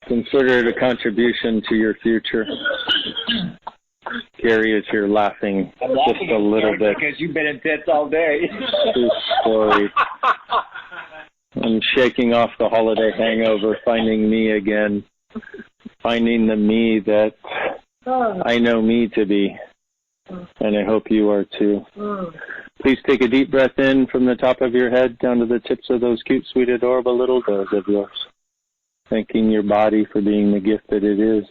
Consider it a contribution to your future. Gary is here laughing just a little bit. Because you've been intense all day. True story. I'm shaking off the holiday hangover, finding me again, finding the me that I know me to be, and I hope you are too. Please take a deep breath in from the top of your head down to the tips of those cute, sweet, adorable little toes of yours. Thanking your body for being the gift that it is.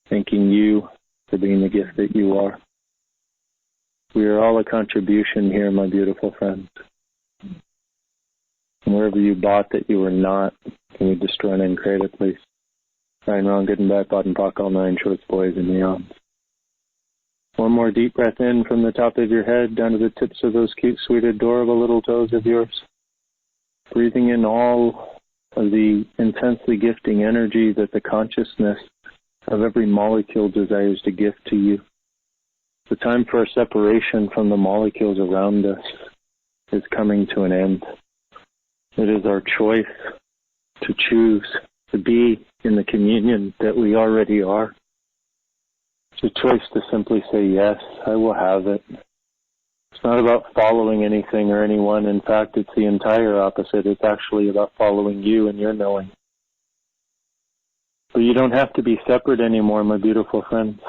Thanking you for being the gift that you are. We are all a contribution here, my beautiful friends. And wherever you bought that you were not, can we destroy and uncreate it, please? Right and wrong, good and bad, bought and pock, all 9 shorts, boys, and beyond. One more deep breath in from the top of your head down to the tips of those cute, sweet, adorable little toes of yours. Breathing in all of the intensely gifting energy that the consciousness of every molecule desires to gift to you. The time for our separation from the molecules around us is coming to an end. It is our choice to choose to be in the communion that we already are. It's a choice to simply say, yes, I will have it. It's not about following anything or anyone. In fact, it's the entire opposite. It's actually about following you and your knowing. But you don't have to be separate anymore, my beautiful friends.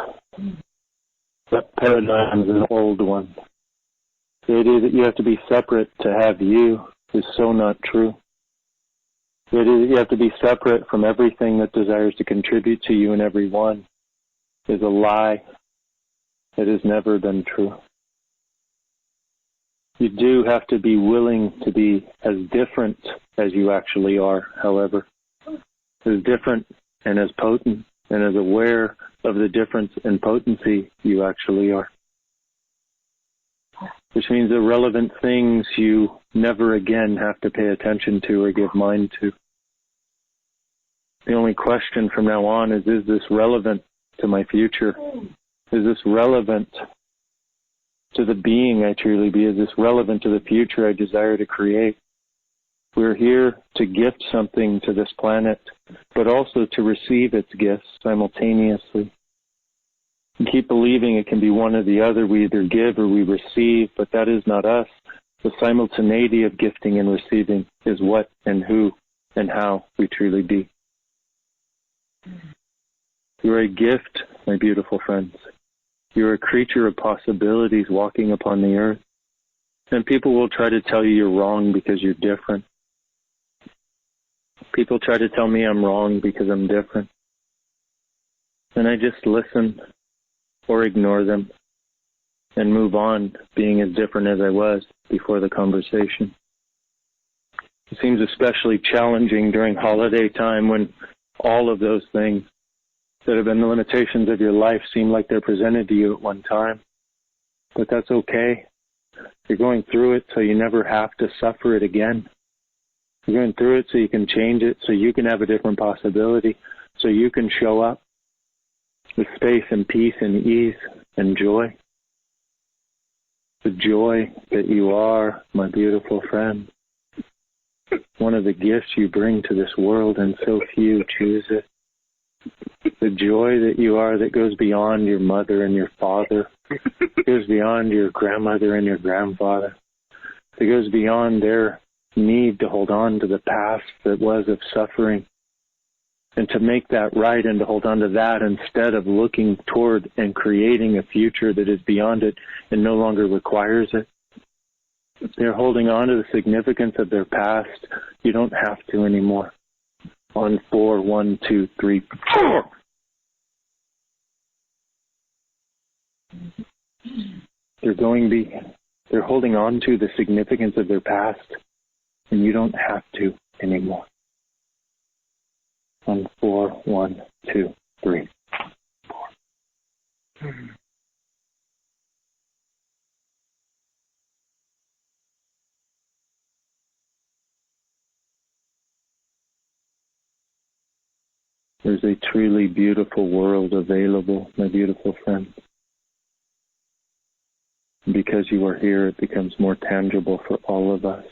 That paradigm is an old one. The idea that you have to be separate to have you is so not true. The idea that you have to be separate from everything that desires to contribute to you and everyone is a lie. It has never been true. You do have to be willing to be as different as you actually are, however. As different and as potent and as aware of the difference in potency you actually are. Which means irrelevant things you never again have to pay attention to or give mind to. The only question from now on is this relevant to my future? Is this relevant to the being I truly be? Is this relevant to the future I desire to create? We're here to gift something to this planet, but also to receive its gifts simultaneously. And keep believing it can be one or the other. We either give or we receive, but that is not us. The simultaneity of gifting and receiving is what and who and how we truly be. You're a gift, my beautiful friends. You're a creature of possibilities walking upon the earth. And people will try to tell you you're wrong because you're different. People try to tell me I'm wrong because I'm different. And I just listen or ignore them and move on being as different as I was before the conversation. It seems especially challenging during holiday time when all of those things that have been the limitations of your life seem like they're presented to you at one time. But that's okay. You're going through it so you never have to suffer it again. You're going through it so you can change it, so you can have a different possibility, so you can show up with space and peace and ease and joy. The joy that you are, my beautiful friend. One of the gifts you bring to this world, and so few choose it. The joy that you are that goes beyond your mother and your father, goes beyond your grandmother and your grandfather. It goes beyond their need to hold on to the past that was of suffering. and to make that right and to hold on to that instead of looking toward and creating a future that is beyond it and no longer requires it. If they're holding on to the significance of their past, you don't have to anymore. On 4, 1, 2, 3, 4. They're holding on to the significance of their past, and you don't have to anymore. On 4, 1, 2, 3, 4. There's a truly beautiful world available, my beautiful friends. Because you are here, it becomes more tangible for all of us.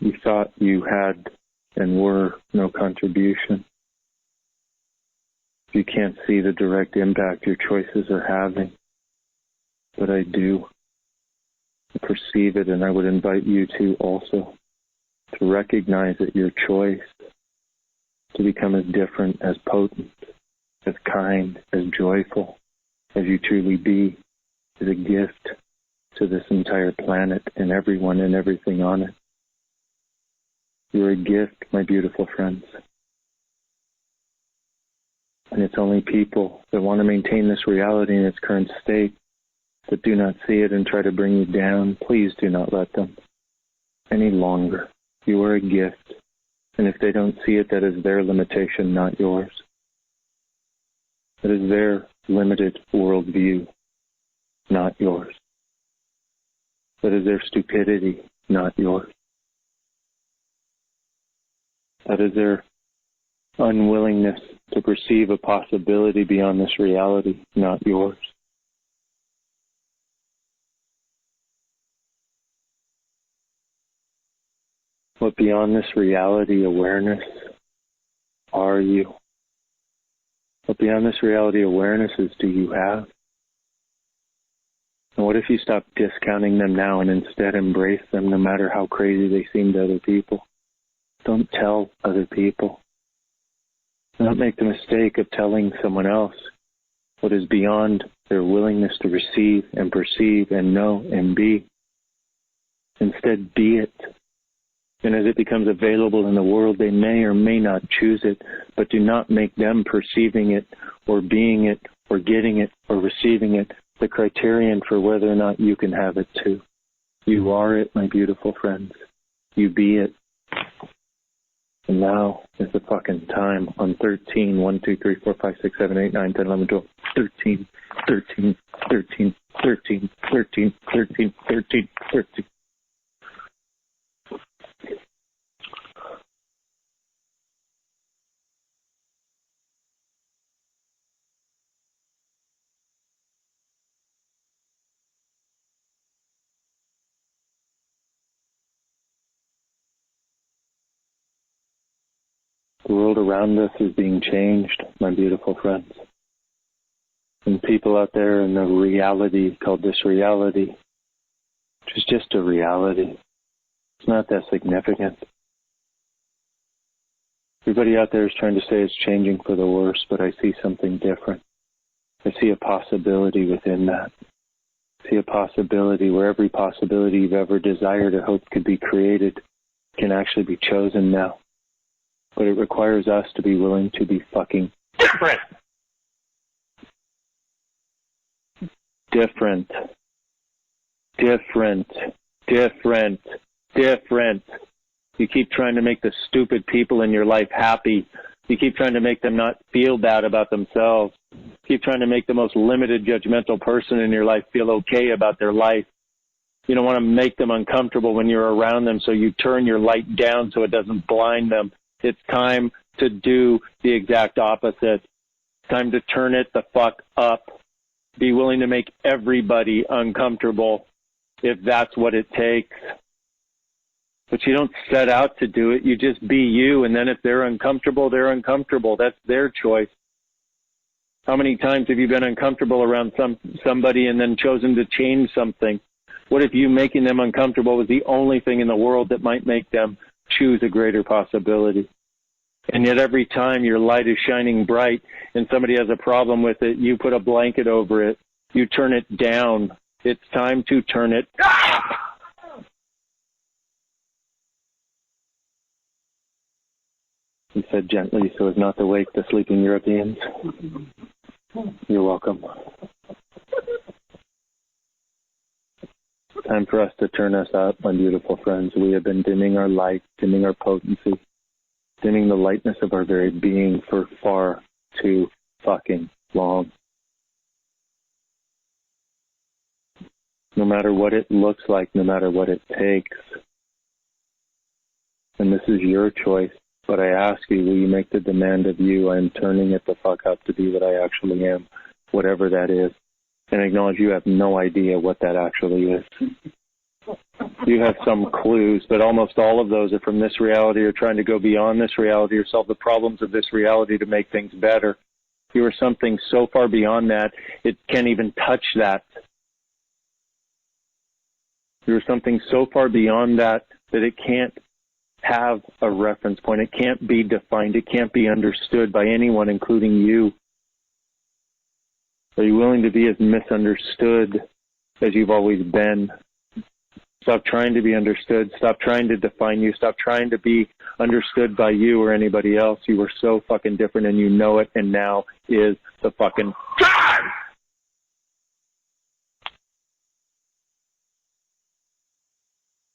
You thought you had and were no contribution. You can't see the direct impact your choices are having, but I do. I perceive it, and I would invite you to also, to recognize that your choice to become as different, as potent, as kind, as joyful as you truly be is a gift to this entire planet and everyone and everything on it. You're a gift, my beautiful friends. And it's only people that want to maintain this reality in its current state that do not see it and try to bring you down. Please do not let them any longer. You are a gift. And if they don't see it, that is their limitation, not yours. That is their limited worldview, not yours. That is their stupidity, not yours. That is their unwillingness to perceive a possibility beyond this reality, not yours. What beyond this reality awareness are you? What beyond this reality awarenesses do you have? And what if you stop discounting them now and instead embrace them no matter how crazy they seem to other people? Don't tell other people. Don't make the mistake of telling someone else what is beyond their willingness to receive and perceive and know and be. Instead, be it. And as it becomes available in the world, they may or may not choose it, but do not make them perceiving it or being it or getting it or receiving it the criterion for whether or not you can have it too. You are it, my beautiful friends. You be it. And now is the fucking time on 13, 1, 2, 3, 4, 5, 6, 7, 8, 9, 10, 11, 12, 13, 13, 13, 13, 13, 13, 13, 13. The world around us is being changed, my beautiful friends. And people out there in the reality called this reality, which is just a reality. It's not that significant. Everybody out there is trying to say it's changing for the worse, but I see something different. I see a possibility within that. I see a possibility where every possibility you've ever desired or hoped could be created can actually be chosen now. But it requires us to be willing to be fucking different. Different. Different. Different. Different. You keep trying to make the stupid people in your life happy. You keep trying to make them not feel bad about themselves. You keep trying to make the most limited, judgmental person in your life feel okay about their life. You don't want to make them uncomfortable when you're around them, so you turn your light down so it doesn't blind them. It's time to do the exact opposite. It's time to turn it the fuck up. Be willing to make everybody uncomfortable if that's what it takes. But you don't set out to do it. You just be you, and then if they're uncomfortable, they're uncomfortable. That's their choice. How many times have you been uncomfortable around somebody and then chosen to change something? What if you making them uncomfortable was the only thing in the world that might make them choose a greater possibility. And yet every time your light is shining bright and somebody has a problem with it, you put a blanket over it. You turn it down. It's time to turn it up. He said gently so as not to wake the sleeping Europeans. You're welcome. Time for us to turn us up, my beautiful friends. We have been dimming our light, dimming our potency, dimming the lightness of our very being for far too fucking long. No matter what it looks like, no matter what it takes. And this is your choice. But I ask you, will you make the demand of you? I am turning it the fuck up to be what I actually am, whatever that is. And acknowledge you have no idea what that actually is. You have some clues, but almost all of those are from this reality or trying to go beyond this reality or solve the problems of this reality to make things better. You are something so far beyond that, it can't even touch that. You're something so far beyond that it can't have a reference point. It can't be defined. It can't be understood by anyone, including you. Are you willing to be as misunderstood as you've always been? Stop trying to be understood. Stop trying to define you. Stop trying to be understood by you or anybody else. You are so fucking different and you know it, and now is the fucking time!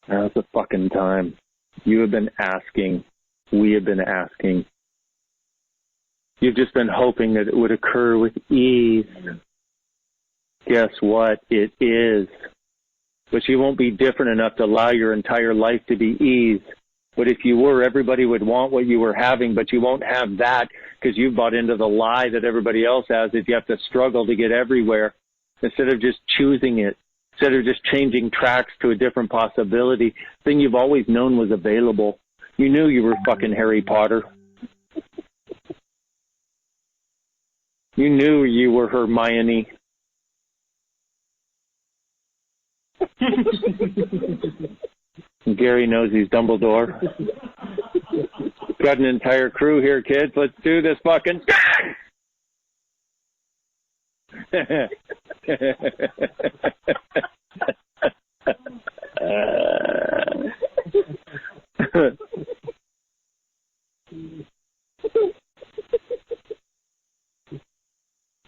Now's the fucking time. You have been asking. We have been asking. You've just been hoping that it would occur with ease. Guess what? It is. But you won't be different enough to allow your entire life to be ease. But if you were, everybody would want what you were having, but you won't have that because you've bought into the lie that everybody else has, that you have to struggle to get everywhere instead of just choosing it. Instead of just changing tracks to a different possibility, thing you've always known was available. You knew you were fucking Harry Potter. You knew you were Hermione. Gary knows he's Dumbledore. Got an entire crew here, kids. Let's do this fucking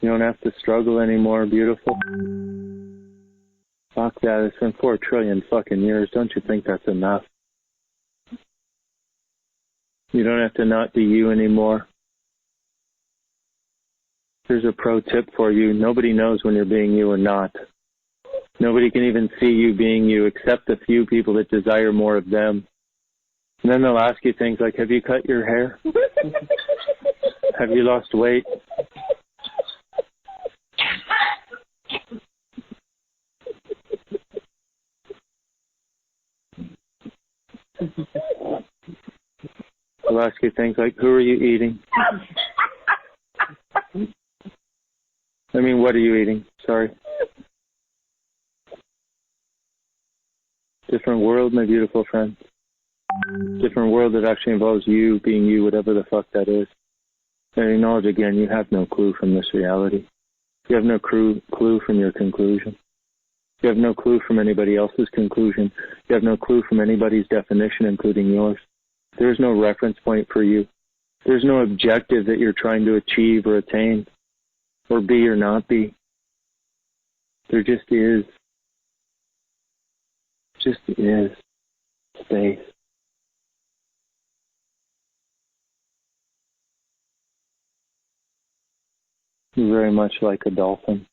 You don't have to struggle anymore, beautiful. Fuck that. It's been 4 trillion fucking years. Don't you think that's enough? You don't have to not be you anymore. Here's a pro tip for you. Nobody knows when you're being you or not. Nobody can even see you being you except a few people that desire more of them. And then they'll ask you things like, have you cut your hair? Have you lost weight? They'll ask you things like, who are you eating? I mean, what are you eating? Sorry. Different world, my beautiful friend. Different world that actually involves you being you, whatever the fuck that is. And acknowledge again, you have no clue from this reality. You have no clue from your conclusion. You have no clue from anybody else's conclusion. You have no clue from anybody's definition, including yours. There's no reference point for you. There's no objective that you're trying to achieve or attain, or be or not be. There just is. Just is space. You're very much like a dolphin.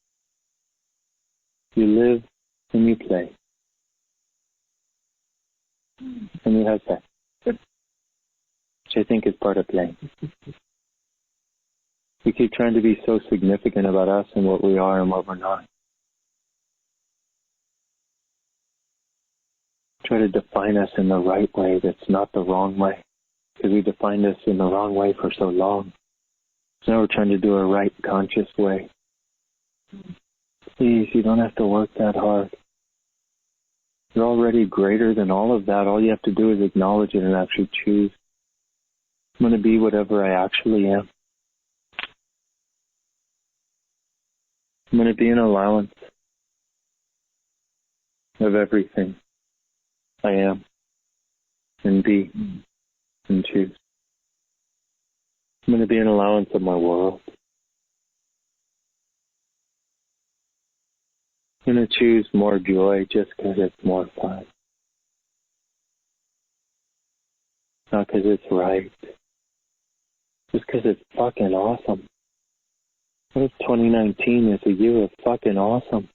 You live and you play. And you have sex, which I think is part of playing. We keep trying to be so significant about us and what we are and what we're not. Try to define us in the right way that's not the wrong way. Because we defined us in the wrong way for so long. So now we're trying to do a right, conscious way. Please, you don't have to work that hard. You're already greater than all of that. All you have to do is acknowledge it and actually choose. I'm going to be whatever I actually am. I'm going to be an allowance of everything I am and be and choose. I'm going to be an allowance of my world. I'm going to choose more joy just because it's more fun. Not because it's right. Just because it's fucking awesome. What if 2019 is a year of fucking awesome?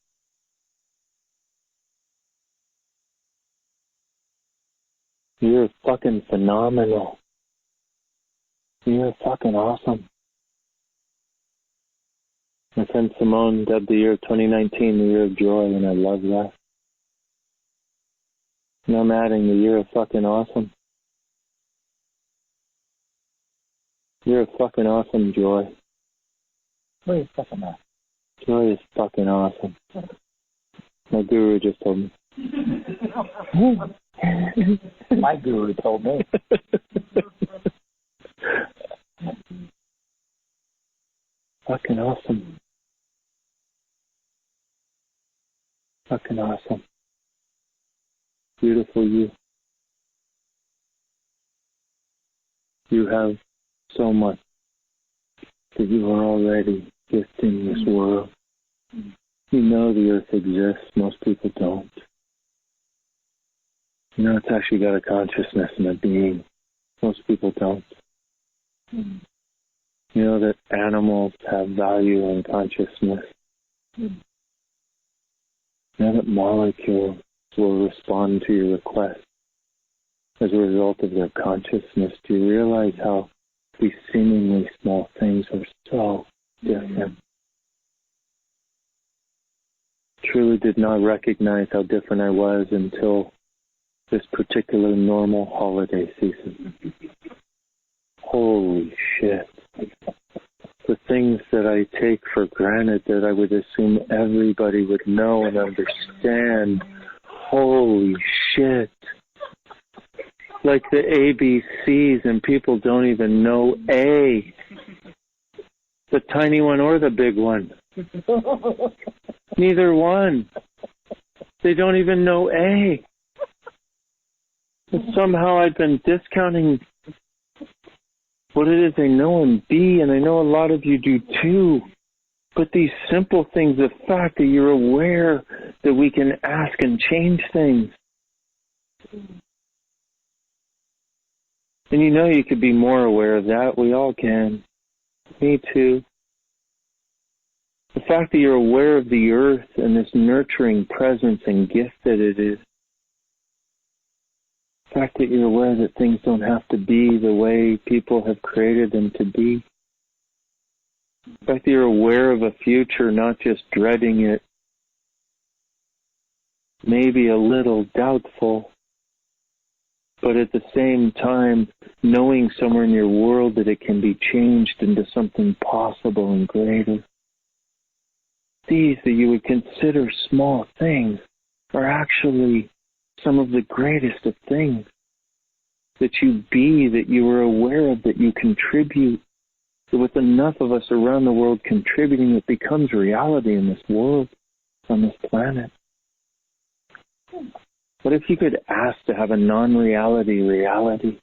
You're fucking phenomenal. You're fucking awesome. My friend Simone dubbed the year of 2019 the year of joy, and I love that. And I'm adding the year of fucking awesome. You're a fucking awesome, Joy. What is fucking awesome? Joy is fucking awesome. My guru just told me. My guru told me. Fucking awesome. Fucking awesome. Beautiful you. You have so much that you are already gifting this world. You know the earth exists. Most people don't. You know it's actually got a consciousness and a being. Most people don't. You know that animals have value and consciousness. You know that molecules will respond to your request as a result of their consciousness. Do you realize how these seemingly small things are so different? Truly did not recognize how different I was until this particular normal holiday season. Holy shit. The things that I take for granted that I would assume everybody would know and understand. Holy shit. Like the ABCs, and people don't even know A. The tiny one or the big one. Neither one. They don't even know A. But somehow I've been discounting what it is they know in B, and I know a lot of you do too. But these simple things, the fact that you're aware that we can ask and change things. And you know you could be more aware of that. We all can. Me too. The fact that you're aware of the earth and this nurturing presence and gift that it is. The fact that you're aware that things don't have to be the way people have created them to be. The fact that you're aware of a future, not just dreading it. Maybe a little doubtful, but at the same time, knowing somewhere in your world that it can be changed into something possible and greater. These that you would consider small things are actually some of the greatest of things. That you be, that you are aware of, that you contribute. That with enough of us around the world contributing, it becomes reality in this world, on this planet. What if you could ask to have a non-reality reality?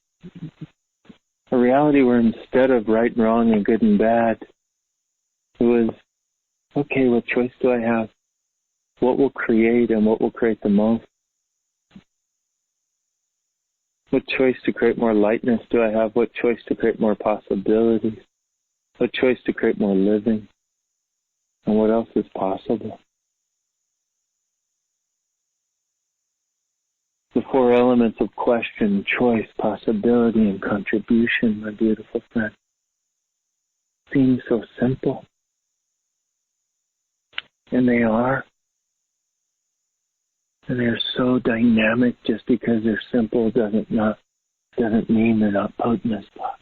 A reality where instead of right and wrong and good and bad, it was, okay, what choice do I have? What will create and what will create the most? What choice to create more lightness do I have? What choice to create more possibilities? What choice to create more living? And what else is possible? The four elements of question, choice, possibility, and contribution, my beautiful friend, seem so simple. And they are. And they're so dynamic. Just because they're simple doesn't mean they're not potent as fuck.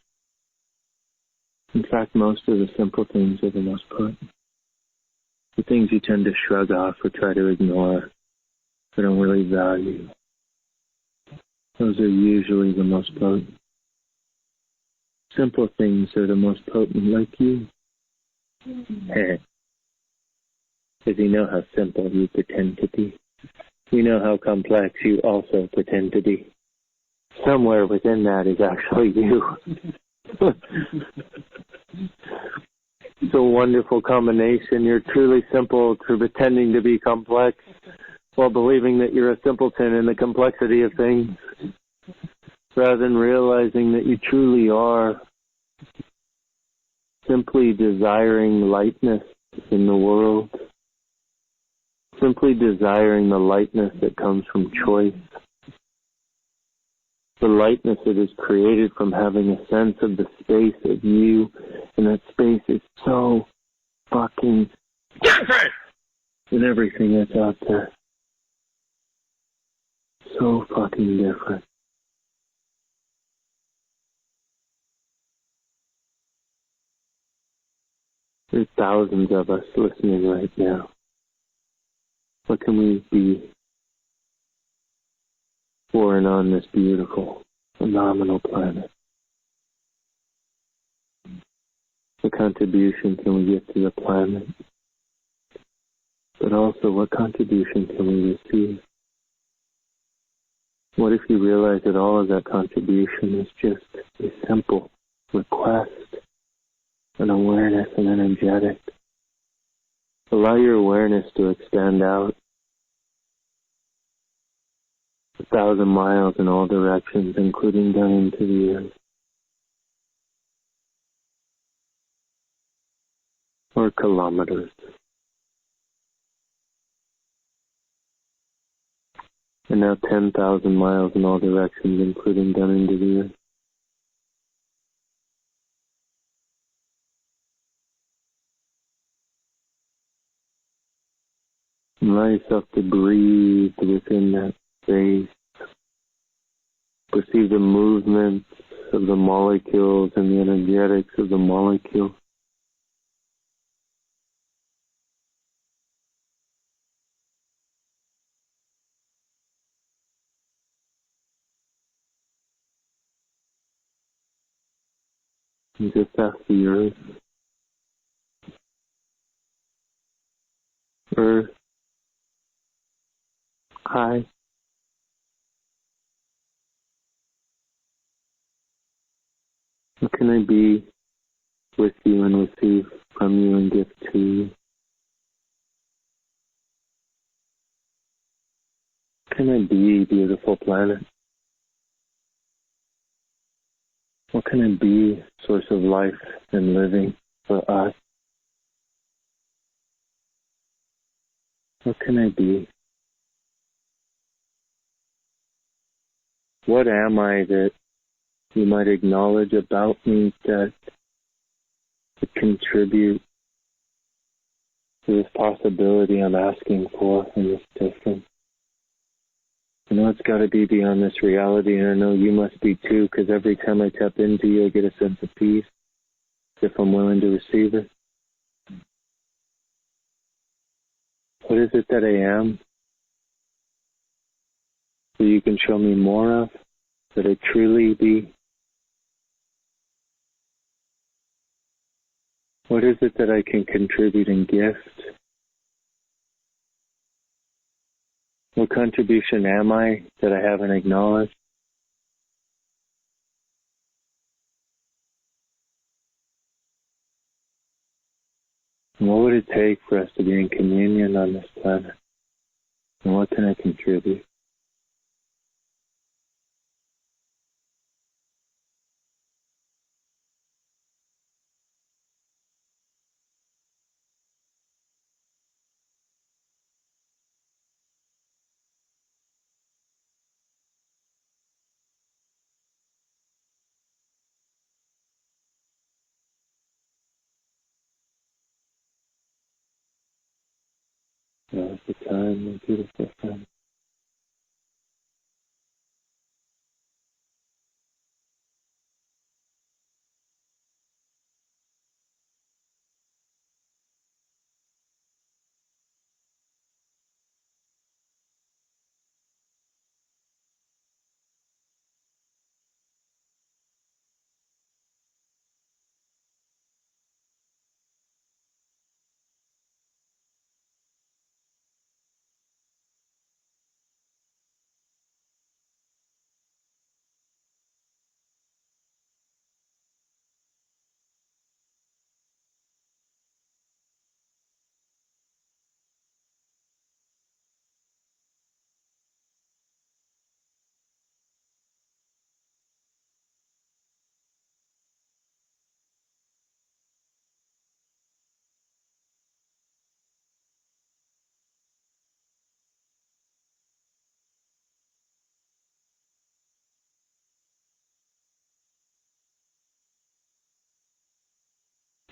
In fact, most of the simple things are the most potent. The things you tend to shrug off or try to ignore I don't really value. Those are usually the most potent. Simple things are the most potent, like you. Because you know how simple you pretend to be. You know how complex you also pretend to be. Somewhere within that is actually you. It's a wonderful combination. You're truly simple to pretending to be complex while believing that you're a simpleton in the complexity of things, rather than realizing that you truly are simply desiring lightness in the world, simply desiring the lightness that comes from choice, the lightness that is created from having a sense of the space of you, and that space is so fucking different than everything that's out there. So fucking different. There's thousands of us listening right now. What can we be for and on this beautiful, phenomenal planet? What contribution can we give to the planet? But also, what contribution can we receive? What if you realize that all of that contribution is just a simple request, an awareness, and energetic? Allow your awareness to expand out 1,000 miles in all directions, including down into the earth. Or kilometers. And now 10,000 miles in all directions, including down into the earth. Allow yourself to breathe within that space. Perceive the movements of the molecules and the energetics of the molecule. And just ask the earth. Earth. Hi. What can I be with you and receive from you and give to you? Can I be, beautiful planet? What can I be, source of life and living for us? What can I be? What am I that you might acknowledge about me that could contribute to this possibility I'm asking for in this difference? I know it's got to be beyond this reality, and I know you must be too, because every time I tap into you, I get a sense of peace, if I'm willing to receive it. What is it that I am that you can show me more of, that I truly be? What is it that I can contribute and gift? What contribution am I that I haven't acknowledged? And what would it take for us to be in communion on this planet? And what can I contribute? Now is the time, my beautiful friend.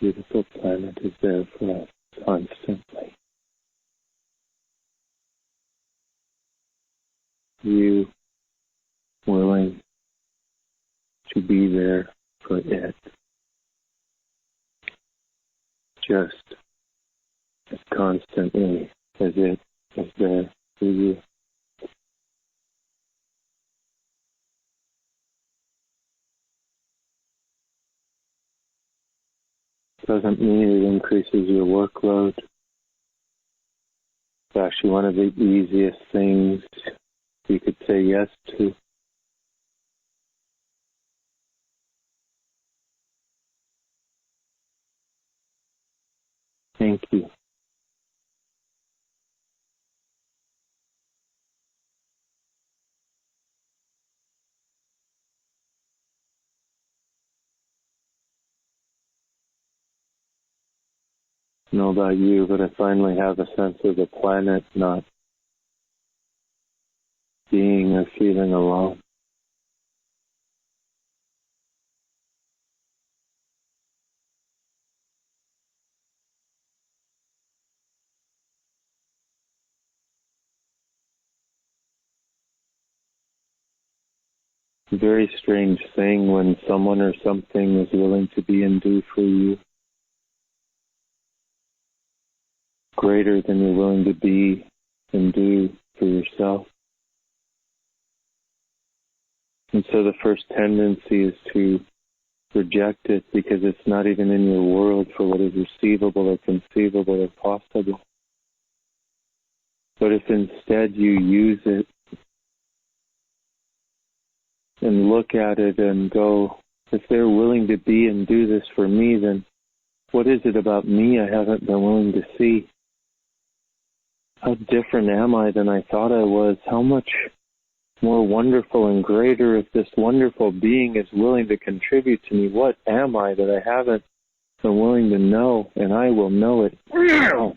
beautiful planet is there for us constantly. You willing to be there for it, just as constantly as it is there for you. Doesn't mean it increases your workload. It's actually one of the easiest things you could say yes to. Thank you. I don't know about you, but I finally have a sense of the planet not being or feeling alone. A very strange thing when someone or something is willing to be and do for you greater than you're willing to be and do for yourself. And so the first tendency is to reject it because it's not even in your world for what is receivable or conceivable or possible. But if instead you use it and look at it and go, if they're willing to be and do this for me, then what is it about me I haven't been willing to see? How different am I than I thought I was? How much more wonderful and greater if this wonderful being is willing to contribute to me? What am I that I haven't been willing to know, and I will know it now?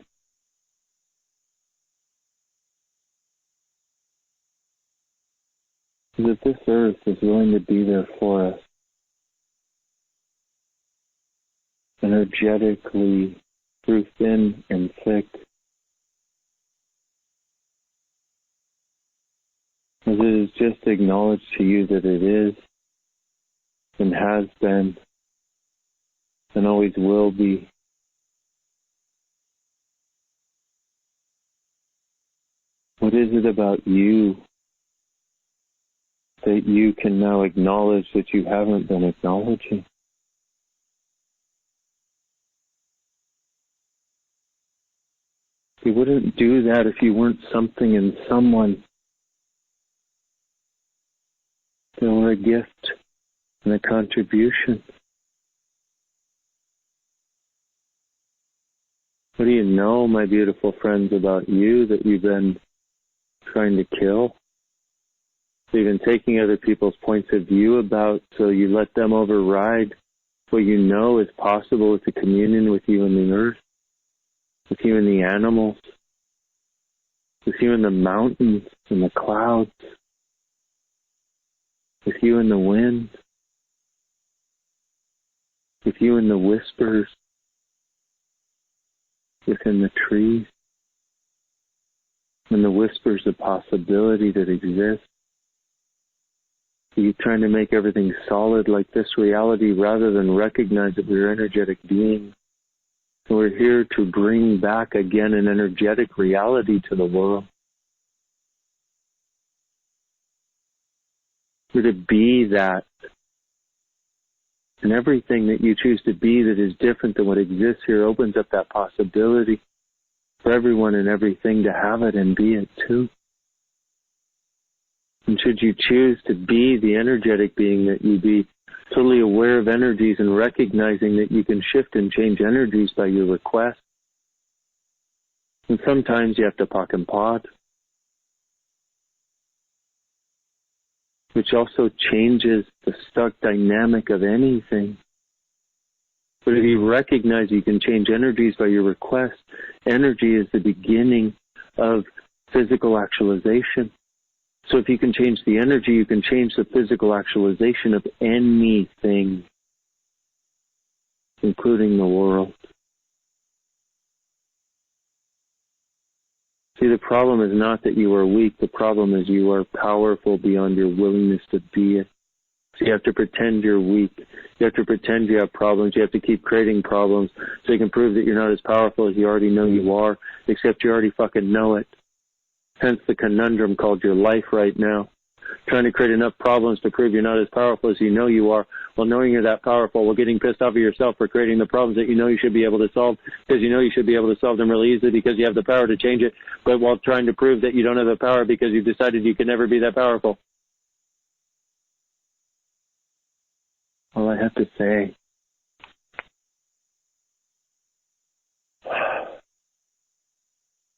That this earth is willing to be there for us, energetically, through thin and thick. As it is just acknowledged to you that it is, and has been, and always will be. What is it about you that you can now acknowledge that you haven't been acknowledging? You wouldn't do that if you weren't something and someone. They were a gift and a contribution. What do you know, my beautiful friends, about you that you've been trying to kill? So you've been taking other people's points of view about, so you let them override what you know is possible with the communion with you in the earth, with you in the animals, with you in the mountains and the clouds, with you in the wind, with you in the whispers, within the trees, and the whispers of possibility that exist. Are you trying to make everything solid like this reality rather than recognize that we're energetic beings? And we're here to bring back again an energetic reality to the world. We're to be that. And everything that you choose to be that is different than what exists here opens up that possibility for everyone and everything to have it and be it too. And should you choose to be the energetic being that you be, totally aware of energies and recognizing that you can shift and change energies by your request. And sometimes you have to pock and pod, which also changes the stuck dynamic of anything. But if you recognize you can change energies by your request, energy is the beginning of physical actualization. So if you can change the energy, you can change the physical actualization of anything. including the world. See, the problem is not that you are weak. The problem is you are powerful beyond your willingness to be it. So you have to pretend you're weak. You have to pretend you have problems. You have to keep creating problems so you can prove that you're not as powerful as you already know you are, except you already fucking know it. Hence the conundrum called your life right now. Trying to create enough problems to prove you're not as powerful as you know you are, while knowing you're that powerful, while getting pissed off at yourself for creating the problems that you know you should be able to solve, because you know you should be able to solve them really easily because you have the power to change it, but while trying to prove that you don't have the power because you've decided you can never be that powerful. All I have to say,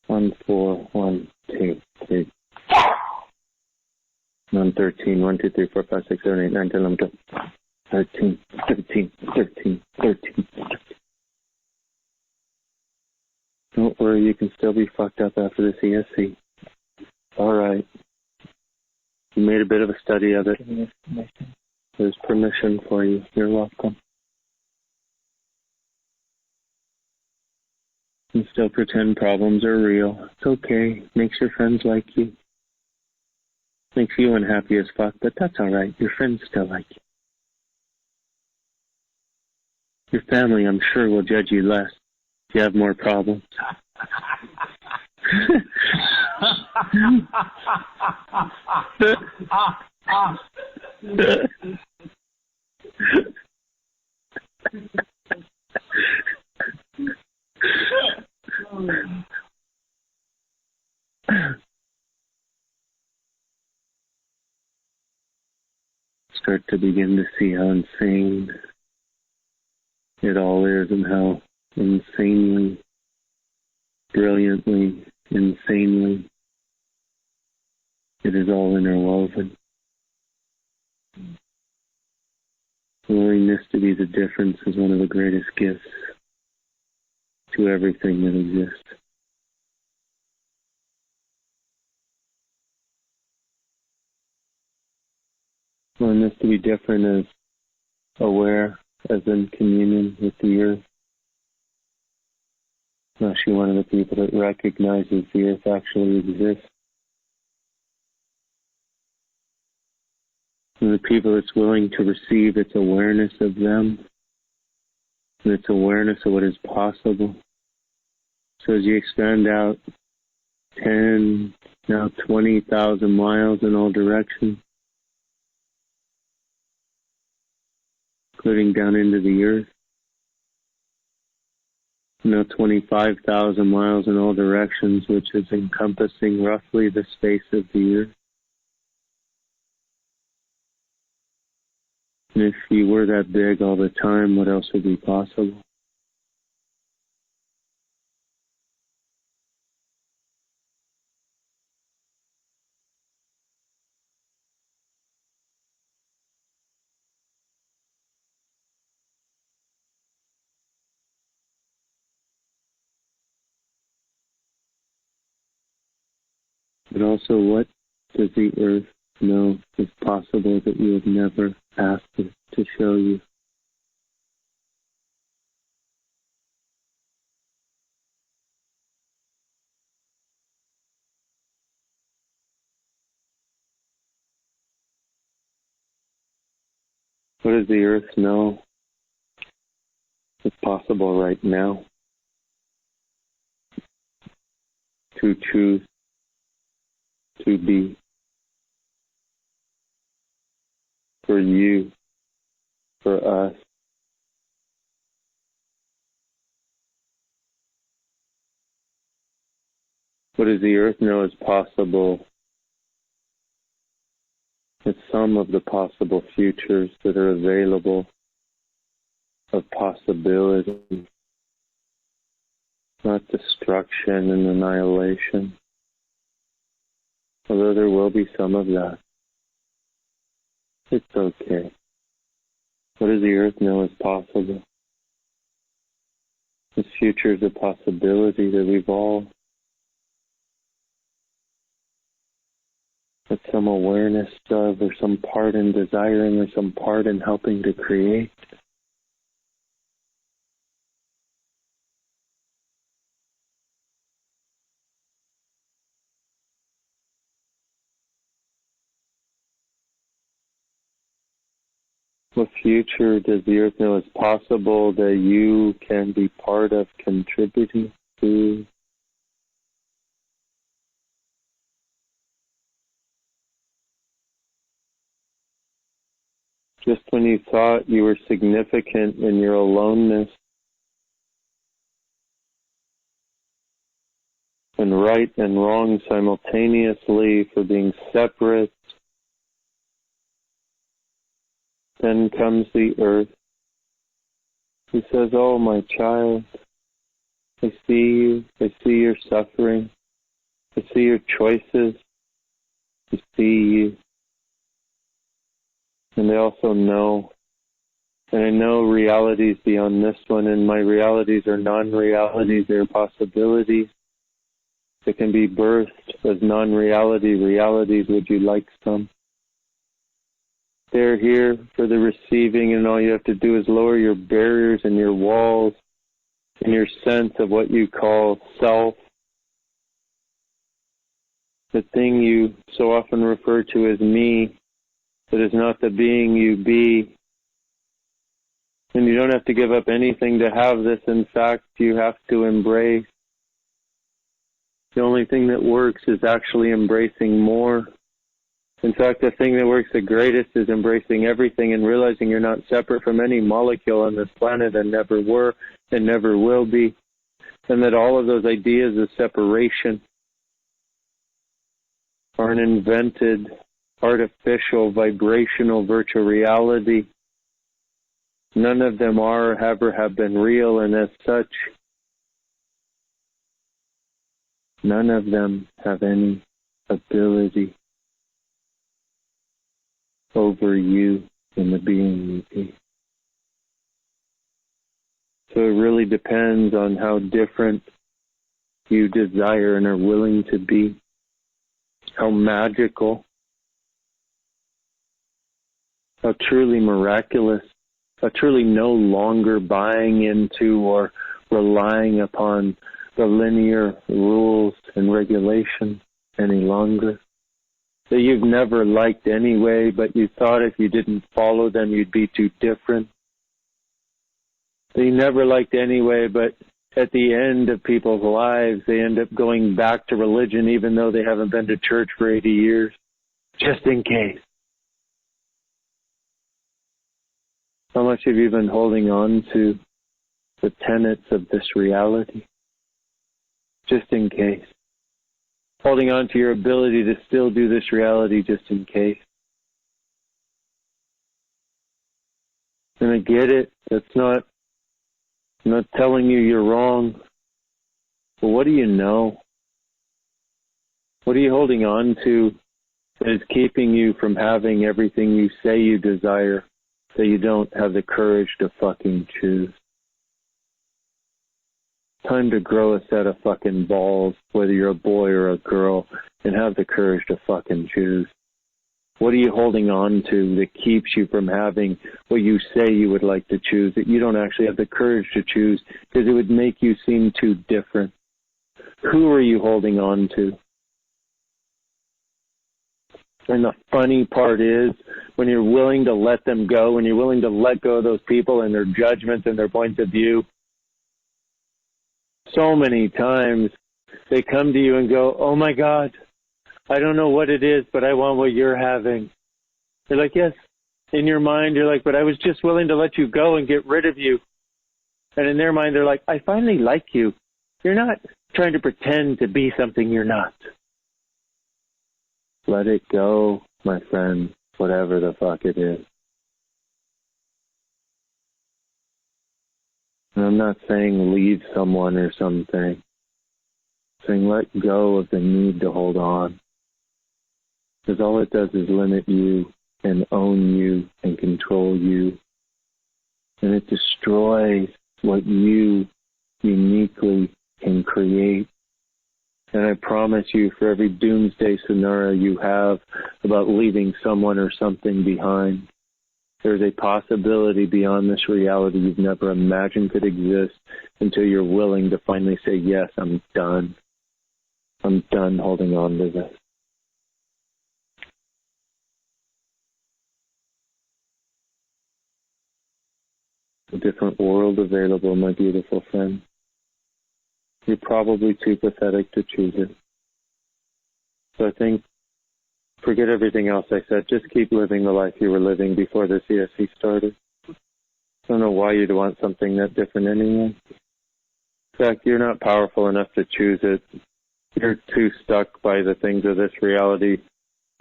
one, 4, 1, 2, 3. 1, 13, 1, 2, 3, 4, 5, 6, 7, 8, 9, 10, 11, 12, 13, 13, 13, 13. Don't worry, you can still be fucked up after this ESC. All right. You made a bit of a study of it. There's permission for you. You're welcome. You still pretend problems are real. It's okay. Makes your friends like you. Makes you unhappy as fuck, but that's all right. Your friends still like you. Your family, I'm sure, will judge you less if you have more problems. Start to begin to see how insane it all is and how insanely, brilliantly, insanely it is all interwoven. Willingness to be the difference is one of the greatest gifts to everything that exists. Willingness to be different is aware, as in communion with the earth. I'm actually one of the people that recognizes the earth actually exists. And the people that's willing to receive its awareness of them, and its awareness of what is possible. So as you expand out 10, now 20,000 miles in all directions, including down into the earth, now 25,000 miles in all directions, which is encompassing roughly the space of the earth. And if you were that big all the time, what else would be possible? But also, what does the earth know is possible that you have never asked it to show you? What does the earth know is possible right now? To choose to be. For you, for us. What does the earth know is possible? It's some of the possible futures that are available of possibility, not destruction and annihilation, although there will be some of that. It's okay. What does the earth know is possible? This future is a possibility that we've all had some awareness of, or some part in desiring, or some part in helping to create. What future does the earth know is possible that you can be part of contributing to? Just when you thought you were significant in your aloneness and right and wrong simultaneously for being separate, then comes the earth who says, oh, my child, I see you, I see your suffering, I see your choices, I see you. And they also know, and I know realities beyond this one, and my realities are non-realities, they're possibilities that can be birthed as non-reality realities. Would you like some? They're here for the receiving, and all you have to do is lower your barriers and your walls and your sense of what you call self, the thing you so often refer to as me, that is not the being you be. And you don't have to give up anything to have this. In fact, you have to embrace. The only thing that works is actually embracing more. In fact, the thing that works the greatest is embracing everything and realizing you're not separate from any molecule on this planet and never were and never will be. And that all of those ideas of separation are an invented, artificial, vibrational, virtual reality. None of them are or ever have been real, and as such, none of them have any ability over you and the being you be. So it really depends on how different you desire and are willing to be, how magical, how truly miraculous, how truly no longer buying into or relying upon the linear rules and regulations any longer. That you've never liked anyway, but you thought if you didn't follow them, you'd be too different. That you never liked anyway, but at the end of people's lives, they end up going back to religion even though they haven't been to church for 80 years, just in case. How much have you been holding on to the tenets of this reality? Just in case. Holding on to your ability to still do this reality just in case. And I get it. I'm not telling you you're wrong. But what do you know? What are you holding on to that is keeping you from having everything you say you desire, that you don't have the courage to fucking choose? Time to grow a set of fucking balls, whether you're a boy or a girl, and have the courage to fucking choose. What are you holding on to that keeps you from having what you say you would like to choose, that you don't actually have the courage to choose because it would make you seem too different? Who are you holding on to? And the funny part is, when you're willing to let them go, when you're willing to let go of those people and their judgments and their points of view, so many times they come to you and go, oh my God, I don't know what it is, but I want what you're having. They're like, yes. In your mind, you're like, but I was just willing to let you go and get rid of you. And in their mind, they're like, I finally like you. You're not trying to pretend to be something you're not. Let it go, my friend, whatever the fuck it is. And I'm not saying leave someone or something. I'm saying let go of the need to hold on. Because all it does is limit you and own you and control you. And it destroys what you uniquely can create. And I promise you, for every doomsday scenario you have about leaving someone or something behind, there's a possibility beyond this reality you've never imagined could exist until you're willing to finally say, yes, I'm done. I'm done holding on to this. a different world available, my beautiful friend. You're probably too pathetic to choose it. So I think, forget everything else I said. Just keep living the life you were living before this ESC started. I don't know why you'd want something that different anyway. In fact, you're not powerful enough to choose it. You're too stuck by the things of this reality.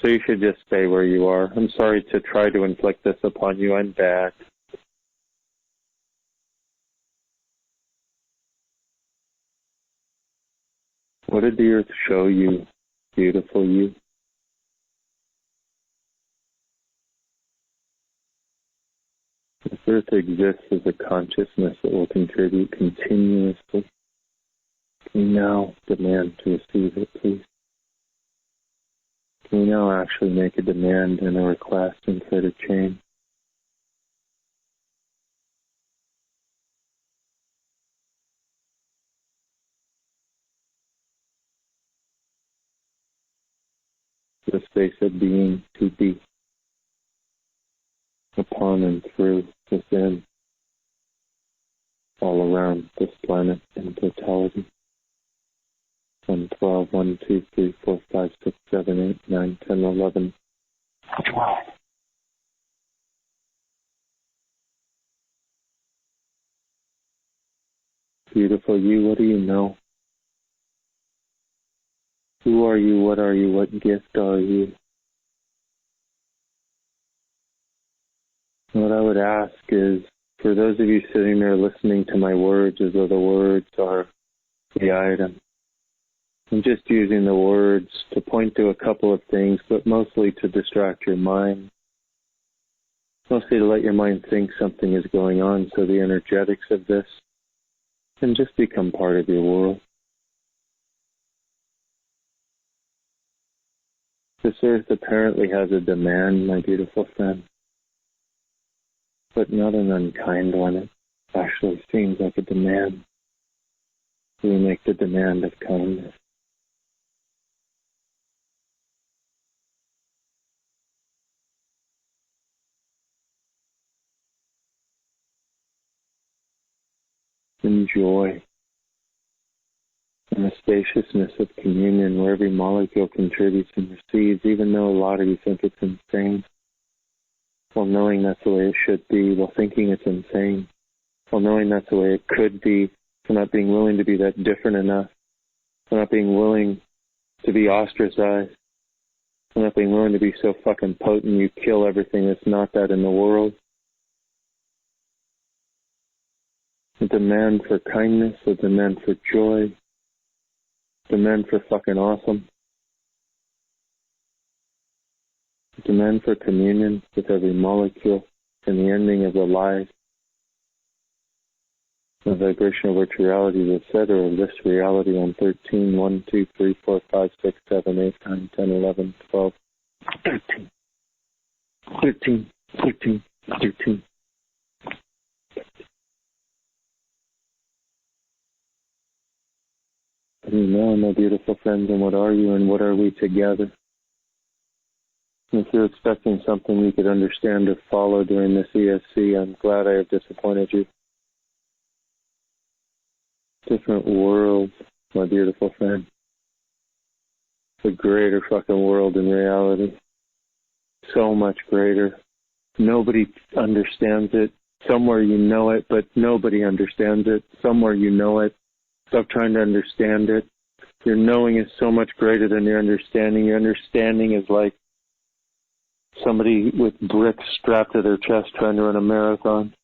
So you should just stay where you are. I'm sorry to try to inflict this upon you. I'm bad. What did the earth show you, beautiful you? This earth exists as a consciousness that will contribute continuously. Can you now demand to receive it, please? Can you now actually make a demand and a request instead of change? The space of being to be upon and through, within, all around this planet in totality. 1, 12, 1, 2, 3, 4, 5, 6, 7, 8, 9, 10, 11, 12. Beautiful you, what do you know? Who are you? What are you? What gift are you? What I would ask is, for those of you sitting there listening to my words as though the words are the item, I'm just using the words to point to a couple of things, but mostly to distract your mind. Mostly to let your mind think something is going on, so the energetics of this can just become part of your world. This earth apparently has a demand, my beautiful friend, but not an unkind one. It actually seems like a demand. We make the demand of kindness. Enjoy in the spaciousness of communion where every molecule contributes and receives, even though a lot of you think it's insane. While knowing that's the way it should be, while thinking it's insane, while knowing that's the way it could be, for not being willing to be that different enough, for not being willing to be ostracized, for not being willing to be so fucking potent you kill everything that's not that in the world. A demand for kindness, a demand for joy, a demand for fucking awesome, a demand for communion with every molecule and the ending of the life, the vibrational virtual realities, etc. of this reality on 13, 1, 2, 3, 4, 5, 6, 7, 8, 9, 10, 11, 12, 13, 13, 13, 13. And you know, my beautiful friends, and what are you and what are we together? And if you're expecting something you could understand or follow during this ESC, I'm glad I have disappointed you. Different worlds, my beautiful friend. It's a greater fucking world in reality. So much greater. Nobody understands it. Somewhere you know it, but nobody understands it. Somewhere you know it. Stop trying to understand it. Your knowing is so much greater than your understanding. Your understanding is like somebody with bricks strapped to their chest trying to run a marathon.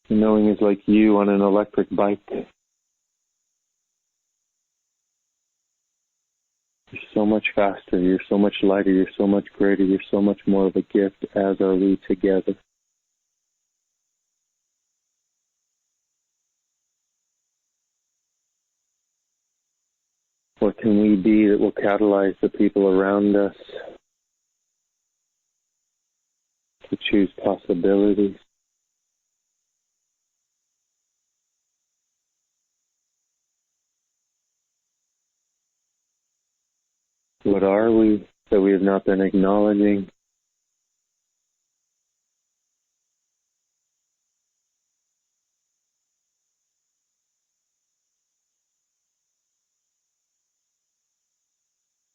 Your knowing is like you on an electric bike. You're so much faster. You're so much lighter. You're so much greater. You're so much more of a gift, as are we together. What can we be that will catalyze the people around us to choose possibilities? What are we that we have not been acknowledging?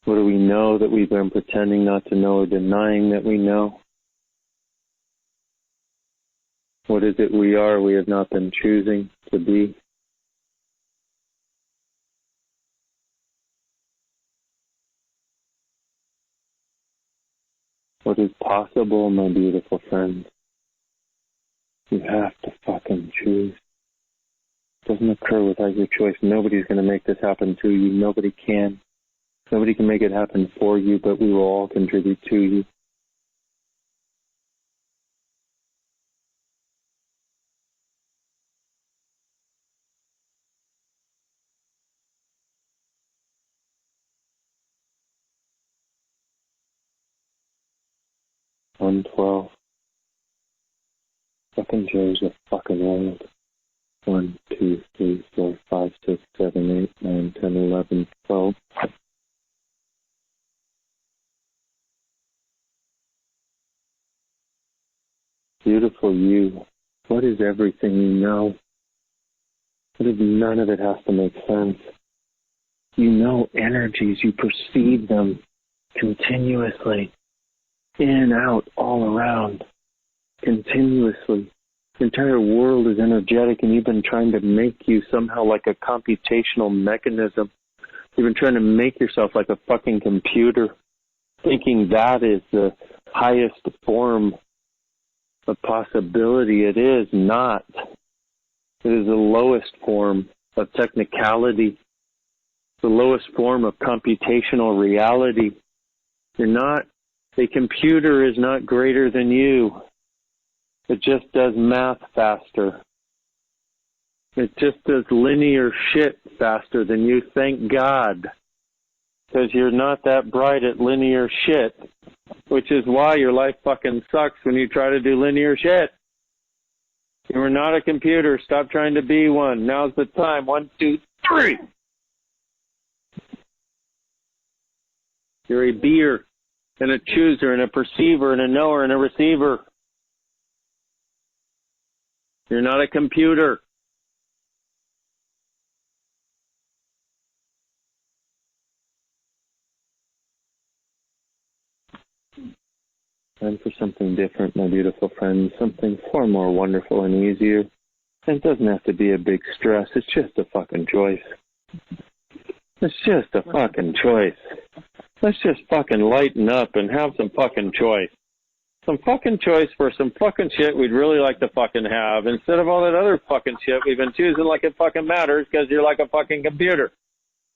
What do we know that we've been pretending not to know or denying that we know? What is it we are we have not been choosing to be? What is possible, my beautiful friends? You have to fucking choose. It doesn't occur without your choice. Nobody's going to make this happen to you. Nobody can. Nobody can make it happen for you, but we will all contribute to you. One 12. Fucking Joe's a fucking old. 1, 2, 3, 4, 5, 6, 7, 8, 9, 10, 11, 12. Beautiful you. What is everything you know? What if none of it has to make sense? You know energies, you perceive them continuously, in, out, all around, continuously. The entire world is energetic, and you've been trying to make you somehow like a computational mechanism. You've been trying to make yourself like a fucking computer, thinking that is the highest form of possibility. It is not. It is the lowest form of technicality, the lowest form of computational reality. You're not, a computer is not greater than you. It just does math faster. It just does linear shit faster than you, thank God. Because you're not that bright at linear shit, which is why your life fucking sucks when you try to do linear shit. You are not a computer. Stop trying to be one. Now's the time. 1, 2, 3. You're a beer and a chooser and a perceiver and a knower and a receiver. You're not a computer. Time for something different, my beautiful friends. Something far more wonderful and easier. It doesn't have to be a big stress. It's just a fucking choice. It's just a fucking choice. Let's just fucking lighten up and have some fucking choice. Some fucking choice for some fucking shit we'd really like to fucking have, instead of all that other fucking shit we've been choosing like it fucking matters because you're like a fucking computer.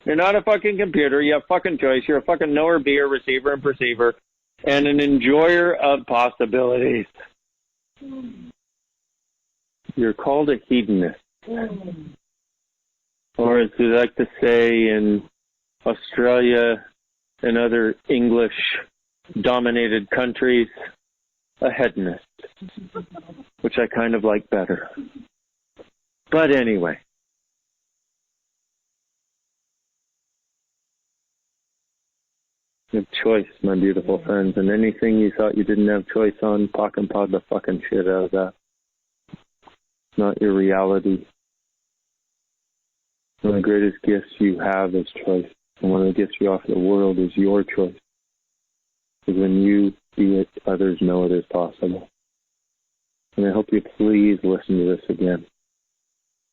You're not a fucking computer. You have fucking choice. You're a fucking knower, beer, receiver, and perceiver, and an enjoyer of possibilities. You're called a hedonist. Or as we like to say in Australia and other English-dominated countries, a hedonist, which I kind of like better. But anyway. You have choice, my beautiful friends, and anything you thought you didn't have choice on, pock and pod the fucking shit out of that. It's not your reality. One of the greatest gifts you have is choice. And one of the gifts you offer the world is your choice. Because when you see it, others know it is possible. And I hope you please listen to this again.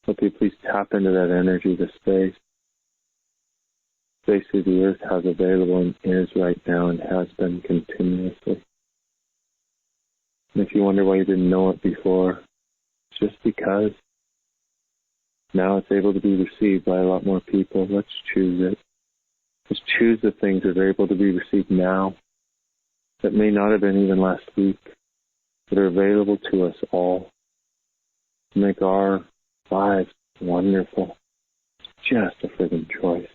Hope you please tap into that energy, the space that the earth has available and is right now and has been continuously. And if you wonder why you didn't know it before, it's just because now it's able to be received by a lot more people. Let's choose it. Let's choose the things that are able to be received now that may not have been even last week, that are available to us all to make our lives wonderful. It's just a friggin' choice.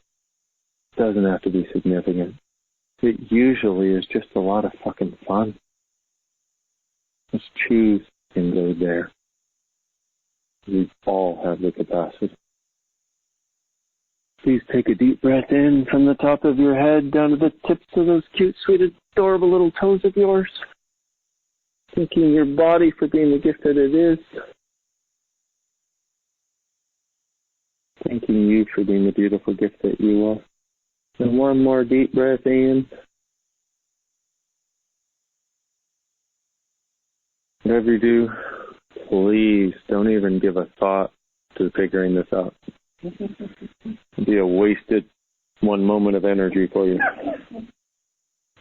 It doesn't have to be significant. It usually is just a lot of fucking fun. Let's choose and go there. We all have the capacity. Please take a deep breath in from the top of your head down to the tips of those cute, sweet, adorable little toes of yours. Thanking your body for being the gift that it is. Thanking you for being the beautiful gift that you are. And one more deep breath in. Whatever you do, please don't even give a thought to figuring this out. It'd be a wasted one moment of energy for you. You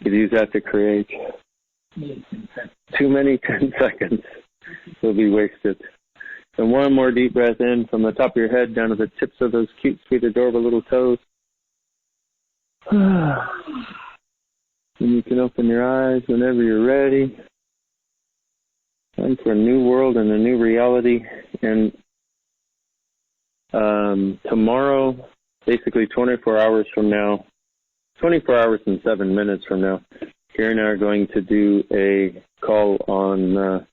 could use that to create. Too many 10 seconds will be wasted. And one more deep breath in from the top of your head down to the tips of those cute, sweet, adorable little toes. And you can open your eyes whenever you're ready. Time for a new world and a new reality. And tomorrow, basically 24 hours from now, 24 hours and 7 minutes from now, Karen and I are going to do a call on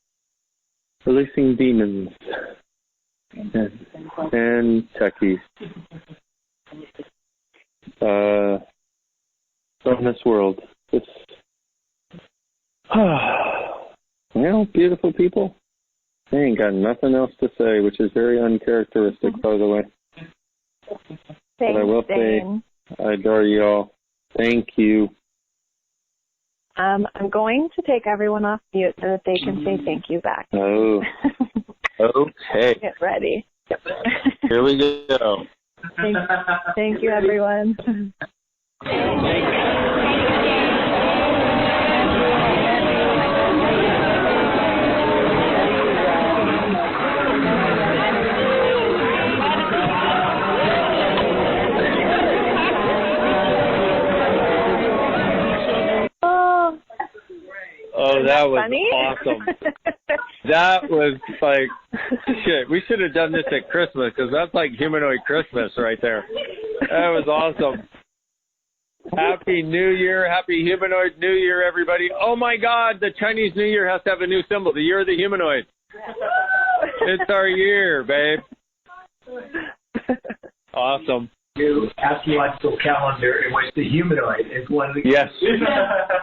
releasing demons and techies from this world. It's, beautiful people. I ain't got nothing else to say, which is very uncharacteristic, by the way. But I will say, I adore you all. Thank you. I'm going to take everyone off mute so that they can say thank you back. Oh, okay. Get ready. Yep. Here we go. Thank you, everyone. Oh, that was funny? awesome. That was like, shit, we should have done this at Christmas because that's like humanoid Christmas right there. That was awesome. Happy New Year. Happy Humanoid New Year, everybody. Oh, my God, the Chinese New Year has to have a new symbol, the Year of the Humanoid. It's our year, babe. Awesome. New astrological calendar in which the humanoid is one of the... Yes.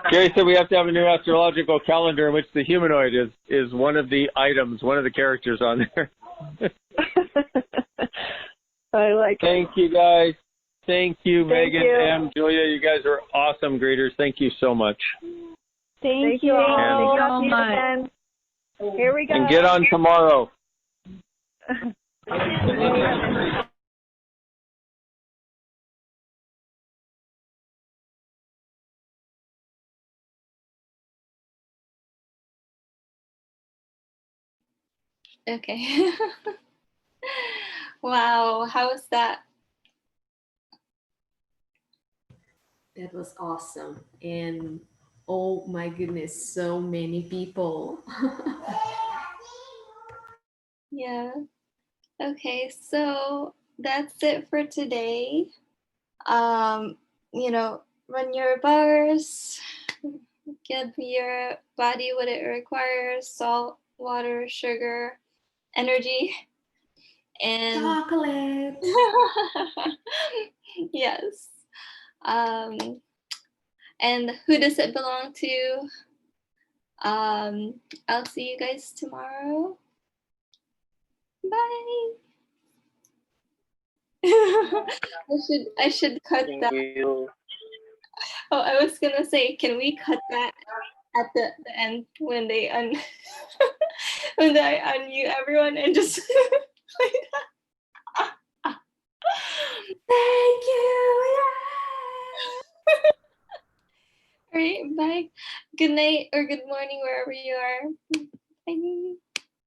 Gary said we have to have a new astrological calendar in which the humanoid is one of the items, one of the characters on there. I like it. Thank you, guys. Thank you, Thank Megan, you. Em, Julia. You guys are awesome greeters. Thank you so much. Thank you all. so See you much. again. Here we go. And get on tomorrow. Okay. Wow, how was that? That was awesome. And oh my goodness, so many people. Yeah. Okay, so that's it for today. Run your bars, give your body what it requires, salt, water, sugar, energy, and Chocolate. yes. And who does it belong to? I'll see you guys tomorrow. Bye. I should cut Thank that. you. Oh, I was gonna say, can we cut that at the end when they when I unmute everyone and just play that? Thank you. Yeah. All right, bye. Good night or good morning wherever you are. Bye.